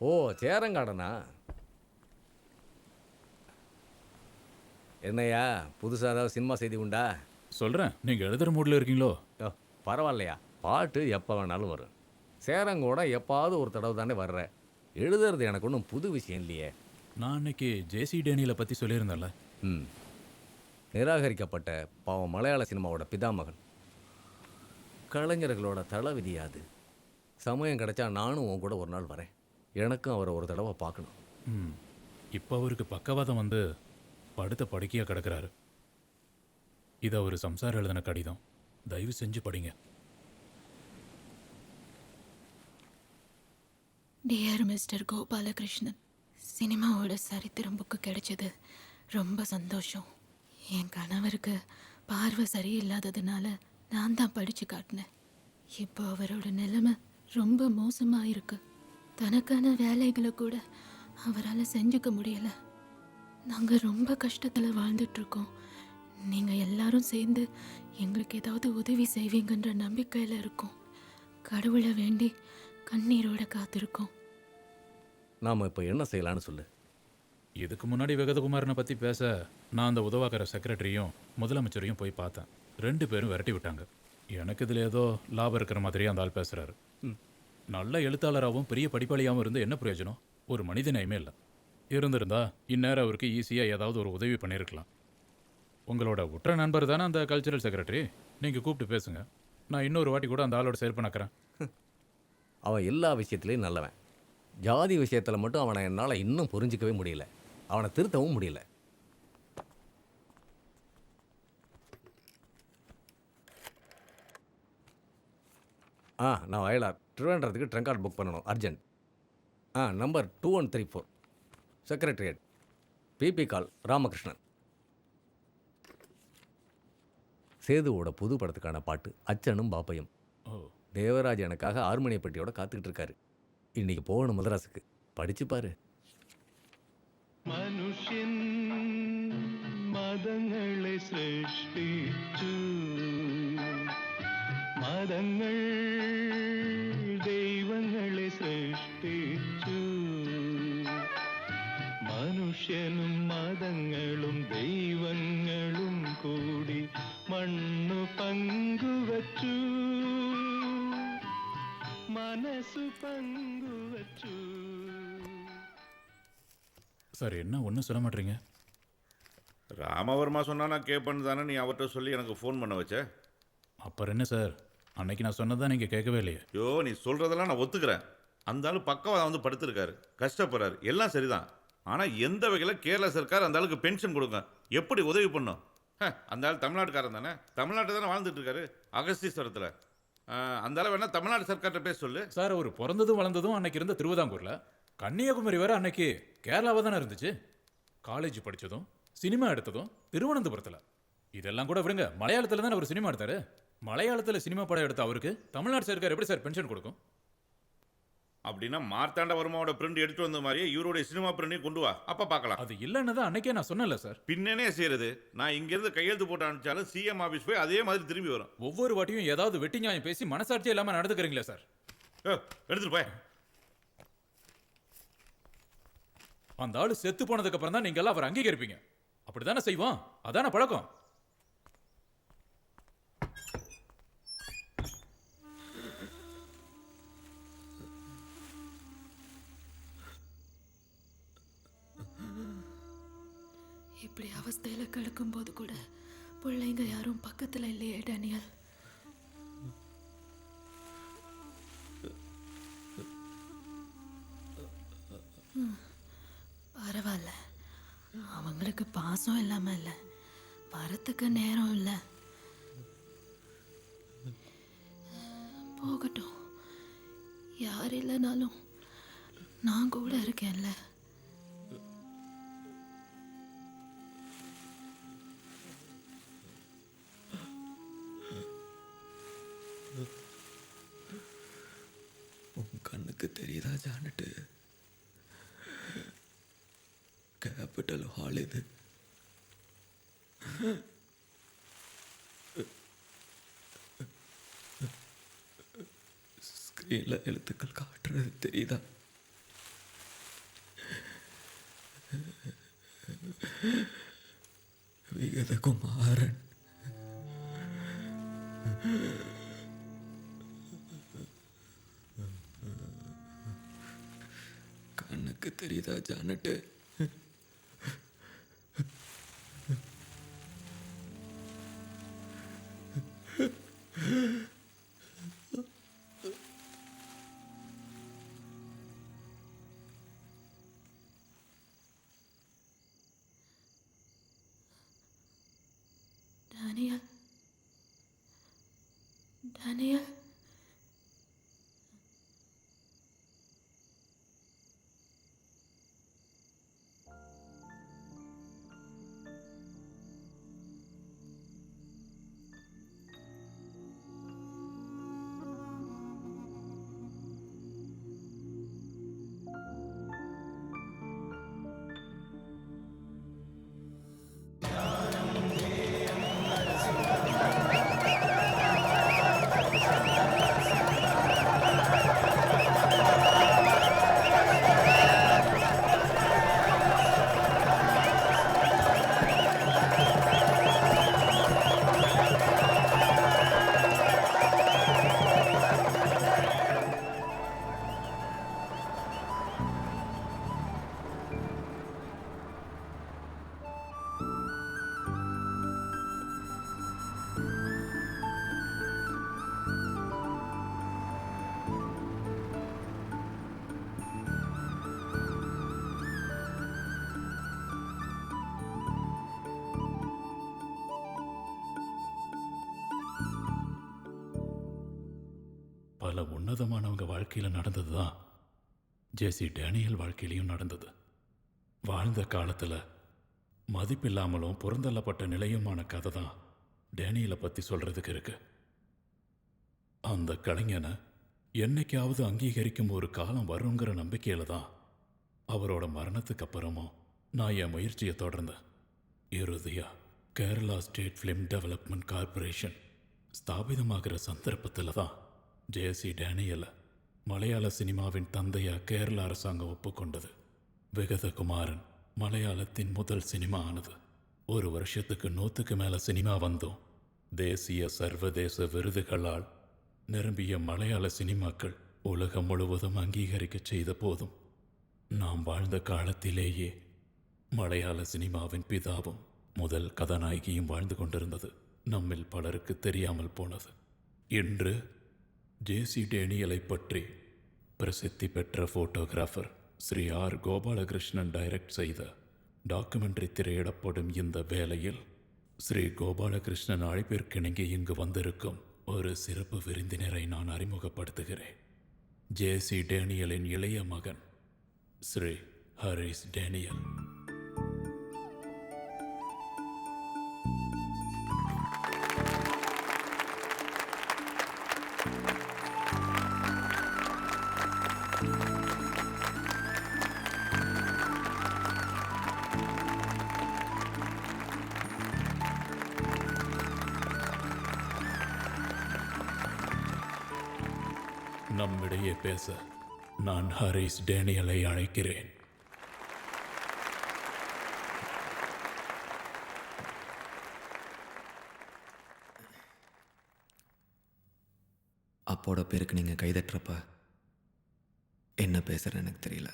ஓ, சேரங்காடனா? என்னையா புதுசாக ஏதாவது சினிமா செய்தி உண்டா? சொல்கிறேன், நீங்கள் எழுதுகிற மூடில் இருக்கீங்களோ? பரவாயில்லையா, பாட்டு எப்போ வேணாலும் வரும். சேரங்கூட எப்பாவது ஒரு தடவை தானே வர்ற. எழுதுறது எனக்கு ஒன்றும் புது விஷயம் இல்லையே. நான் அன்னைக்கு ஜேசி டேனியலை பற்றி சொல்லியிருந்தேன்ல. நிராகரிக்கப்பட்ட பாவம் மலையாள சினிமாவோட பிதாமகன், கலைஞர்களோட தலைவிதியாது. சமயம் கிடைச்சா நானும் உன் கூட ஒரு நாள் வரேன். எனக்கும் அவரை ஒரு தடவை பார்க்கணும். இப்போ அவருக்கு பக்கவாதம் வந்து படுத்த படுக்கையாக கிடக்கிறாரு. இது அவர் சம்சாரம் எழுதின கடிதம். தயவு செஞ்சு படிங்க. டியர் மிஸ்டர் கோபாலகிருஷ்ணன், சினிமாவோட சரித்திரம் புக்கு கிடைச்சது ரொம்ப சந்தோஷம். என் கணவருக்கு பார்வை சரியில்லாததுனால நான் தான் படித்து காட்டினேன். இப்போ அவரோட நிலைமை ரொம்ப மோசமாக இருக்கு. தனக்கான வேலைகளை கூட அவரால் செஞ்சுக்க முடியல. நாங்கள் ரொம்ப கஷ்டத்தில் வாழ்ந்துட்டுருக்கோம். நீங்கள் எல்லாரும் சேர்ந்து எங்களுக்கு ஏதாவது உதவி செய்வீங்கன்ற நம்பிக்கையில் இருக்கோம். கடவுளை வேண்டி கண்ணீரோட காத்திருக்கோம். நாம் இப்போ என்ன செய்யலான்னு சொல்லு. இதுக்கு முன்னாடி விகதகுமாரனை பற்றி பேச நான் அந்த உதவாக்கிற செக்ரட்டரியும் முதலமைச்சரையும் போய் பார்த்தேன். 2 பேரும் விரட்டி விட்டாங்க. எனக்கு இதில் ஏதோ லாபம் இருக்கிற மாதிரியே அந்த ஆள் பேசுகிறாரு. நல்ல எழுத்தாளராகவும் பெரிய படிப்பாளியாகவும் இருந்து என்ன பிரயோஜனம்? ஒரு மனித நேயமே இல்லை. இருந்திருந்தா இந்நேரம் அவருக்கு ஈஸியாக ஏதாவது ஒரு உதவி பண்ணியிருக்கலாம். உங்களோட உற்ற நண்பர் தானே அந்த கல்ச்சரல் செக்ரட்டரி. நீங்கள் கூப்பிட்டு பேசுங்க. நான் இன்னொரு வாட்டி கூட அந்த ஆளோட சேர்ப்பு நக்கிறேன். அவன் எல்லா விஷயத்துலையும் நல்லவன். ஜாதி விஷயத்தில் மட்டும் அவனை என்னால் இன்னும் புரிஞ்சிக்கவே முடியல. அவனை திருத்தவும் முடியல. நான் வயலார் திருவேண்டத்துக்கு ட்ரங்க் கார்டு புக் பண்ணணும், அர்ஜென்ட். நம்பர் 2134, செக்ரட்டரியேட், பிபி கால் ராமகிருஷ்ணன். சேதுவோட புது படத்துக்கான பாட்டு அச்சனும் பாப்பையும். தேவராஜ் எனக்காக ஹார்மோனிய பெட்டியோட காத்துக்கிட்டு இருக்காரு. இன்னைக்கு போகணும் மதராஸுக்கு. படிச்சு பாரு. മനുഷ്യൻ മതങ്ങളെ സൃഷ്ടിച്ചു, മതങ്ങൾ ദൈവങ്ങളെ സൃഷ്ടിച്ചു. മനുഷ്യനും മതങ്ങളും ദൈവങ്ങളും കൂടി മണ്ണു പങ്കുവച്ചു, മനസ്സു പങ്കുവച്ചു. சார், என்ன ஒன்றும் சொல்ல மாட்டீங்க? ராமவர்மா சொன்னா நான் கேட்பேன்னு தானே நீ அவர்கிட்ட சொல்லி எனக்கு ஃபோன் பண்ண வச்ச. அப்புறம் என்ன சார், அன்னைக்கு நான் சொன்னதான் நீங்கள் கேட்கவே இல்லையே. ஐயோ, நீ சொல்கிறதெல்லாம் நான் ஒத்துக்கிறேன். அந்த ஆள் பக்கவாக வந்து படுத்திருக்காரு, கஷ்டப்படுறாரு, எல்லாம் சரிதான். ஆனால் எந்த வகையில் கேரள சர்க்கார் அந்த ஆளுக்கு பென்ஷன் கொடுங்க, எப்படி உதவி பண்ணும்? அந்த ஆள் தமிழ்நாட்டுக்காரன் தானே, தமிழ்நாட்டில் தானே வாழ்ந்துட்டு இருக்காரு, அகஸ்தீஸ்வரத்தில். அந்த ஆள் வேணா தமிழ்நாடு சர்க்கார்கிட்ட பேச சொல்லு. சார், அவர் பிறந்ததும் வளர்ந்ததும் அன்னைக்கு இருந்த திருவிதாங்கூரில். கன்னியாகுமரி வேற அன்னைக்கு கேரளாவாக தானே இருந்துச்சு. காலேஜ் படித்ததும் சினிமா எடுத்ததும் திருவனந்தபுரத்தில். இதெல்லாம் கூட விடுங்க, மலையாளத்தில் தானே அவர் சினிமா எடுத்தார். மலையாளத்தில் சினிமா படம் எடுத்த அவருக்கு தமிழ்நாடு சர்க்கார் எப்படி சார் பென்ஷன் கொடுக்கும்? அப்படின்னா மார்த்தாண்ட வர்மாவோட பிரிண்ட் எடுத்து வந்த மாதிரியே இவருடைய சினிமா பிரிண்டையும் கொண்டு வா, அப்ப பார்க்கலாம். அது இல்லைன்னு தான் அன்னைக்கே நான் சொன்னல சார். பின்னனே செய்யறது, நான் இங்கிருந்து கையெழுத்து போட்டு அனுப்பிச்சாலும் சிஎம் ஆபீஸ் போய் அதே மாதிரி திரும்பி வரும். ஒவ்வொரு வாட்டியும் ஏதாவது வெட்டி நியாயம் பேசி மனசாட்சி இல்லாம நடந்துக்கிறீங்களா சார்? எடுத்துட்டு போய். அந்த ஆளு செத்து போனதுக்கு அப்புறம் தான் நீங்க எல்லாம் அவர் அங்கீகரிப்பீங்க. அப்படித்தானே செய்வோம், அதான பழக்கம். இப்படி அவஸ்தையில கிடக்கும் போது கூட பிள்ளைங்க யாரும் பக்கத்துல இல்லையே டேனியல். பரவாயில்ல, அவங்களுக்கு பாசம் இல்லாம இல்ல, வரத்துக்கு நேரம் இல்ல. போகட்டும், யார் இல்லைனாலும் நான் கூட இருக்கேன்ல. உன் கண்ணுக்கு தெரியுதா ஜானட்டு, கேபிட்டல் ஹால் இது. ஸ்கிரீன்ல எழுத்துக்கள் காட்டுறது தெரியுதா? விகதகுமாரன். கண்ணுக்கு தெரியுதா ஜானட்டு? Daniel, Daniel. பல உன்னதமானவங்க வாழ்க்கையில நடந்தது தான் ஜேசி டேனியல் வாழ்க்கையிலையும் நடந்தது. வாழ்ந்த காலத்துல மதிப்பில்லாமலும் புறந்தள்ளப்பட்ட நிலையுமான கதை தான் டேனியலை பத்தி சொல்றதுக்கு இருக்கு. அந்த கலைஞனை என்னைக்காவது அங்கீகரிக்கும் ஒரு காலம் வருங்கிற நம்பிக்கையில தான் அவரோட மரணத்துக்கு அப்புறமும் நான் என் முயற்சியை தொடர்ந்தேன். இறுதியா Kerala state film development corporation ஸ்தாபிதமாகிற சந்தர்ப்பத்தில் தான் ஜேசி டேனியலை மலையாள சினிமாவின் தந்தையா கேரள அரசாங்கம் ஒப்புக்கொண்டது. விகதகுமாரன் மலையாளத்தின் முதல் சினிமா ஆனது. ஒரு வருஷத்துக்கு 100க்கு மேல சினிமா வந்தும் தேசிய சர்வதேச விருதுகளால் நிரம்பிய மலையாள சினிமாக்கள் உலகம் முழுவதும் அங்கீகரிக்க செய்த போதும் நாம் வாழ்ந்த காலத்திலேயே மலையாள சினிமாவின் பிதாவும் முதல் கதாநாயகியும் வாழ்ந்து கொண்டிருந்தது நம்மில் பலருக்கு தெரியாமல் போனது. இன்று ஜேசி டேனியலை பற்றி பிரசித்தி பெற்ற photographer Shri R Gopalakrishnan direct செய்த டாக்குமெண்ட்ரி திரையிடப்படும் இந்த வேளையில் ஸ்ரீ கோபாலகிருஷ்ணன் அழைப்பிற்கிணங்கி இங்கு வந்திருக்கும் ஒரு சிறப்பு விருந்தினரை நான் அறிமுகப்படுத்துகிறேன். ஜேசி டேனியலின் இளைய மகன் ஸ்ரீ ஹரிஸ் டேனியல். நம்மிடையே பேச நான் ஹாரிஸ் டேனியலை அழைக்கிறேன். அப்போட பேருக்கு நீங்கள் கைதட்டுறப்ப என்ன பேசுகிறேன்னு எனக்கு தெரியல.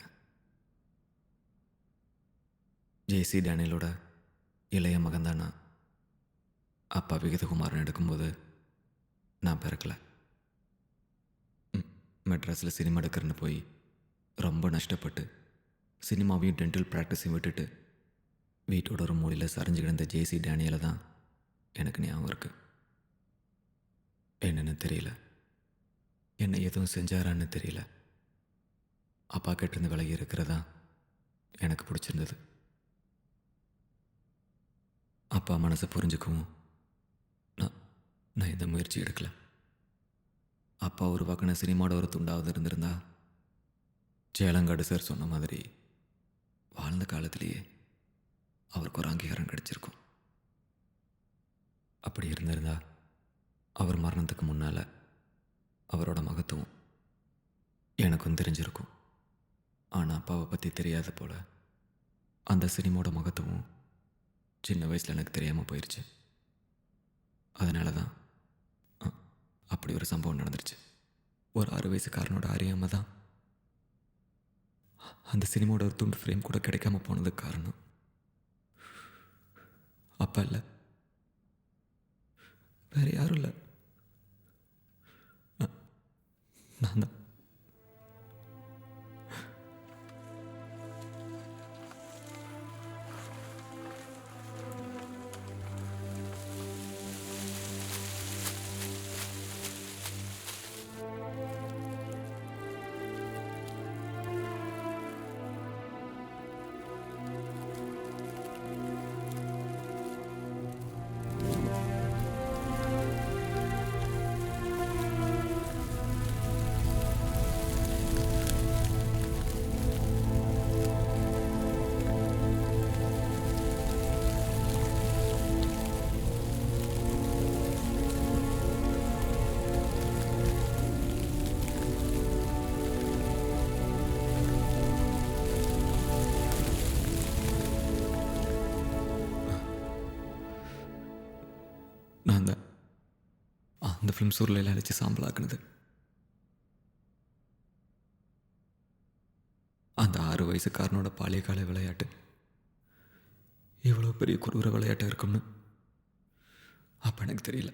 ஜேசி டேனியலோட இளைய மகன்தான் நான். அப்பா விகிதகுமாரன் எடுக்கும்போது நான் பிறக்கல. மெட்ராஸில் சினிமா எடுக்கிறேன்னு போய் ரொம்ப நஷ்டப்பட்டு சினிமாவையும் டென்டல் ப்ராக்டிஸையும் விட்டுட்டு வீட்டோட ஒரு மூலையில் சரிஞ்சு கிடந்த ஜேசி டேனியலை தான் எனக்கு ஞாபகம் இருக்கு. என்னன்னு தெரியல, என்ன எதுவும் செஞ்சாரான்னு தெரியல. அப்பா கிட்டேருந்து விலகி இருக்கிறதா எனக்கு பிடிச்சிருந்தது. அப்பா மனசை புரிஞ்சுக்கவும் நான் எந்த முயற்சி எடுக்கல. அப்பா உருவாக்கின சினிமாவோட ஒரு துண்டாவது இருந்திருந்தா ஜெயலங்காடு சார் சொன்ன மாதிரி வாழ்ந்த காலத்திலேயே அவருக்கு ஒரு அங்கீகாரம் கிடைச்சிருக்கும். அப்படி இருந்திருந்தா அவர் மரணத்துக்கு முன்னால் அவரோட மகத்துவம் எனக்கும் தெரிஞ்சிருக்கும். ஆனால் அப்பாவை பற்றி தெரியாத போல அந்த சினிமாவோட மகத்துவம் சின்ன வயசில் எனக்கு தெரியாமல் போயிடுச்சு. அதனால தான் அப்படி ஒரு சம்பவம் நடந்துருச்சு. ஒரு 6 வயசுக்காரனோட அறியாமல் தான் அந்த சினிமாவோட ஒரு துண்டு ஃப்ரேம் கூட கிடைக்காம போனதுக்கு காரணம் அப்பா இல்லை, வேற யாரும் இல்லை, நான் தான். நான் தான் அந்த ஃபிலிம் சூரில் அழைச்சி சாம்பலாக்குனது. அந்த 6 வயசுக்காரனோட பாலிய கால விளையாட்டு இவ்வளோ பெரிய குரூர விளையாட்டு இருக்கும்னு அப்போ எனக்கு தெரியல.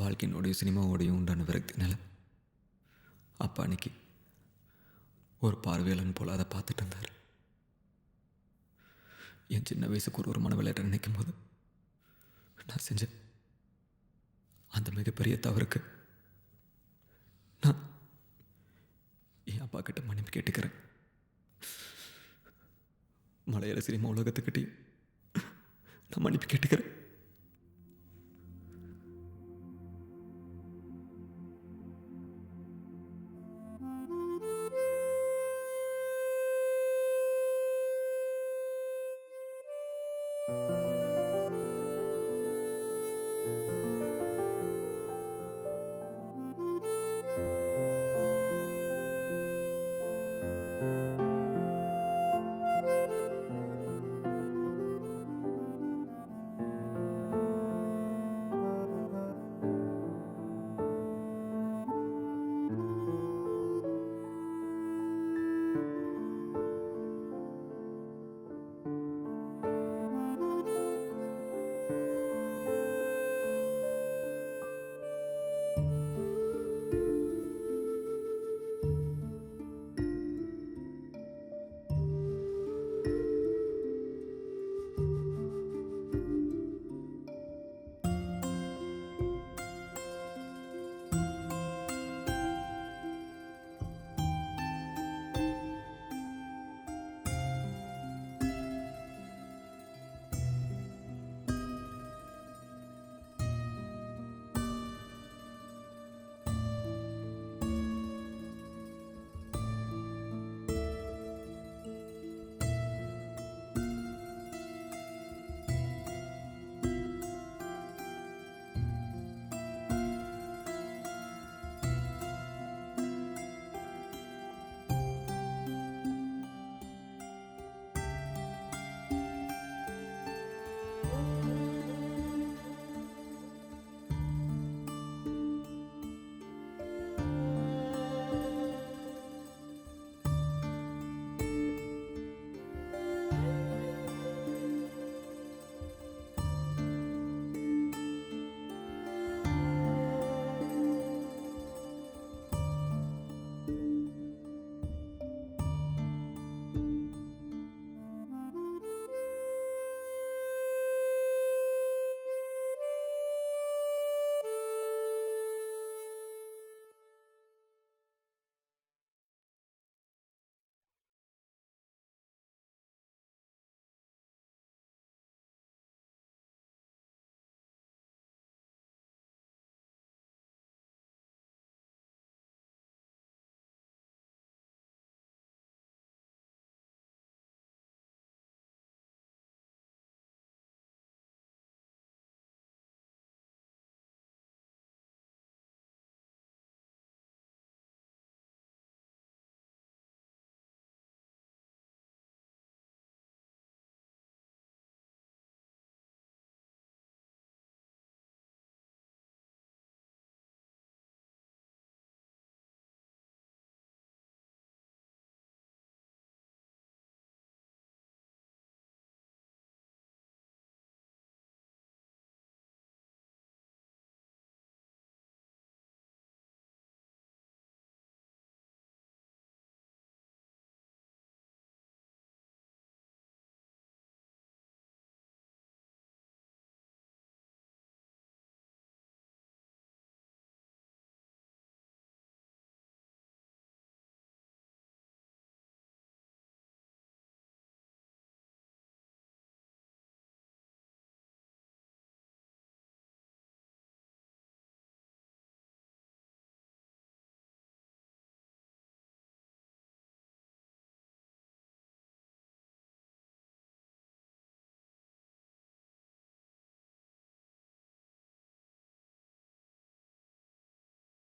வாழ்க்கையினோடையும் சினிமாவோடையும் உண்டான விரக்தினால அப்பா அன்னைக்கு ஒரு பார்வையாளன் போல அதை பார்த்துட்டு இருந்தார். என் சின்ன வயசுக்கு ஒரு மன விளையாட்டை நினைக்கும் போது நான் செஞ்ச அந்த மிகப்பெரிய தவறுக்கு நான் என் அப்பா கிட்ட மன்னிப்பு கேட்டுக்கிறேன். மலையாள சினிமா உலகத்துக்கிட்டையும் நான் மன்னிப்பு கேட்டுக்கிறேன்.